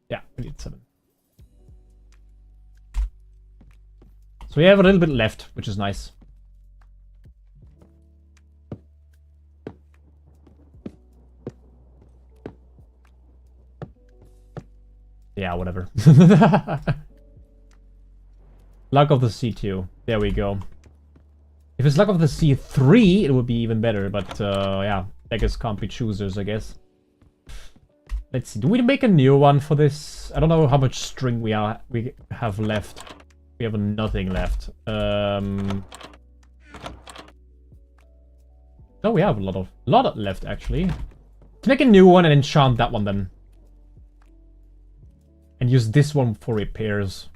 Yeah, we need 7. So we have a little bit left, which is nice. Yeah, whatever. Luck of the Sea 2. There we go. If it's Luck of the Sea 3, it would be even better, but yeah. beggars can't be choosers, I guess. Let's see. Do we make a new one for this? I don't know how much string we have left. We have nothing left. No, we have a lot left actually. Let's make a new one and enchant that one then. And use this one for repairs.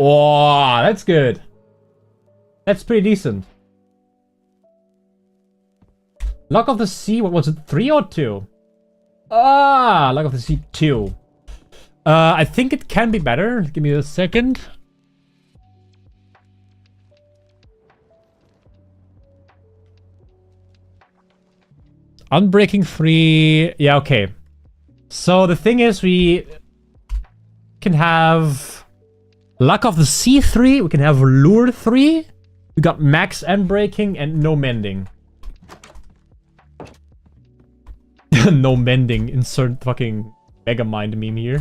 Oh, that's good. That's pretty decent. Luck of the Sea, what was it? 3 or 2? Ah, Luck of the Sea 2. I think it can be better. Give me a second. Unbreaking 3. Yeah, okay. So the thing is, we can have Luck of the Sea 3. We can have Lure 3. We got max Unbreaking and no mending. No mending. Insert fucking Megamind meme here.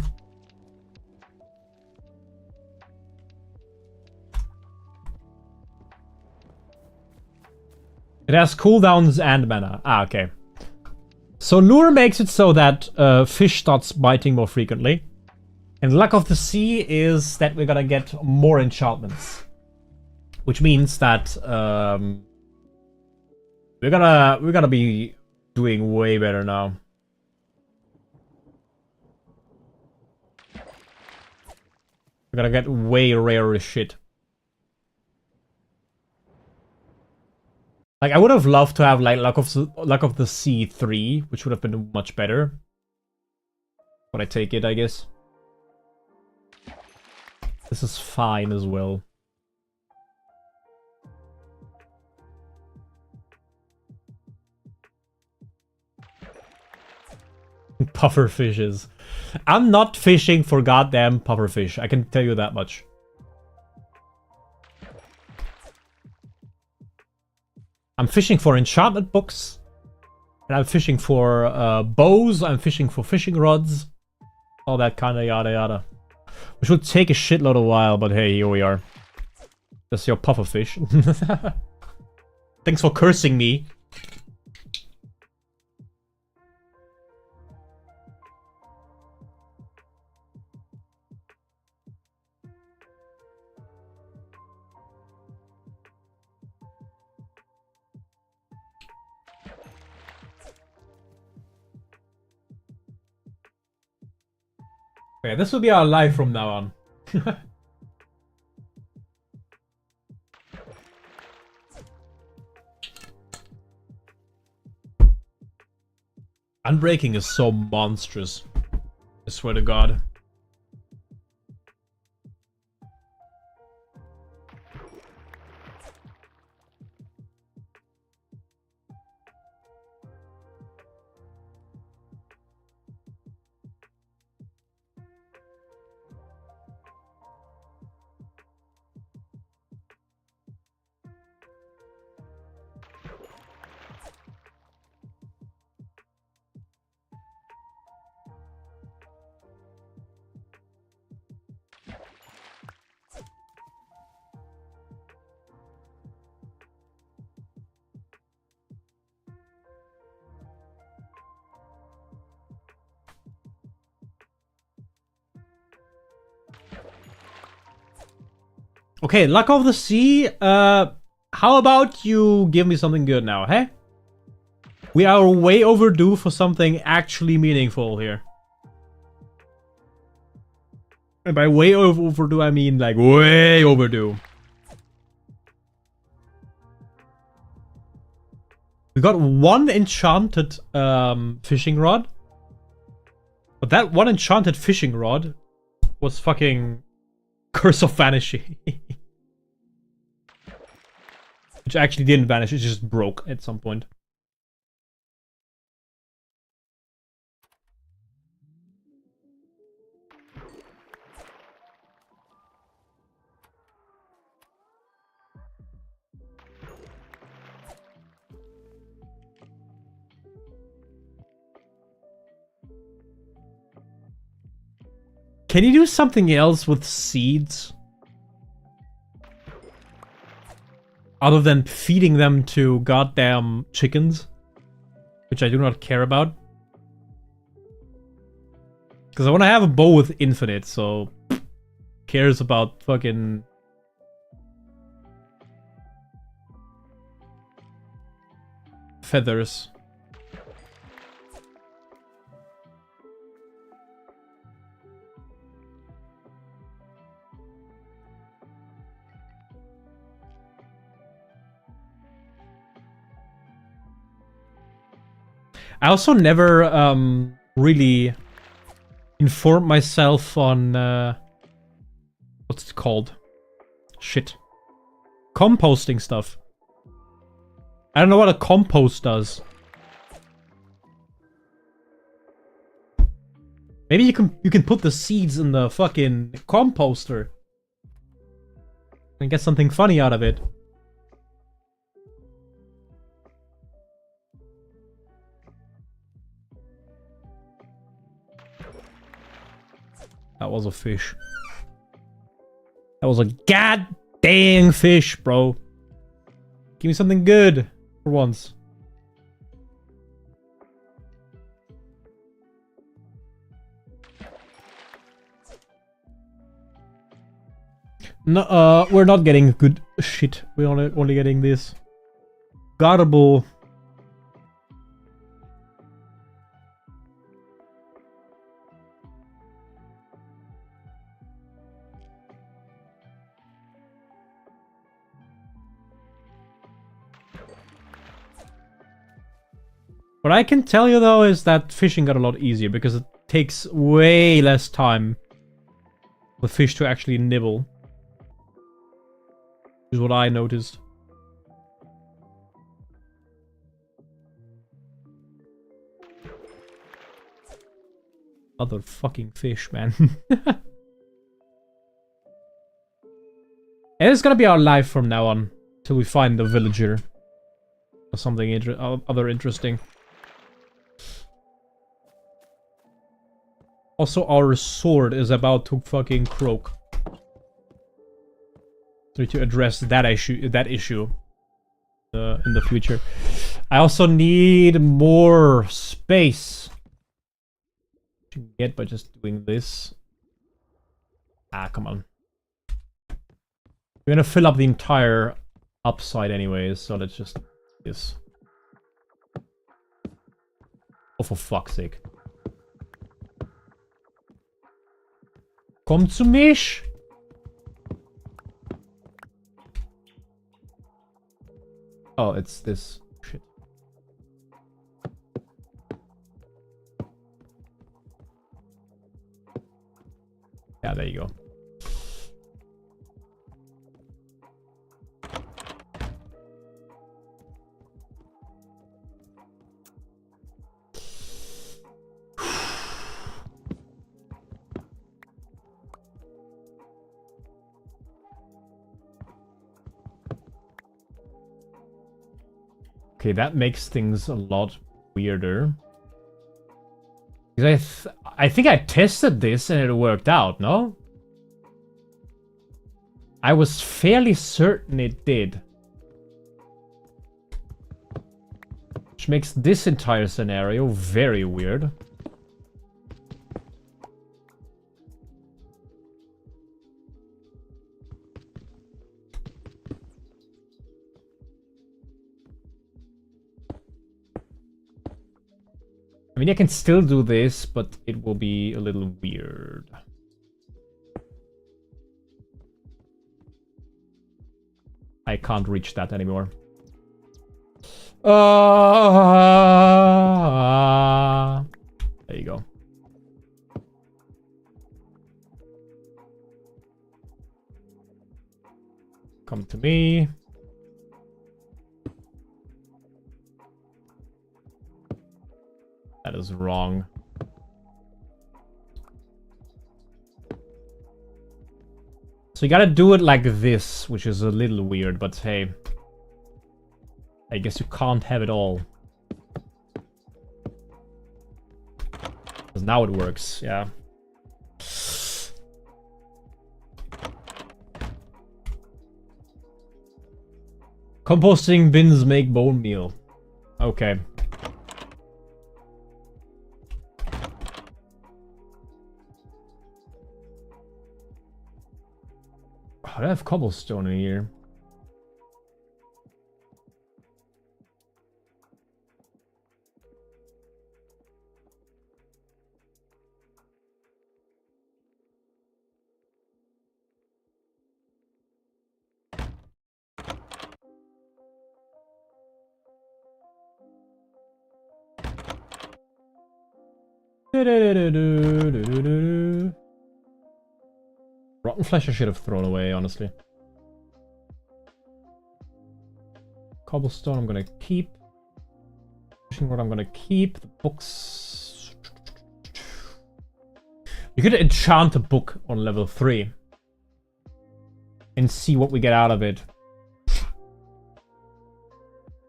It has cooldowns and mana. Ah, okay. So Lure makes it so that fish starts biting more frequently. And Luck of the Sea is that we're gonna get more enchantments. Which means that we're gonna be doing way better now. We're gonna get way rarer shit. Like, I would have loved to have, like, Luck of the Sea 3, which would have been much better. But I take it, I guess. This is fine as well. Puffer fishes. I'm not fishing for goddamn pufferfish. I can tell you that much. I'm fishing for enchantment books. And I'm fishing for bows. I'm fishing for fishing rods. All that kind of yada yada. Which will take a shitload of while, but hey, here we are. That's your pufferfish. Thanks for cursing me. Okay, this will be our life from now on. Unbreaking is so monstrous. I swear to God. Okay, Luck of the Sea. How about you give me something good now, hey? We are way overdue for something actually meaningful here. And by way overdue, I mean like way overdue. We got one enchanted fishing rod. But that one enchanted fishing rod was fucking Curse of Vanishing. Which actually didn't vanish, it just broke at some point. Can you do something else with seeds? Other than feeding them to goddamn chickens? Which I do not care about. Because I want to have a bow with infinite, so... cares about fucking... feathers. I also never really informed myself on what's it called? Shit. Composting stuff. I don't know what a compost does. Maybe you can put the seeds in the fucking composter and get something funny out of it. That was a fish. That was a goddamn fish, bro. Give me something good for once. No, we're not getting good shit. We're only getting this garble. What I can tell you though is that fishing got a lot easier because it takes way less time for fish to actually nibble. Is what I noticed. Other fucking fish, man. And it's gonna be our life from now on till we find a villager or something other interesting. Also, our sword is about to fucking croak. So to address that issue in the future. I also need more space. You can get by just doing this. Ah, come on. We're gonna fill up the entire upside anyways, so let's just do this. Oh, for fuck's sake. Komm zu mich! Oh, it's this shit. Yeah, there you go. Okay, that makes things a lot weirder. Because I think I tested this and it worked out, no? I was fairly certain it did. Which makes this entire scenario very weird. I mean, I can still do this, but it will be a little weird. I can't reach that anymore. There you go. Come to me. That is wrong. So you gotta do it like this, which is a little weird, but hey. I guess you can't have it all. Because now it works, yeah. Composting bins make bone meal. Okay. Oh, I have cobblestone in here. Rotten flesh I should have thrown away, honestly. Cobblestone I'm gonna keep. Fishing rod I'm gonna keep. The books... You could enchant a book on level 3. And see what we get out of it.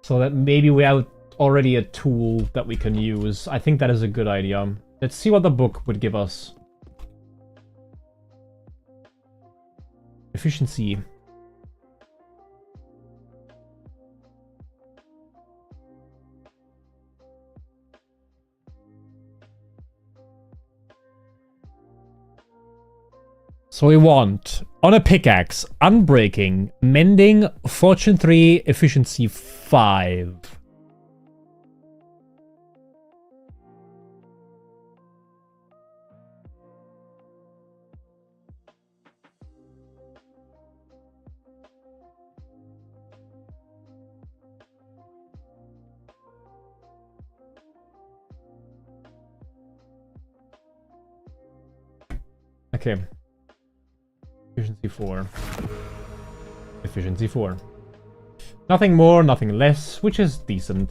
So that maybe we have already a tool that we can use. I think that is a good idea. Let's see what the book would give us. Efficiency. So we want, on a pickaxe, unbreaking, mending, fortune 3, efficiency 5. Okay. Efficiency 4. Efficiency 4. Nothing more, nothing less, which is decent.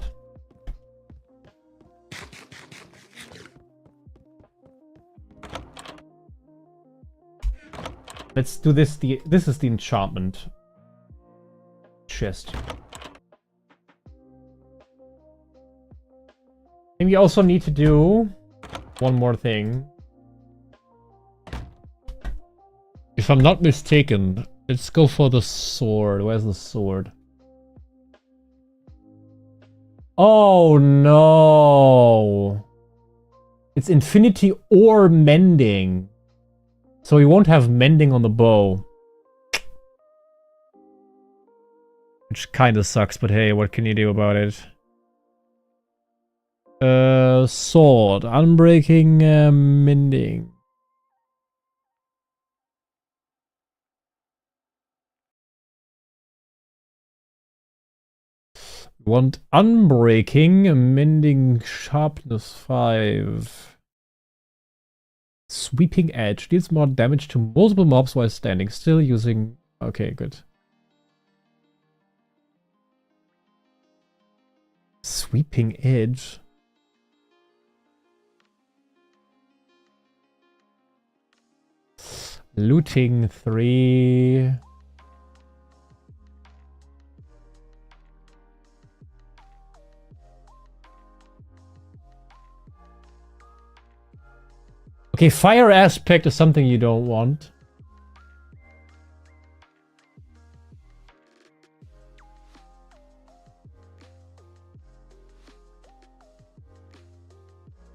Let's do this. This is the enchantment chest. And we also need to do one more thing. If I'm not mistaken, let's go for the sword. Where's the sword? Oh no! It's infinity or mending. So we won't have mending on the bow. Which kinda sucks, but hey, what can you do about it? Sword. Unbreaking, mending. Want unbreaking, mending, sharpness 5. Sweeping edge deals more damage to multiple mobs while standing still using... Okay, good. Sweeping edge. Looting 3. Okay, fire aspect is something you don't want.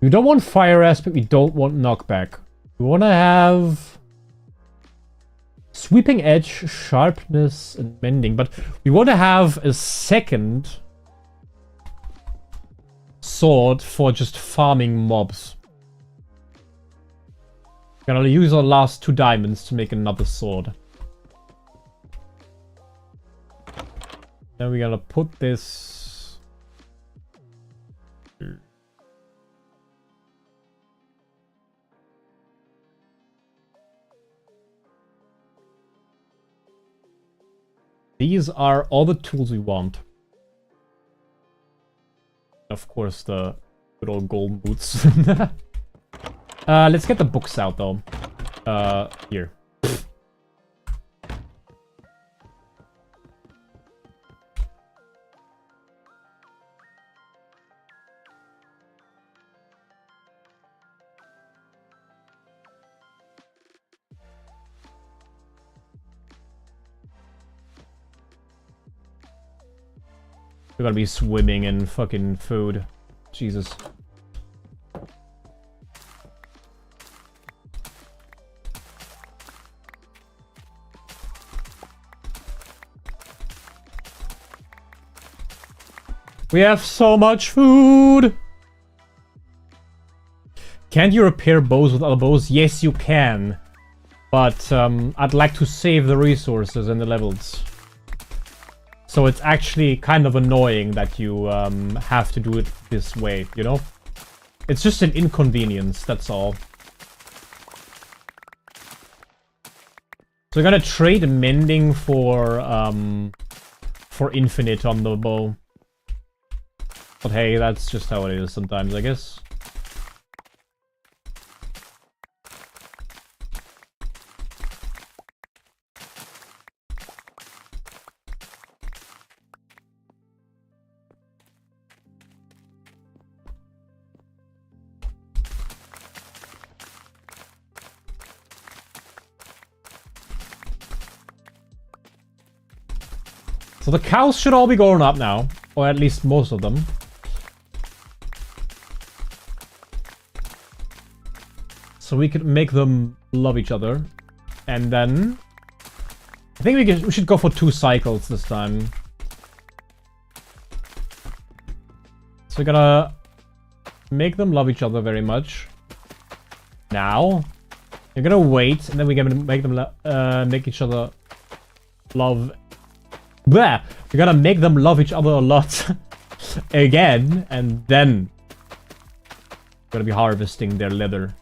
We don't want fire aspect, we don't want knockback. We want to have sweeping edge, sharpness, and mending, but we want to have a second sword for just farming mobs. We're gonna use our last 2 diamonds to make another sword. Then we're gonna put this... These are all the tools we want. Of course, the good old golden boots. Let's get the books out, though. Here. We're gonna be swimming in fucking food. Jesus. We have so much food! Can't you repair bows with other bows? Yes, you can. But I'd like to save the resources and the levels. So it's actually kind of annoying that you have to do it this way, you know? It's just an inconvenience, that's all. So we're gonna trade mending for infinite on the bow. But hey, that's just how it is sometimes, I guess. So the cows should all be growing up now, or at least most of them. So we could make them love each other. And then I think we should go for 2 cycles this time. So we're gonna make them love each other very much. Now. You're gonna wait, and then we're gonna make them make each other love. Blah! We're gonna make them love each other a lot again, and then we're gonna be harvesting their leather.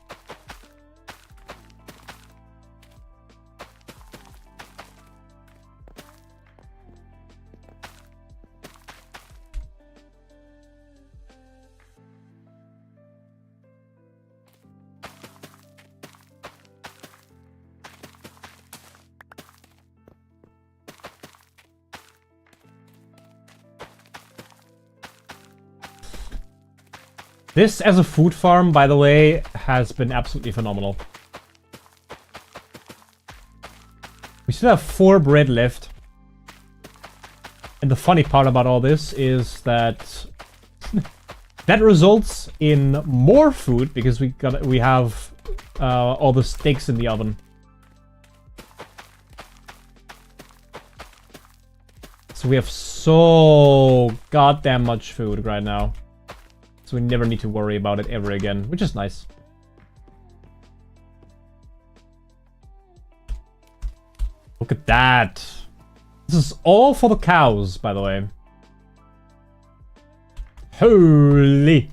This, as a food farm, by the way, has been absolutely phenomenal. We still have 4 bread left. And the funny part about all this is that that results in more food because we have all the steaks in the oven. So we have so goddamn much food right now. So we never need to worry about it ever again, which is nice. Look at that. This is all for the cows, by the way. Holy.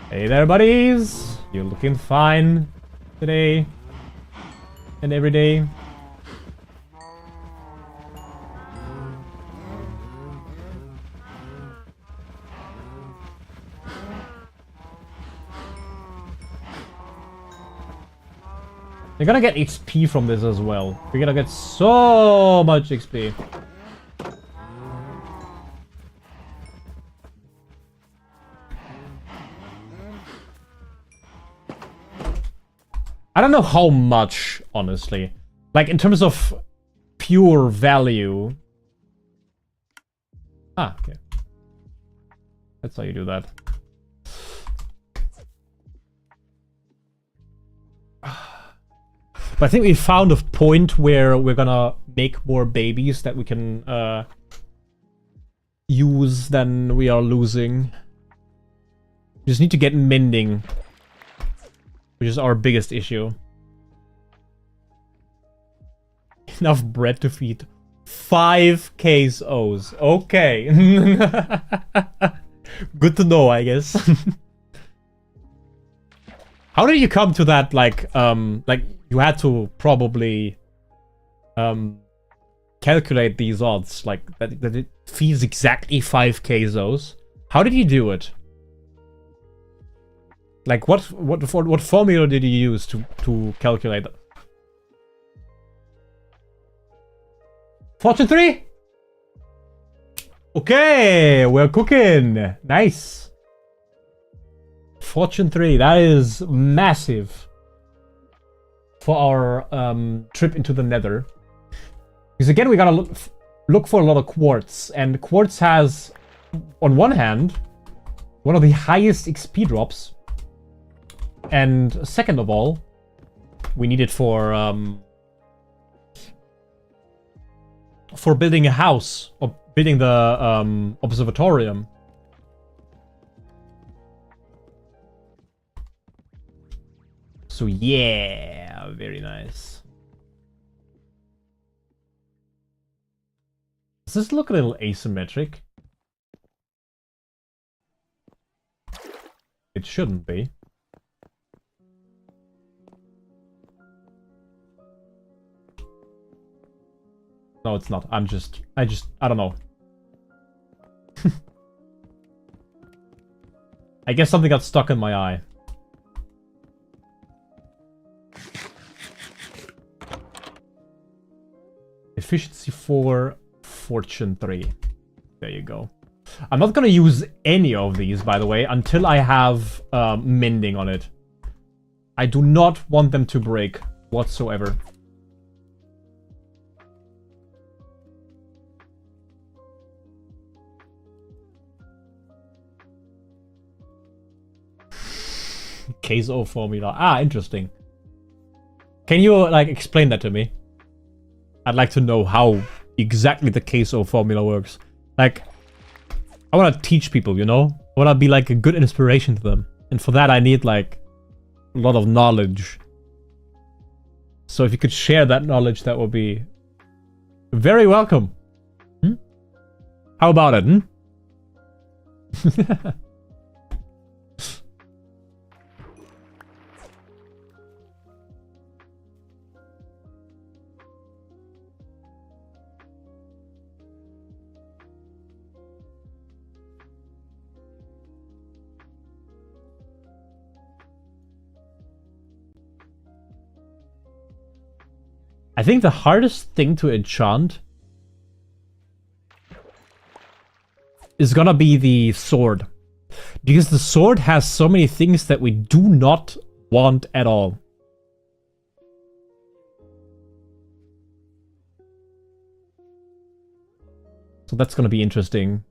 Hey there, buddies. You're looking fine today and every day. You're gonna get XP from this as well. We're gonna get so much XP. I don't know how much, honestly. Like, in terms of pure value. Ah, okay. That's how you do that. But I think we found a point where we're gonna make more babies that we can use than we are losing. We just need to get mending, which is our biggest issue. Enough bread to feed 5 KSOs. Okay. Good to know, I guess. How did you come to that, like you had to probably calculate these odds, like that it feeds exactly 5 KSOs. How did you do it? Like what formula did you use to calculate that? Fortune 3? Okay, we're cooking. Nice. Fortune 3, that is massive for our trip into the Nether. Because again, we gotta look for a lot of quartz. And quartz has, on one hand, one of the highest XP drops. And second of all, we need it for building a house. Or building the observatorium. So yeah, very nice. Does this look a little asymmetric? It shouldn't be. No, it's not. I don't know. I guess something got stuck in my eye. Efficiency 4, Fortune 3. There you go. I'm not gonna use any of these, by the way, until I have mending on it. I do not want them to break whatsoever. Queso formula. Ah, interesting. Can you, like, explain that to me? I'd like to know how exactly the queso formula works. Like, I want to teach people, you know? I want to be, like, a good inspiration to them. And for that, I need, like, a lot of knowledge. So if you could share that knowledge, that would be very welcome. Hmm? How about it, hmm? I think the hardest thing to enchant is gonna be the sword. Because the sword has so many things that we do not want at all. So that's gonna be interesting.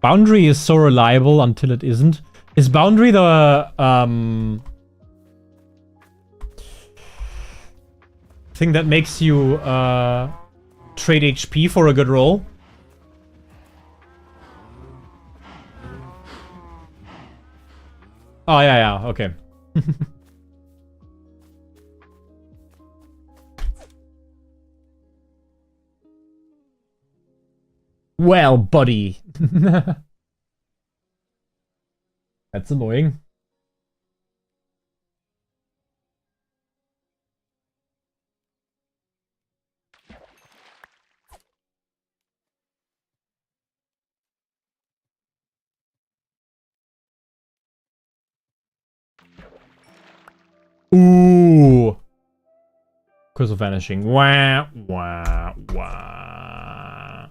Boundary is so reliable until it isn't. Is Boundary the thing that makes you trade HP for a good roll? Oh yeah, okay. Well, buddy. That's annoying. Ooh. Curse of Vanishing. Wah, wah, wah.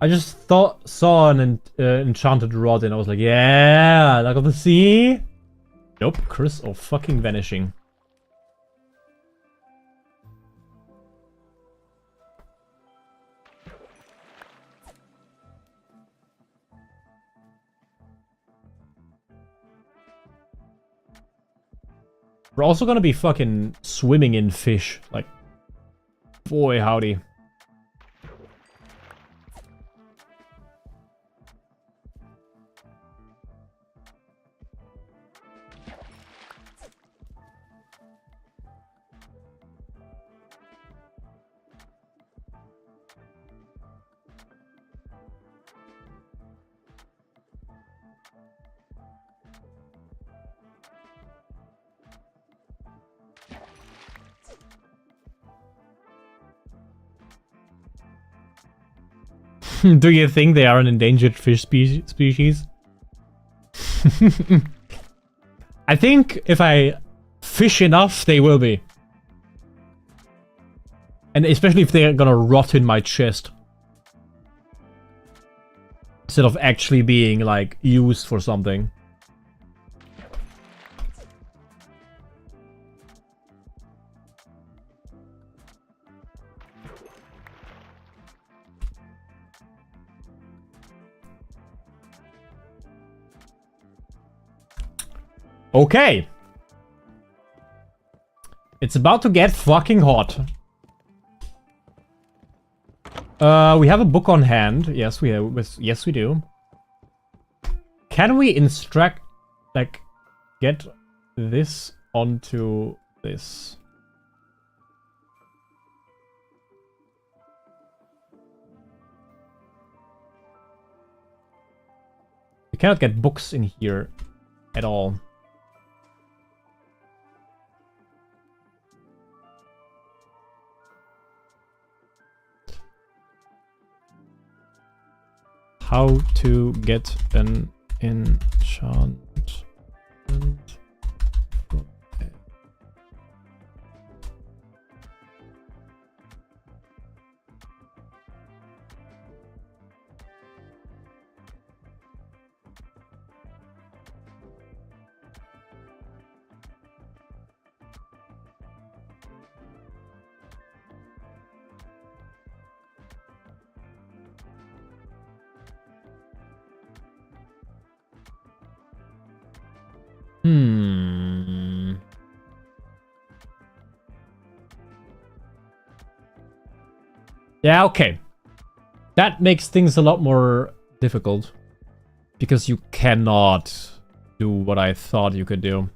I just saw an enchanted rod and I was like, yeah, like of the sea. Nope, Curse of fucking Vanishing. We're also gonna be fucking swimming in fish. Like, boy howdy. Do you think they are an endangered fish species? I think if I fish enough, they will be. And especially if they're gonna rot in my chest. Instead of actually being, like, used for something. Okay. It's about to get fucking hot. We have a book on hand. Yes, we have. Yes, we do. Can we instruct, like, get this onto this? We cannot get books in here at all. How to get an enchantment. Yeah, okay. That makes things a lot more difficult. Because you cannot do what I thought you could do.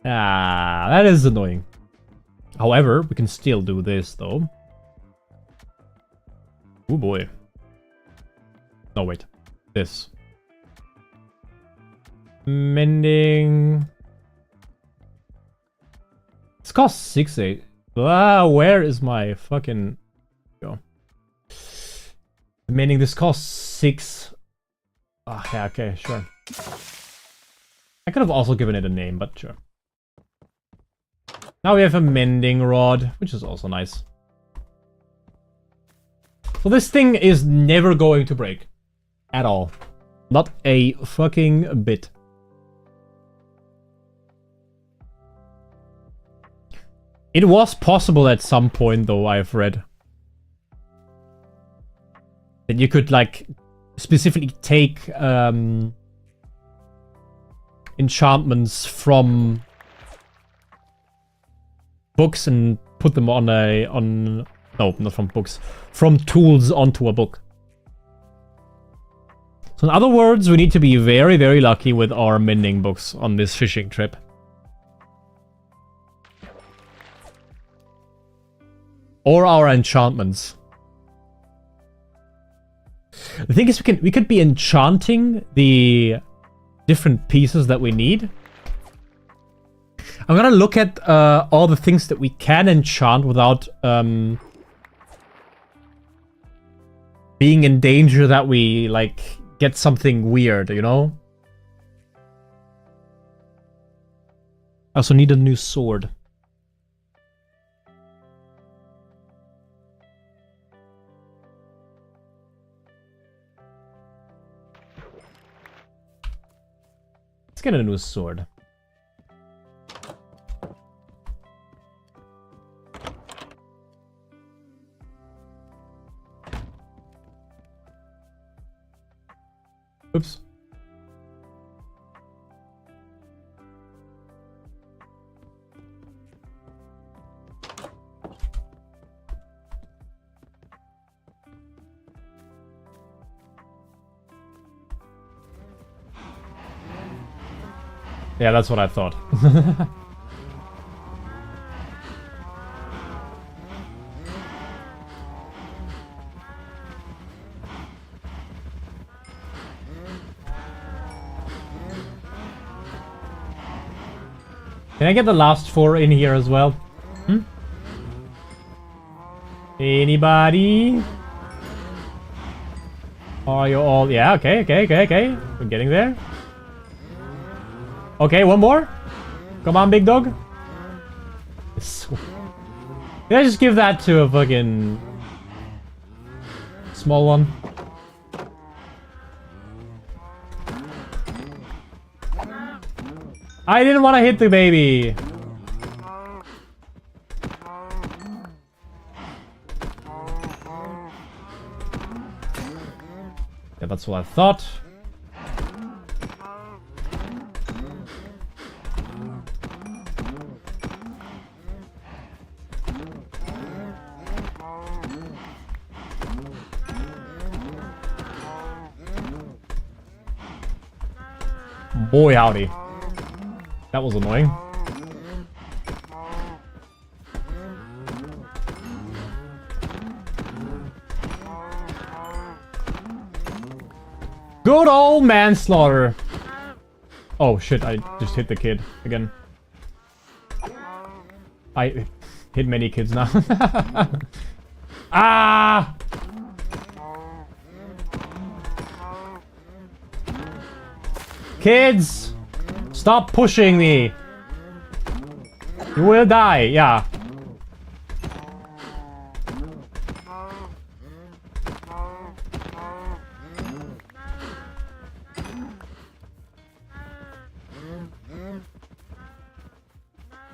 Ah, that is annoying. However, we can still do this, though. Oh boy. No, wait. This. Mending. It's cost 6-8. Ah, where is my fucking... Go. Mending this costs 6. Ah, yeah, okay, sure. I could have also given it a name, but sure. Now we have a mending rod, which is also nice. So this thing is never going to break. At all. Not a fucking bit. It was possible at some point, though, I've read. That you could, like, specifically take enchantments from books and put them on a... no, not from books. From tools onto a book. So in other words, we need to be very, very lucky with our mending books on this fishing trip. Or our enchantments. The thing is, we could be enchanting the different pieces that we need. I'm gonna look at all the things that we can enchant without being in danger that we, like, get something weird, you know? I also need a new sword. Let's get a new sword. Oops. Yeah, that's what I thought. Can I get the last 4 in here as well? Hmm? Anybody? Are you all... Yeah, okay. We're getting there. Okay, one more. Come on, big dog. Did I just give that to a fucking... small one? I didn't want to hit the baby. Yeah, that's what I thought. Boy, howdy. That was annoying. Good old manslaughter. Oh shit, I just hit the kid again. I hit many kids now. Ah! Kids! Stop pushing me! You will die, yeah.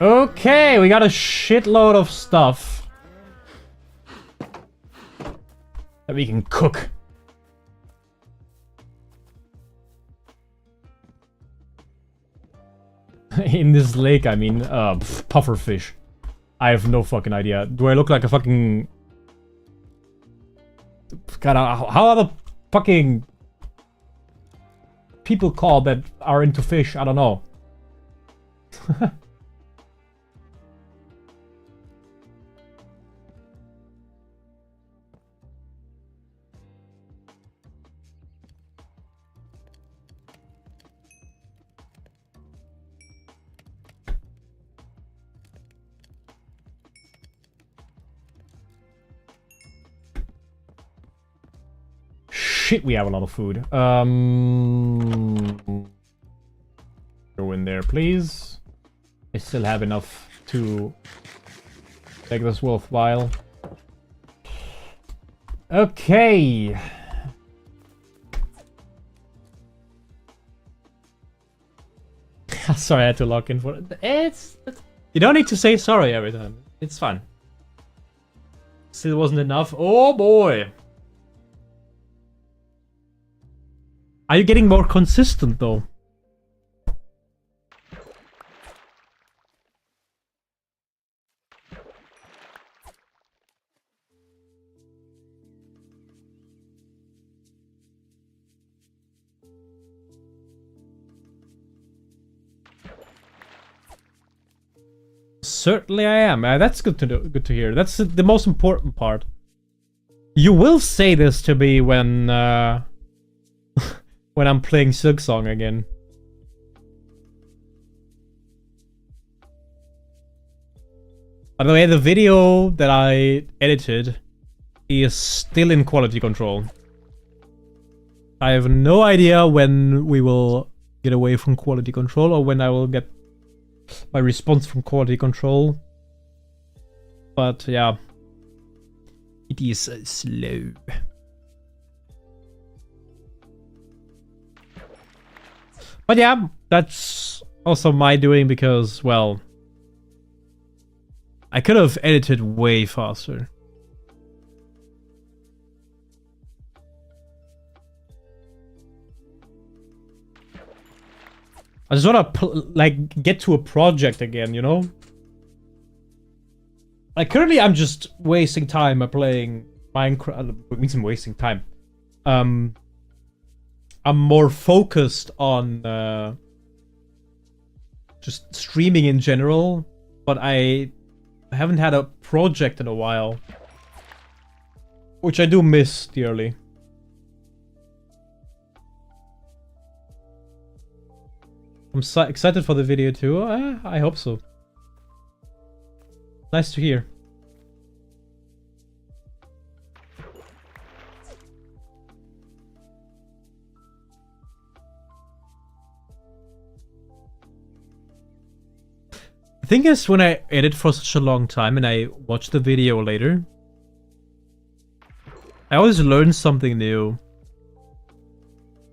Okay, we got a shitload of stuff that we can cook. In this lake, I mean, pufferfish. I have no fucking idea. Do I look like a fucking... God, how are the fucking people called that are into fish? I don't know. Shit, we have a lot of food. Go in there, please. I still have enough to make this worthwhile. Okay. Sorry, I had to lock in for it. You don't need to say sorry every time. It's fun. Still wasn't enough. Oh boy. Are you getting more consistent, though? Certainly I am. That's good to know, good to hear. That's the most important part. You will say this to me when when I'm playing Silksong again. By the way, the video that I edited is still in quality control. I have no idea when we will get away from quality control or when I will get my response from quality control. But yeah, it is slow. But yeah, that's also my doing because, well, I could have edited way faster. I just want to like get to a project again, you know? Like currently I'm just wasting time playing Minecraft. It means I'm wasting time. I'm more focused on just streaming in general, but I haven't had a project in a while, which I do miss dearly. I'm so excited for the video too. I hope so. Nice to hear. thing is, when I edit for such a long time and I watch the video later, I always learn something new,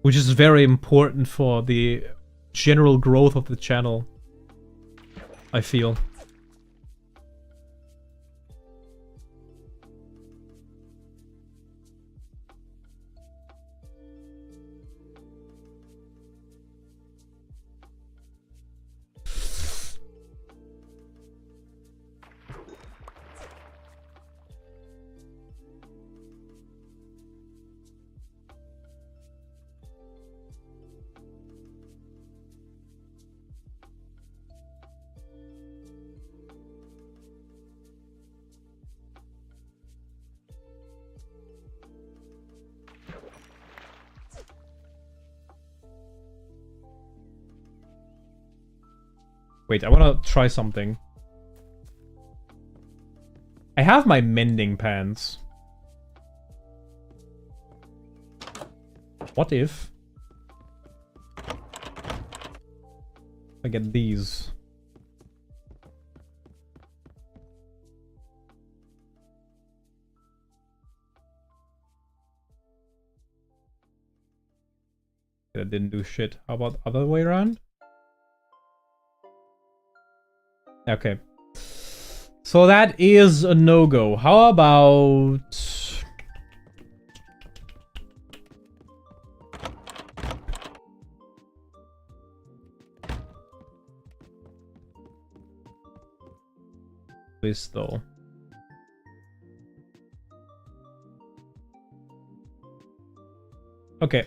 which is very important for the general growth of the channel, I feel. Wait, I want to try something. I have my mending pants. What if I get these? That didn't do shit. How about other way around? Okay. So that is a no-go. How about... this, though. Okay.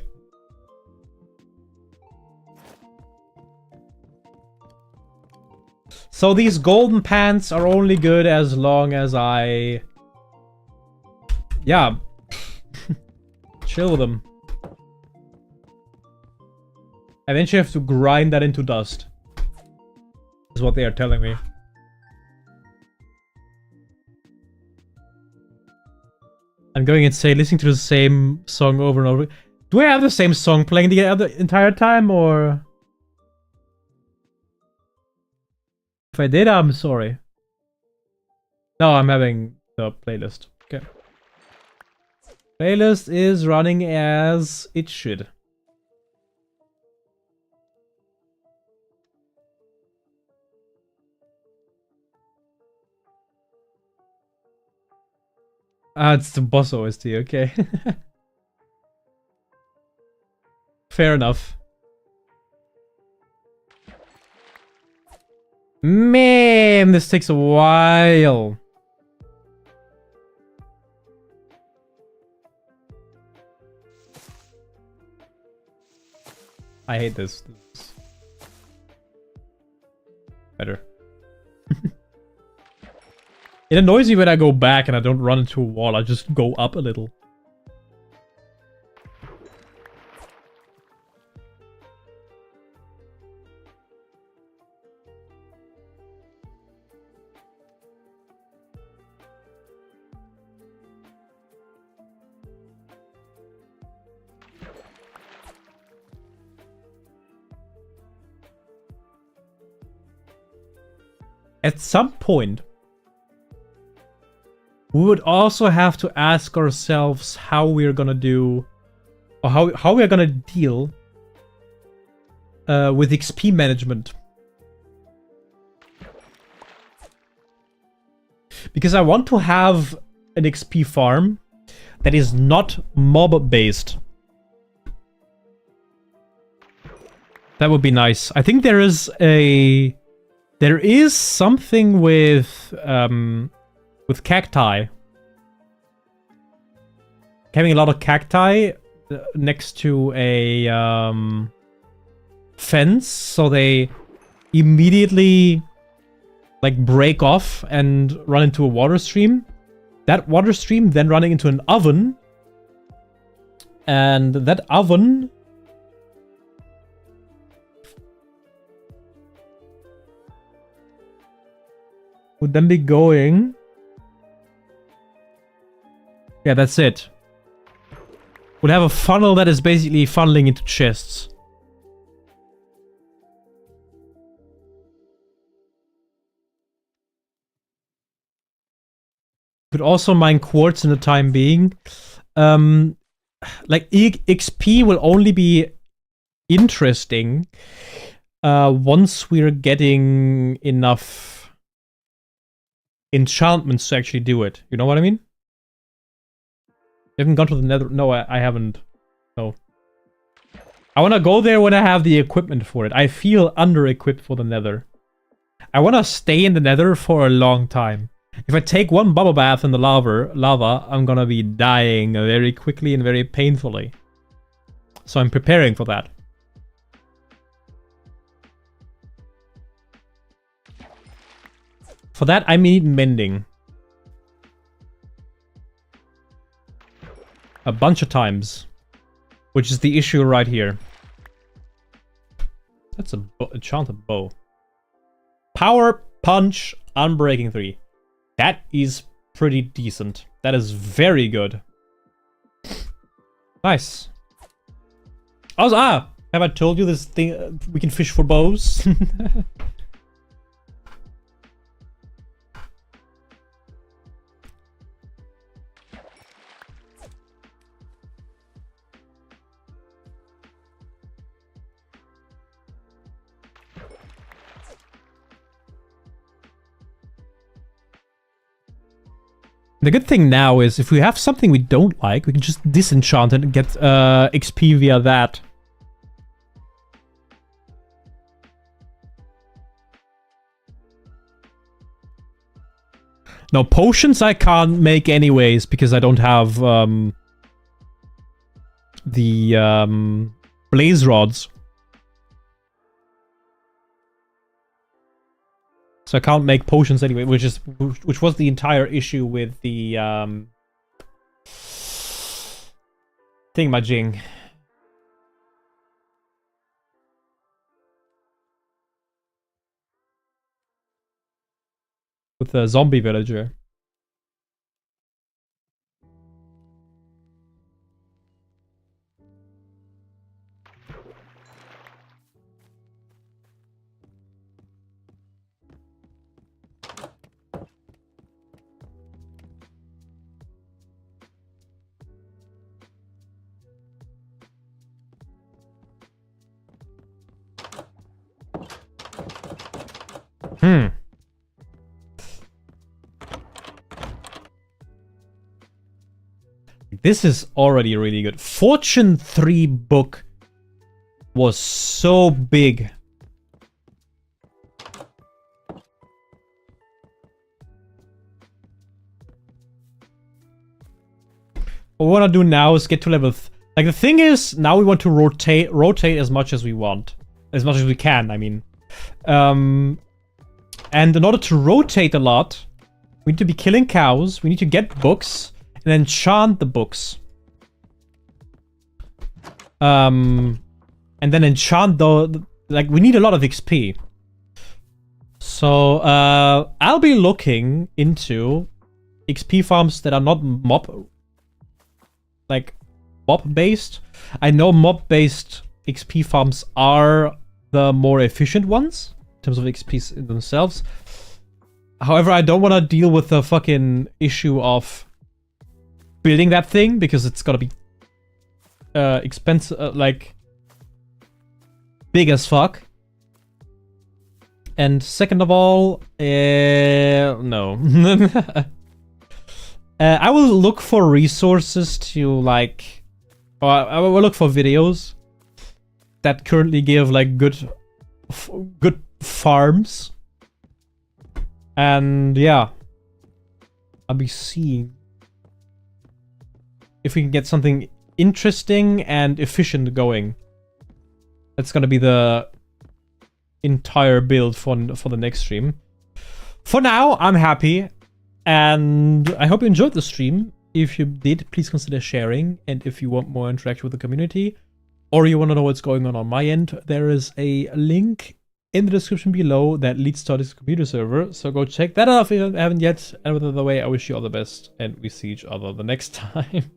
So these golden pants are only good as long as I... yeah. Chill with them. Eventually I have to grind that into dust. Is what they are telling me. I'm going insane listening to the same song over and over. Do I have the same song playing the entire time, or... if I did, I'm sorry. No, I'm having the playlist. Okay. Playlist is running as it should. Ah, it's the boss OST, okay. Fair enough. Man, this takes a while. I hate this. Better. It annoys me when I go back and I don't run into a wall. I just go up a little. At some point, we would also have to ask ourselves how we're gonna do, or how we're gonna deal with XP management. Because I want to have an XP farm that is not mob-based. That would be nice. I think there is something with cacti. Having a lot of cacti next to a fence, so they immediately like break off and run into a water stream. That water stream then running into an oven, and that oven would then be going... yeah, that's it. We'll have a funnel that is basically funneling into chests. Could also mine quartz in the time being. Like XP will only be interesting once we're getting enough enchantments to actually do it. You know what I mean? You haven't gone to the nether? No, I haven't. No. I want to go there when I have the equipment for it. I feel under-equipped for the nether. I want to stay in the nether for a long time. If I take one bubble bath in the lava, I'm gonna be dying very quickly and very painfully. So I'm preparing for that. For that, I need mending. A bunch of times. Which is the issue right here. That's a enchanted bow. Power, punch, unbreaking 3. That is pretty decent. That is very good. Nice. Also, have I told you this thing? We can fish for bows. The good thing now is if we have something we don't like, we can just disenchant it and get XP via that. No, potions I can't make anyways because I don't have the blaze rods. So I can't make potions anyway, which was the entire issue with the thingamajig. With the zombie villager. This is already really good. Fortune 3 book was so big. What we want to do now is get to level... Like, the thing is, now we want to rotate as much as we want. As much as we can, I mean. And in order to rotate a lot, we need to be killing cows, we need to get books, and enchant the books. And then enchant the... Like, we need a lot of XP. So, I'll be looking into XP farms that are not mob-based. I know mob-based XP farms are the more efficient ones in terms of XP in themselves. However, I don't want to deal with the fucking issue of building that thing because it's gotta be expensive, like big as fuck. And second of all, no. I will look for resources to like, or I will look for videos that currently give like good farms. And yeah, I'll be seeing if we can get something interesting and efficient going. That's gonna be the entire build for the next stream. For now, I'm happy, and I hope you enjoyed the stream. If you did, please consider sharing, and if you want more interaction with the community, or you want to know what's going on my end, there is a link in the description below that leads to this computer server, so go check that out if you haven't yet. And with the way, I wish you all the best, and we see each other the next time.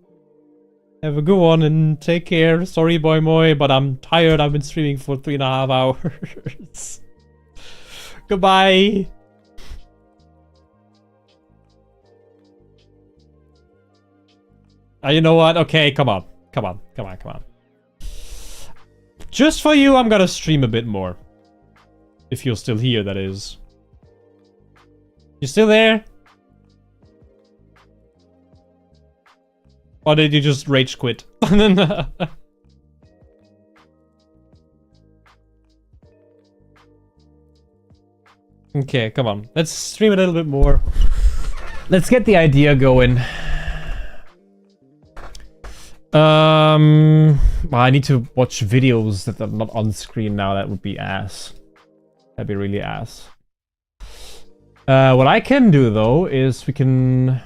Have a good one and take care. Sorry, boy moi, but I'm tired. I've been streaming for 3.5 hours. Goodbye. You know what? Okay, come on. Come on. Come on. Come on. Just for you, I'm gonna stream a bit more. If you're still here, that is. You still there? Or did you just rage quit? Okay, come on. Let's stream a little bit more. Let's get the idea going. Well, I need to watch videos that are not on screen now. That would be ass. That'd be really ass. What I can do, though, is we can...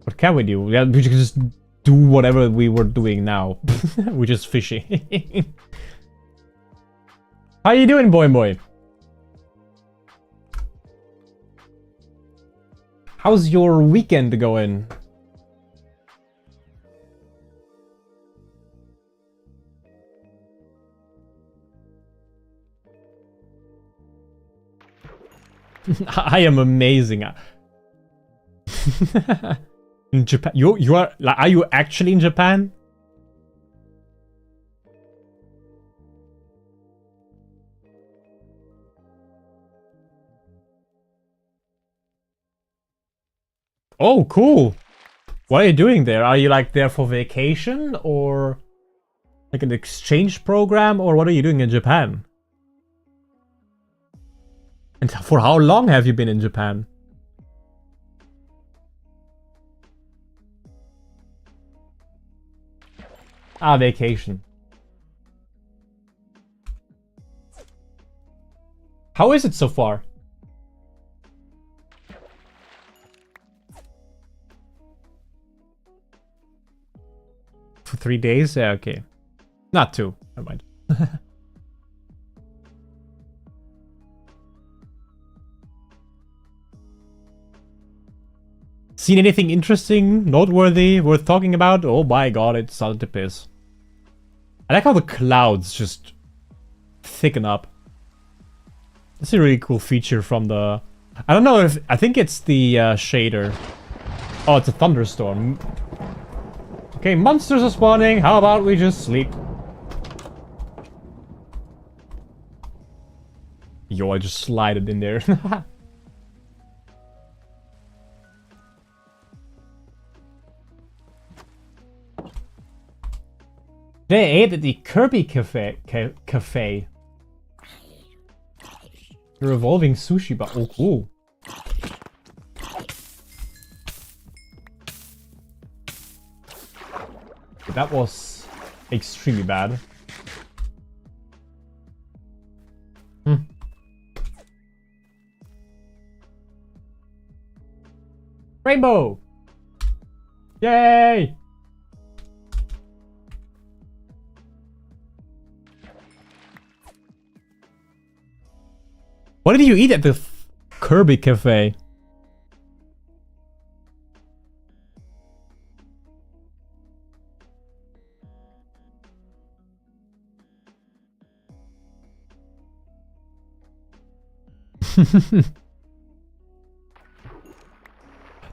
What can we do? Yeah, we can just do whatever we were doing now. Which is fishing. How you doing, boy? How's your weekend going? I am amazing. In Japan, you are you actually in Japan? Oh, cool. What are you doing there? Are you like there for vacation or like an exchange program, or what are you doing in Japan? And for how long have you been in Japan? Ah, vacation. How is it so far? For 3 days? Yeah, okay. Not 2. Never mind. Seen anything interesting, noteworthy, worth talking about? Oh my god, it started to piss. I like how the clouds just thicken up. That's a really cool feature from the... I don't know if... I think it's the shader. Oh, it's a thunderstorm. Okay, monsters are spawning. How about we just sleep? Yo, I just slided in there. They ate at the Kirby Cafe. The revolving sushi bar. Oh, cool. That was extremely bad. Rainbow! Yay! What did you eat at the Kirby Cafe?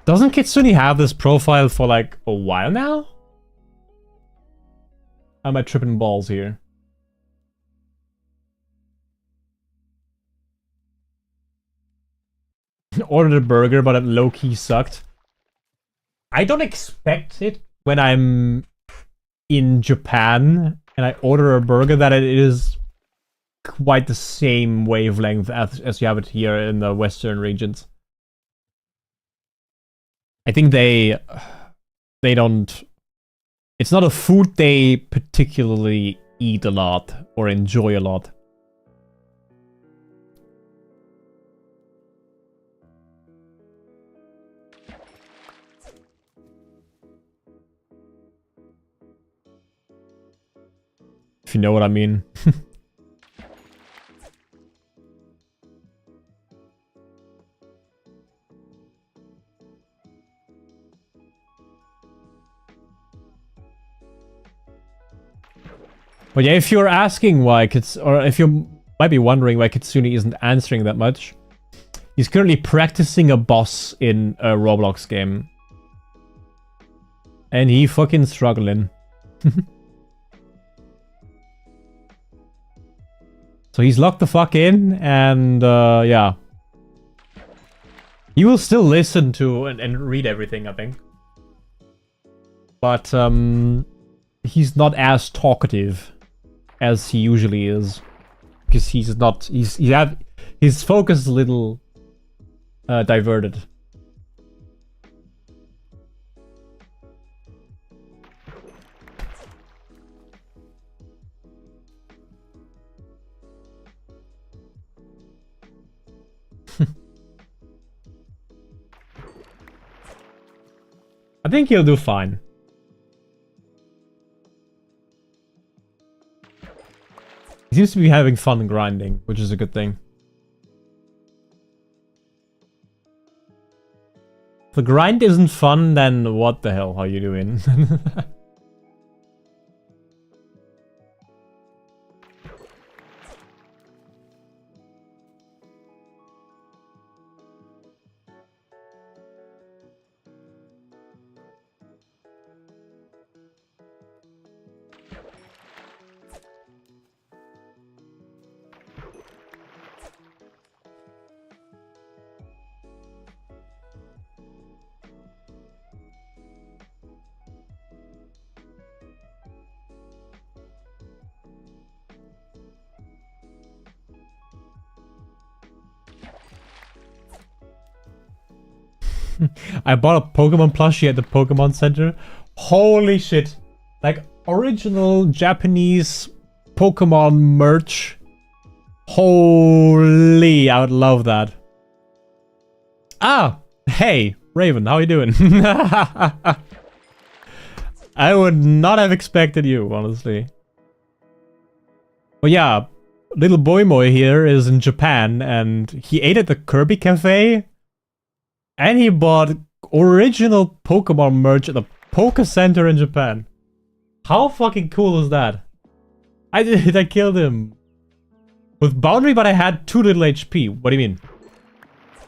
Doesn't Kitsune have this profile for like a while now? Am I tripping balls here? Ordered a burger, but it low-key sucked. I don't expect it when I'm in Japan and I order a burger that it is quite the same wavelength as you have it here in the Western regions. I think they don't... It's not a food they particularly eat a lot or enjoy a lot. If you know what I mean. But yeah, if you're asking why or if you might be wondering why Kitsune isn't answering that much, He's currently practicing a boss in a Roblox game. And he fucking struggling. So he's locked the fuck in, and yeah. He will still listen to and read everything, I think. But he's not as talkative as he usually is. Because he's not, his focus is a little diverted. I think he'll do fine. He seems to be having fun grinding, which is a good thing. If the grind isn't fun, then what the hell are you doing? I bought a Pokemon plushie at the Pokemon Center. Holy shit. Like, original Japanese Pokemon merch. Holy, I would love that. Ah, hey, Raven, how you doing? I would not have expected you, honestly. But yeah, little boy Moy here is in Japan, and he ate at the Kirby Cafe. And he bought original Pokemon merch at the Poke Center in Japan. How fucking cool is that? I killed him with boundary, but I had too little HP. What do you mean?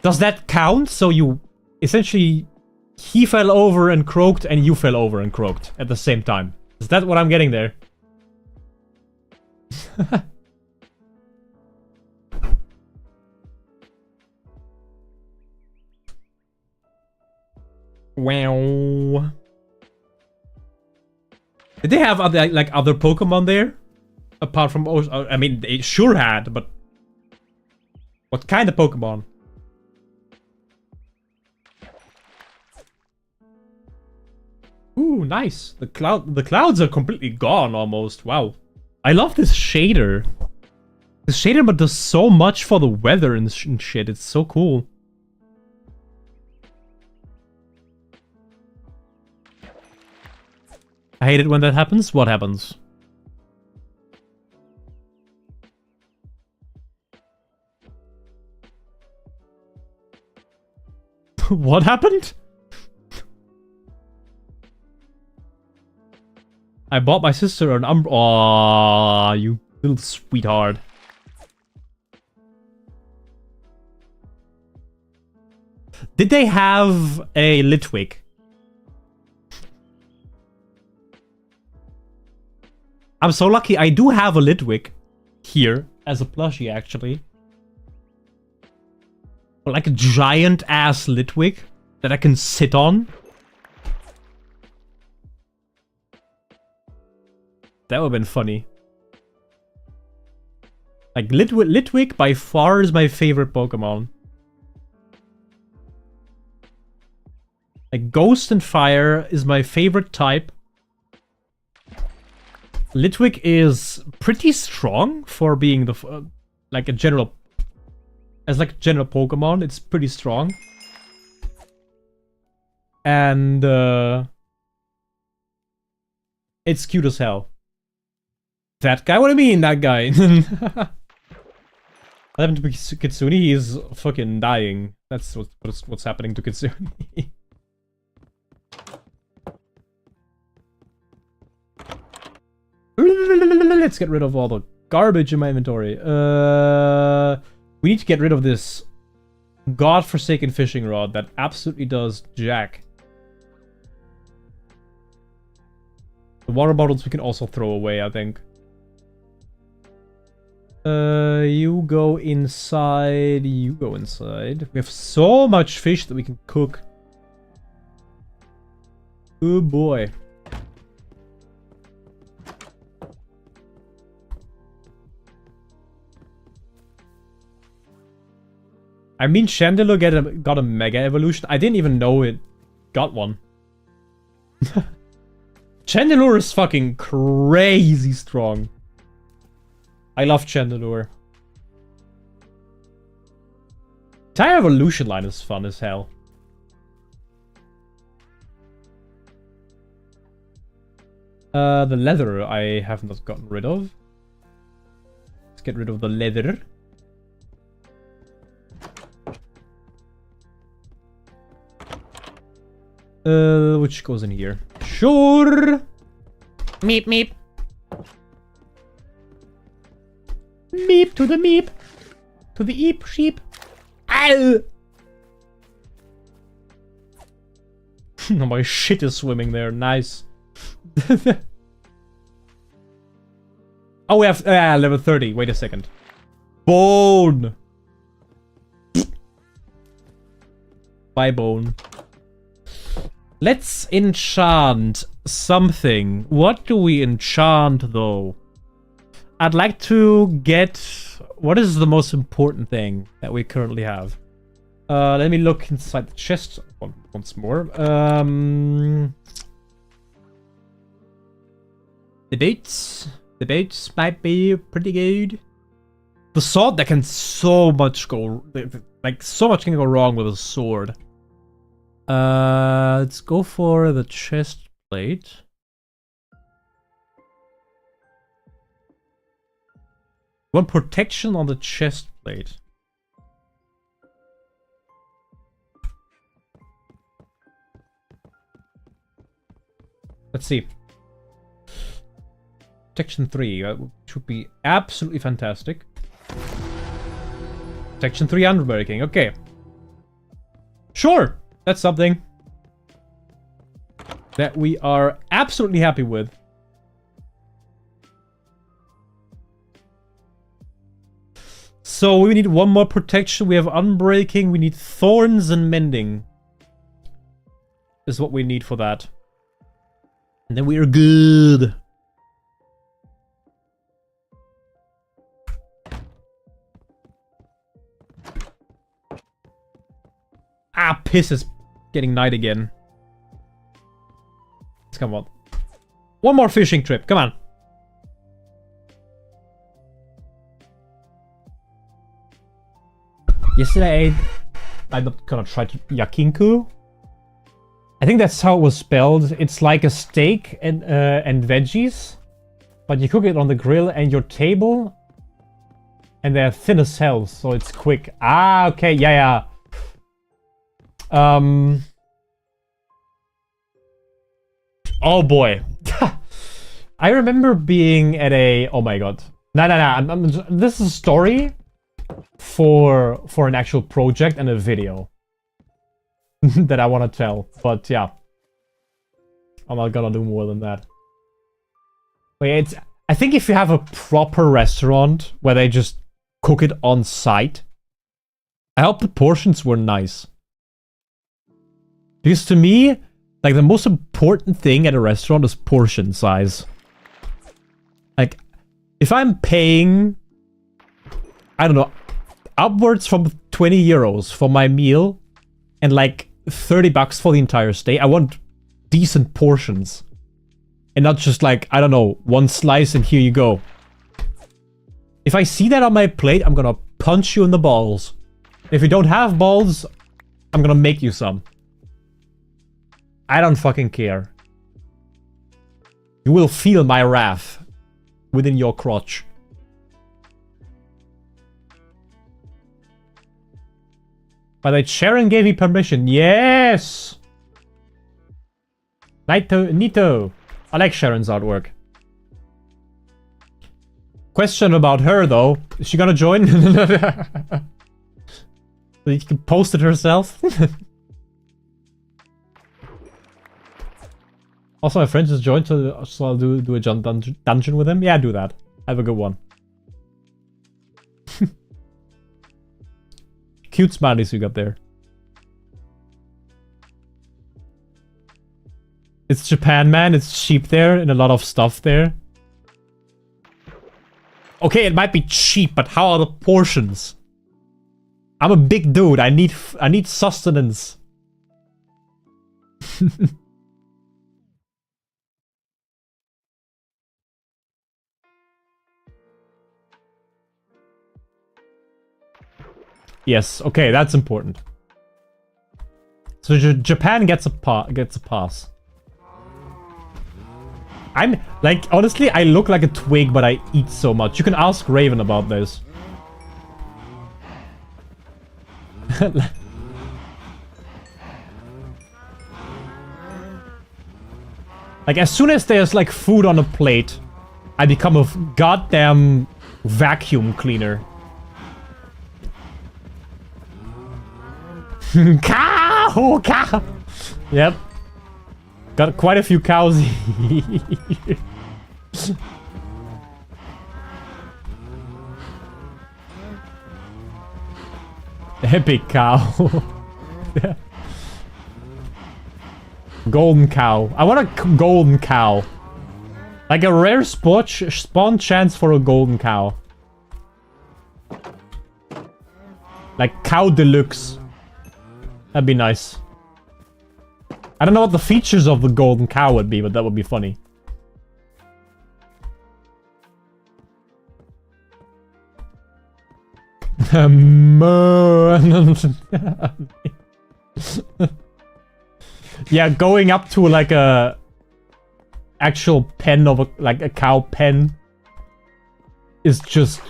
Does that count? So you essentially, he fell over and croaked, and you fell over and croaked at the same time. Is that what I'm getting there? Wow. Did they have other other Pokemon there? Apart from, I mean, they sure had, but what kind of Pokemon? Ooh, nice. The clouds are completely gone almost. Wow. I love this shader. This shader but does so much for the weather and shit. It's so cool. I hate it when that happens. What happens? What happened? I bought my sister an Aw, you little sweetheart. Did they have a Litwick? I'm so lucky. I do have a Litwick here as a plushie, actually. Like a giant ass Litwick that I can sit on. That would have been funny. Like, Litwick by far is my favorite Pokemon. Like, Ghost and Fire is my favorite type. Litwick is pretty strong for being the like a general, as like a general Pokemon. It's pretty strong, and it's cute as hell. That guy? What do you mean, that guy? What happened to Kitsune? He's fucking dying. That's what's happening to Kitsune. Let's get rid of all the garbage in my inventory. We need to get rid of this godforsaken fishing rod that absolutely does jack. The water bottles we can also throw away, I think. You go inside. You go inside. We have so much fish that we can cook. Oh boy. I mean, Chandelure got a mega evolution. I didn't even know it got one. Chandelure is fucking crazy strong. I love Chandelure. Entire evolution line is fun as hell. The leather I have not gotten rid of. Let's get rid of the leather. Which goes in here. Sure. Meep meep. Meep to the meep. To the eep sheep. Ow! Oh, my shit is swimming there. Nice. Oh, we have level 30. Wait a second. Bone. Bye, bone. Let's enchant something. What do we enchant, though? I'd like to get... What is the most important thing that we currently have? Let me look inside the chest once more. The boots. The boots might be pretty good. The sword, that can so much go... Like, so much can go wrong with a sword. Let's go for the chest plate. One protection on the chest plate. Let's see. Protection 3, which would be absolutely fantastic. Protection 3 unbreaking, okay. Sure, that's something that we are absolutely happy with. So we need one more protection. We have unbreaking. We need thorns and mending. Is what we need for that. And then we are good. Ah, piss, is getting night again. Let's come on. One more fishing trip. Come on. Yesterday I'm not gonna try to yakinku. I think that's how it was spelled. It's like a steak and veggies, but you cook it on the grill and your table, and they're thin as hell, so it's quick. Ah, okay, yeah. Oh boy. I remember being at a... Oh my god. No. This is a story for an actual project and a video that I want to tell. But yeah. I'm not gonna do more than that. But yeah, I think if you have a proper restaurant where they just cook it on site, I hope the portions were nice. Because to me, like, the most important thing at a restaurant is portion size. Like, if I'm paying, I don't know, upwards from 20 euros for my meal and like 30 bucks for the entire stay, I want decent portions. And not just like, I don't know, one slice and here you go. If I see that on my plate, I'm gonna punch you in the balls. If you don't have balls, I'm gonna make you some. I don't fucking care. You will feel my wrath within your crotch. By the way, Sharon gave me permission. Yes! Nito. I like Sharon's artwork. Question about her, though. Is she gonna join? So you can post it herself. Also, my friend just joined, so I'll do a dungeon with him. Yeah, do that. Have a good one. Cute smileys you got there. It's Japan, man. It's cheap there and a lot of stuff there. Okay, it might be cheap, but how are the portions? I'm a big dude. I need sustenance. Yes, okay, that's important. So Japan gets a pass. I'm like, honestly, I look like a twig, but I eat so much. You can ask Raven about this. Like, as soon as there's like food on a plate, I become a goddamn vacuum cleaner. Cow! Cow! Yep. Got quite a few cows here. Epic cow. Yeah. Golden cow. I want a golden cow. Like a rare spawn chance for a golden cow. Like cow deluxe. That'd be nice. I don't know what the features of the golden cow would be, but that would be funny. Yeah, going up to like a actual pen of like a cow pen is just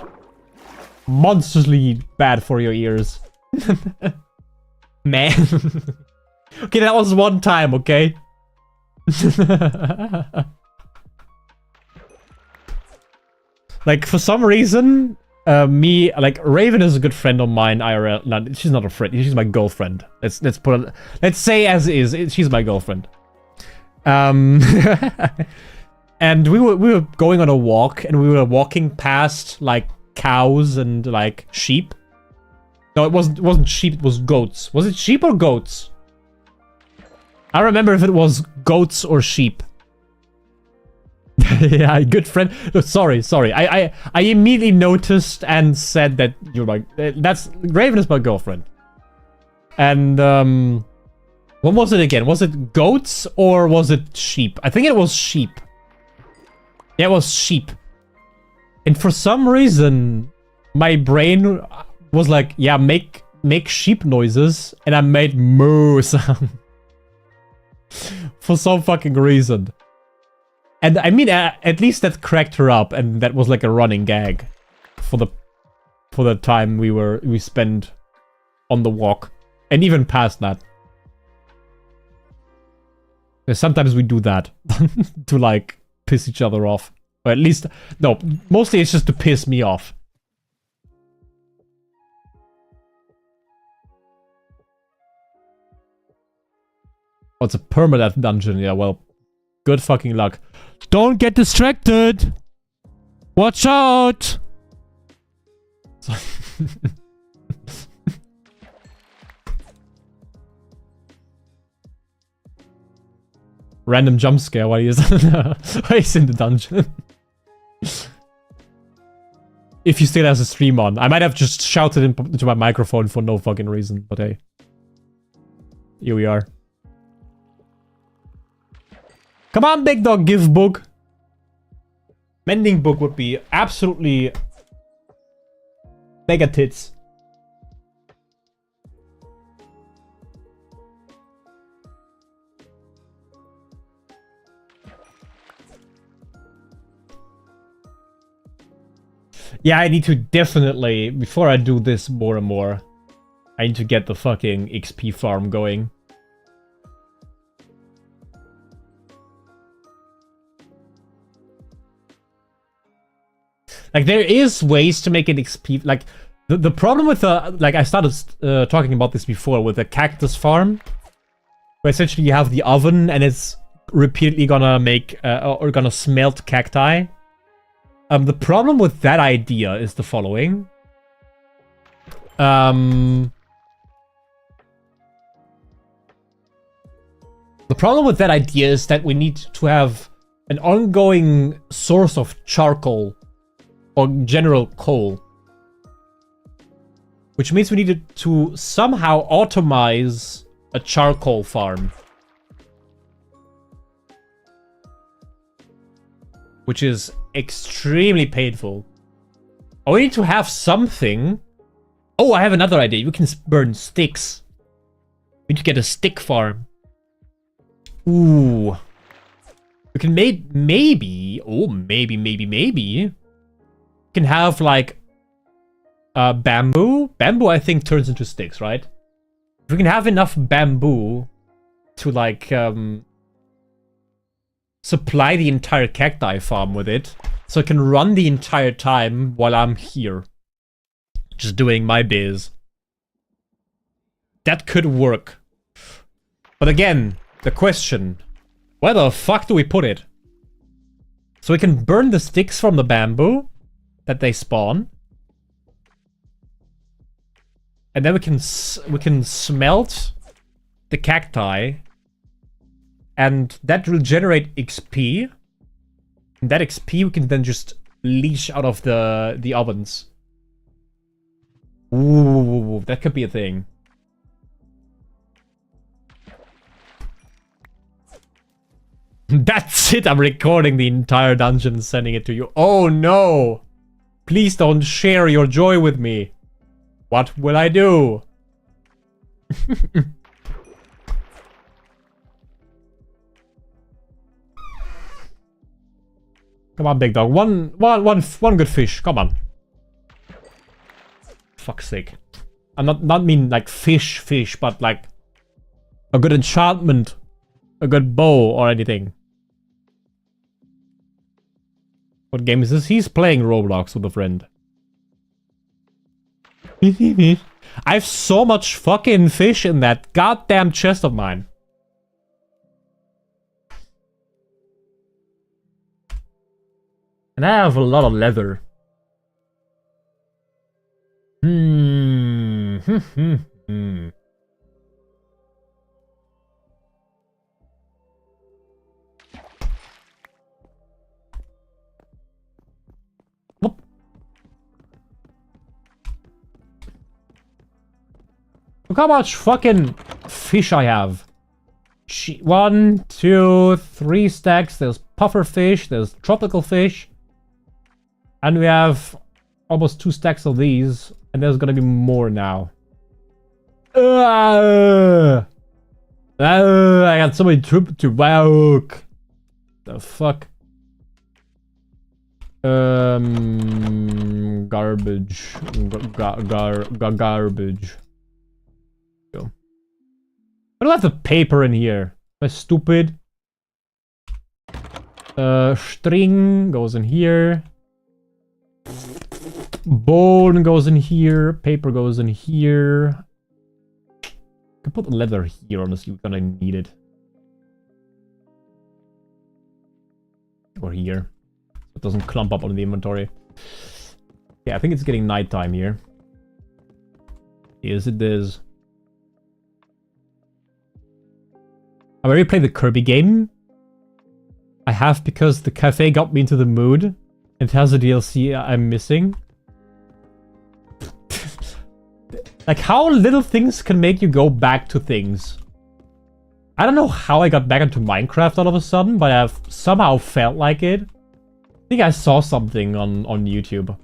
monstrously bad for your ears. Man. Okay, that was one time, okay? Like, for some reason, like, Raven is a good friend of mine, IRL. No, she's not a friend, she's my girlfriend. Let's say as is, she's my girlfriend. And we were going on a walk, and we were walking past, like, cows and, like, sheep. No, it wasn't sheep, it was goats. Was it sheep or goats? I don't remember if it was goats or sheep. Yeah, good friend. No, sorry. I immediately noticed and said that you're my... That's... Raven is my girlfriend. And, what was it again? Was it goats or was it sheep? I think it was sheep. Yeah, it was sheep. And for some reason, my brain was like, yeah, make sheep noises. And I made moo sound. For some fucking reason. And I mean, at least that cracked her up, and that was like a running gag for the time we spent on the walk, and even past that. Sometimes we do that to like piss each other off, or at least no, mostly it's just to piss me off. Oh, it's a permadeath dungeon. Yeah, well, good fucking luck. Don't get distracted! Watch out! Random jump scare while he's in the dungeon. If he still has a stream on. I might have just shouted into my microphone for no fucking reason, but hey. Here we are. Come on, big dog, give book. Mending book would be absolutely mega tits. Yeah, I need to definitely, before I do this more and more, I need to get the fucking XP farm going. Like, there is ways to make it XP, like, The problem with the, like I started talking about this before, with the cactus farm, where essentially you have the oven and it's repeatedly gonna make, or gonna smelt cacti. The problem with that idea is the following. The problem with that idea is that we need to have an ongoing source of charcoal, or general coal. Which means we needed to somehow automize a charcoal farm. Which is extremely painful. Oh, we need to have something. Oh, I have another idea. We can burn sticks. We need to get a stick farm. Ooh. We can maybe. We can have like bamboo. Bamboo, I think, turns into sticks, right? If we can have enough bamboo to like supply the entire cacti farm with it, so I can run the entire time while I'm here, just doing my biz. That could work. But again, the question, where the fuck do we put it? So we can burn the sticks from the bamboo that they spawn. And then we can smelt the cacti. And that will generate XP. And that XP we can then just leash out of the ovens. Ooh, that could be a thing. That's it, I'm recording the entire dungeon and sending it to you. Oh no! Please don't share your joy with me. What will I do? Come on, big dog. One good fish. Come on. Fuck's sake. I'm not mean like fish, but like a good enchantment, a good bow or anything. What game is this? He's playing Roblox with a friend. I have so much fucking fish in that goddamn chest of mine. And I have a lot of leather. Look how much fucking fish I have. 1, 2, 3 stacks. There's puffer fish. There's tropical fish. And we have almost 2 stacks of these. And there's gonna be more now. I got so many troops to walk. The fuck? Garbage. Garbage. I don't have the paper in here. Am I stupid? String goes in here. Bone goes in here. Paper goes in here. I can put the leather here, honestly. We're gonna need it. Or here. So it doesn't clump up on the inventory. Yeah, I think it's getting nighttime here. Yes, it is. I've already played the Kirby game. I have because the cafe got me into the mood. It has a DLC I'm missing. Like, how little things can make you go back to things. I don't know how I got back into Minecraft all of a sudden, but I've somehow felt like it. I think I saw something on YouTube.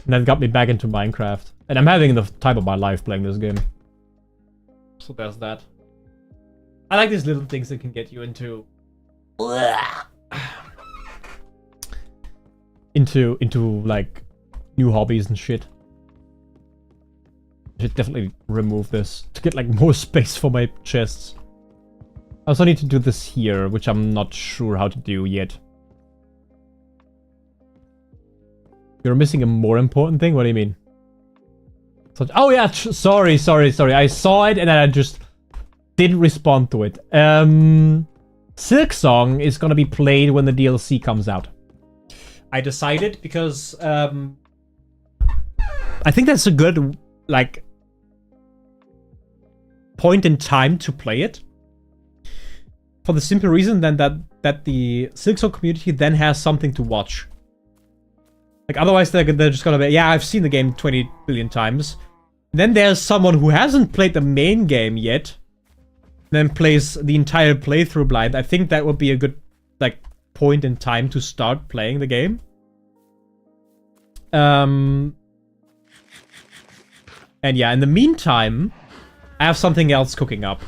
And that got me back into Minecraft. And I'm having the time of my life playing this game. So there's that. I like these little things that can get you into... into like, new hobbies and shit. I should definitely remove this to get like more space for my chests. I also need to do this here, which I'm not sure how to do yet. You're missing a more important thing? What do you mean? So, oh yeah, sorry. I saw it and then I just didn't respond to it. Silk Song is gonna be played when the DLC comes out. I decided because I think that's a good like point in time to play it. For the simple reason then that the Silk Song community then has something to watch. Like otherwise they're just gonna be, yeah, I've seen the game 20 billion times. Then there's someone who hasn't played the main game yet, then plays the entire playthrough blind. I think that would be a good like point in time to start playing the game. And yeah, in the meantime, I have something else cooking up.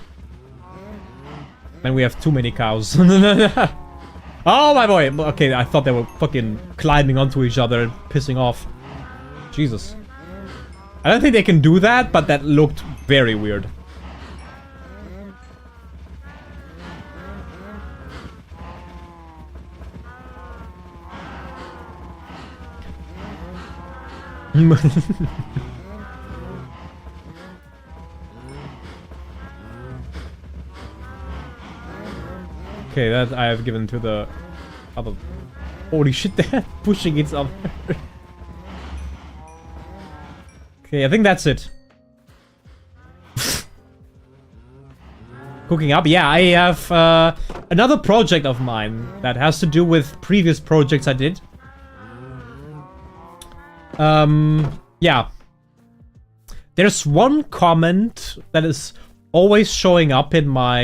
And we have too many cows. Oh my boy! Okay, I thought they were fucking climbing onto each other and pissing off. Jesus. I don't think they can do that, but that looked very weird. Okay, that I have given to the other. Holy shit, they're pushing each other. Okay, I think that's it. Cooking up. Yeah, I have another project of mine that has to do with previous projects I did. Yeah. There's one comment that is always showing up in my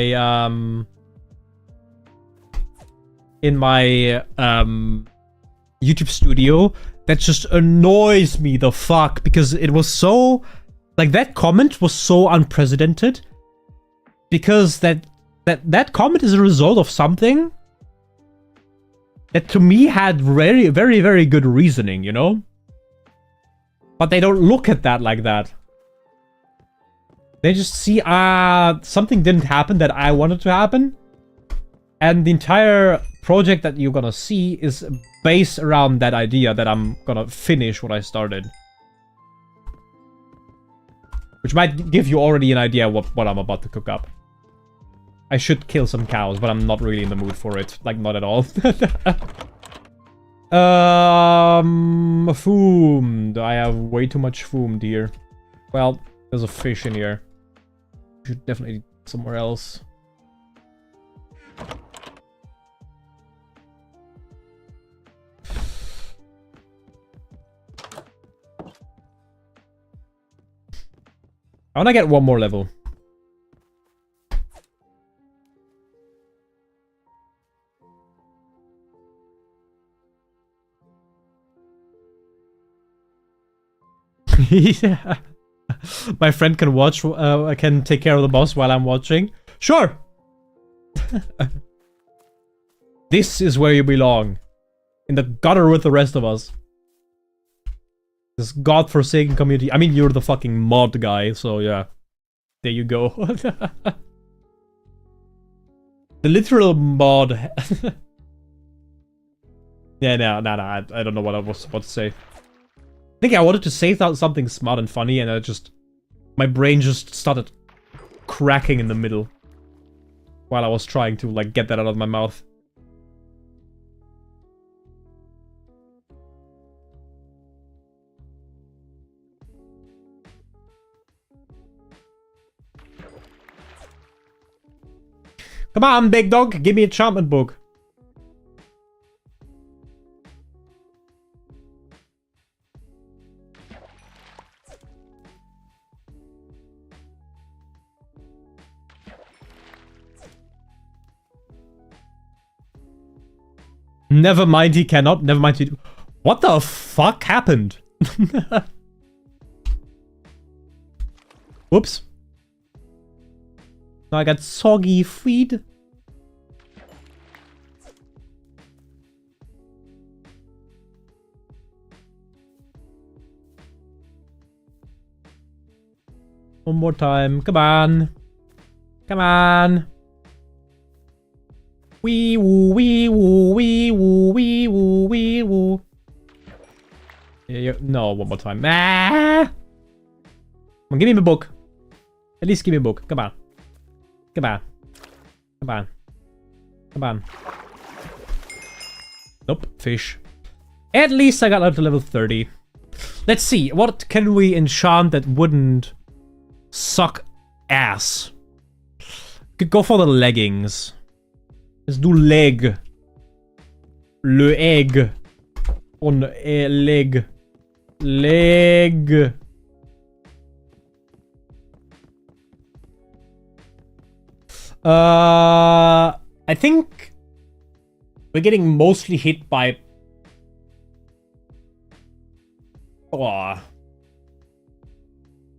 YouTube studio that just annoys me the fuck, because it was so like that comment was so unprecedented, because that comment is a result of something that to me had very good reasoning, you know? But they don't look at that like that. They just see, something didn't happen that I wanted to happen. And the entire project that you're gonna see is based around that idea that I'm gonna finish what I started. Which might give you already an idea what I'm about to cook up. I should kill some cows, but I'm not really in the mood for it. Like, not at all. Food. I have way too much food here. Well, there's a fish in here. Should definitely eat somewhere else. I wanna get one more level. Yeah. My friend can watch, I can take care of the boss while I'm watching. Sure! This is where you belong. In the gutter with the rest of us. This godforsaken community. I mean, you're the fucking mod guy, so yeah. There you go. The literal mod. Yeah, no, I don't know what I was about to say. I think I wanted to say something smart and funny, and my brain just started cracking in the middle. While I was trying to, like, get that out of my mouth. Come on, big dog, give me a enchantment book. Never mind, he cannot. Never mind, he... What the fuck happened? Whoops. Now I got soggy feed. One more time. Come on. Come on. Wee woo, wee woo, wee woo, wee woo, wee woo. Yeah, no, one more time. Ah! on, give me a book. At least give me a book. Come on. Come on. Come on. Come on. Nope, fish. At least I got up to level 30. Let's see, what can we enchant that wouldn't suck ass? Could go for the leggings. Let's do leg. Le egg. On a leg. Leg. I think we're getting mostly hit by... Oh.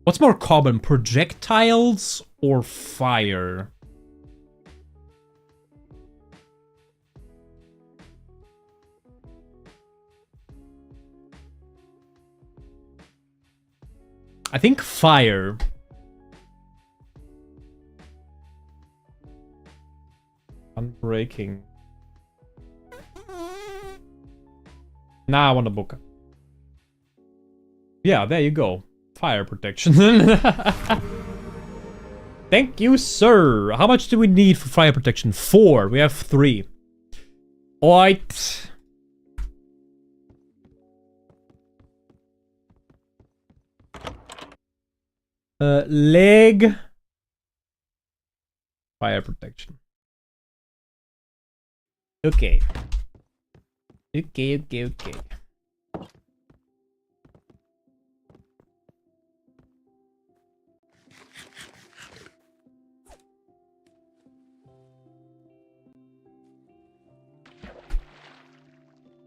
What's more common, projectiles or fire? I think fire. Unbreaking. Now I want a book. Yeah, there you go. Fire protection. Thank you, sir. How much do we need for fire protection? 4. We have 3. Alright. Leg. Fire protection. Okay. Okay.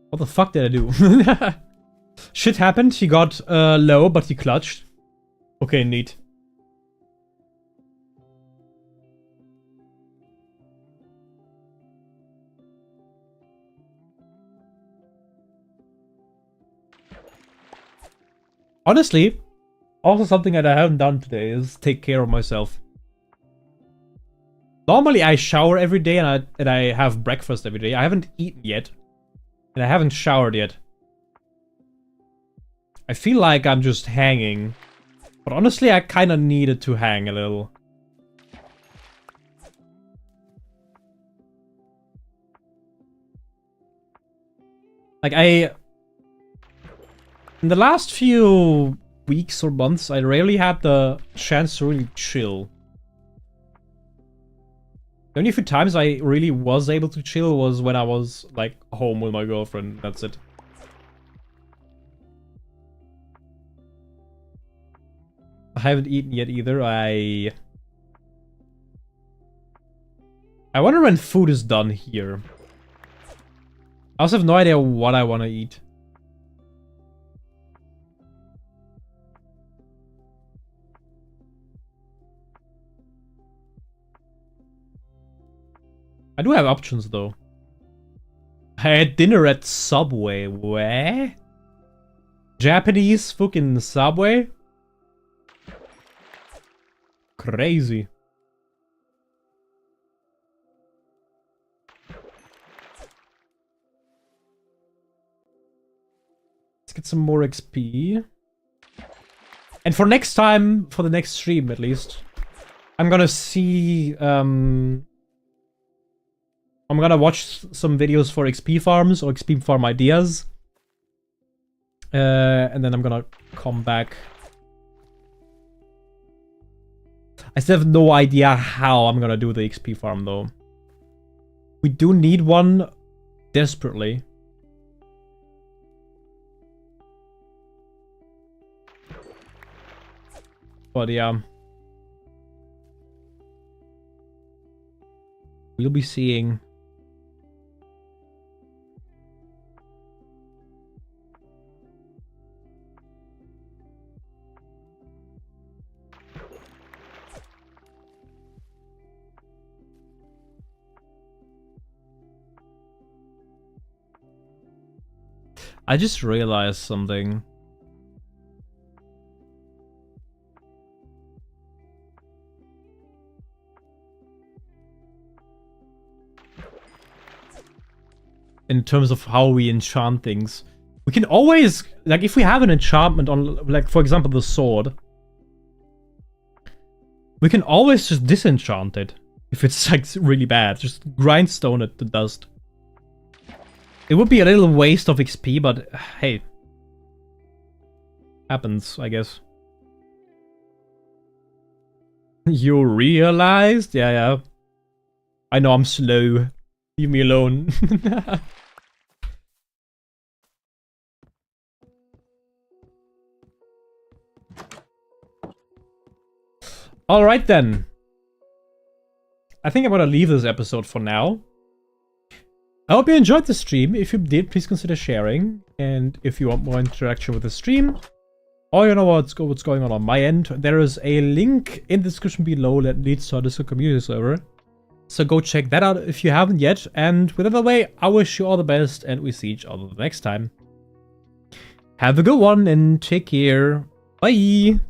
What the fuck did I do? Shit happened. He got low, but he clutched. Okay, neat. Honestly, also something that I haven't done today is take care of myself. Normally I shower every day and I have breakfast every day. I haven't eaten yet. And I haven't showered yet. I feel like I'm just hanging. But honestly, I kind of needed to hang a little. Like, in the last few weeks or months, I rarely had the chance to really chill. The only few times I really was able to chill was when I was, like, home with my girlfriend. That's it. I haven't eaten yet either. I wonder when food is done here. I also have no idea what I want to eat. I do have options though. I had dinner at Subway. Where? Japanese fucking Subway? Crazy. Let's get some more XP. And for next time, for the next stream at least, I'm gonna see, I'm gonna watch some videos for XP farms or XP farm ideas. And then I'm gonna come back. I still have no idea how I'm gonna do the XP farm though. We do need one desperately. But yeah. We'll be seeing. I just realized something. In terms of how we enchant things. We can always, like, if we have an enchantment on, like, for example, the sword, We can always just disenchant it. If it's like really bad, just grindstone it to dust. It would be a little waste of XP, but hey. Happens, I guess. You realized? Yeah. I know I'm slow. Leave me alone. Alright then. I think I'm gonna leave this episode for now. I hope you enjoyed the stream. If you did, please consider sharing. And if you want more interaction with the stream, or you know what's going on my end, there is a link in the description below that leads to our Discord community server. So go check that out if you haven't yet. And with that way, I wish you all the best, and we see each other the next time. Have a good one and take care. Bye!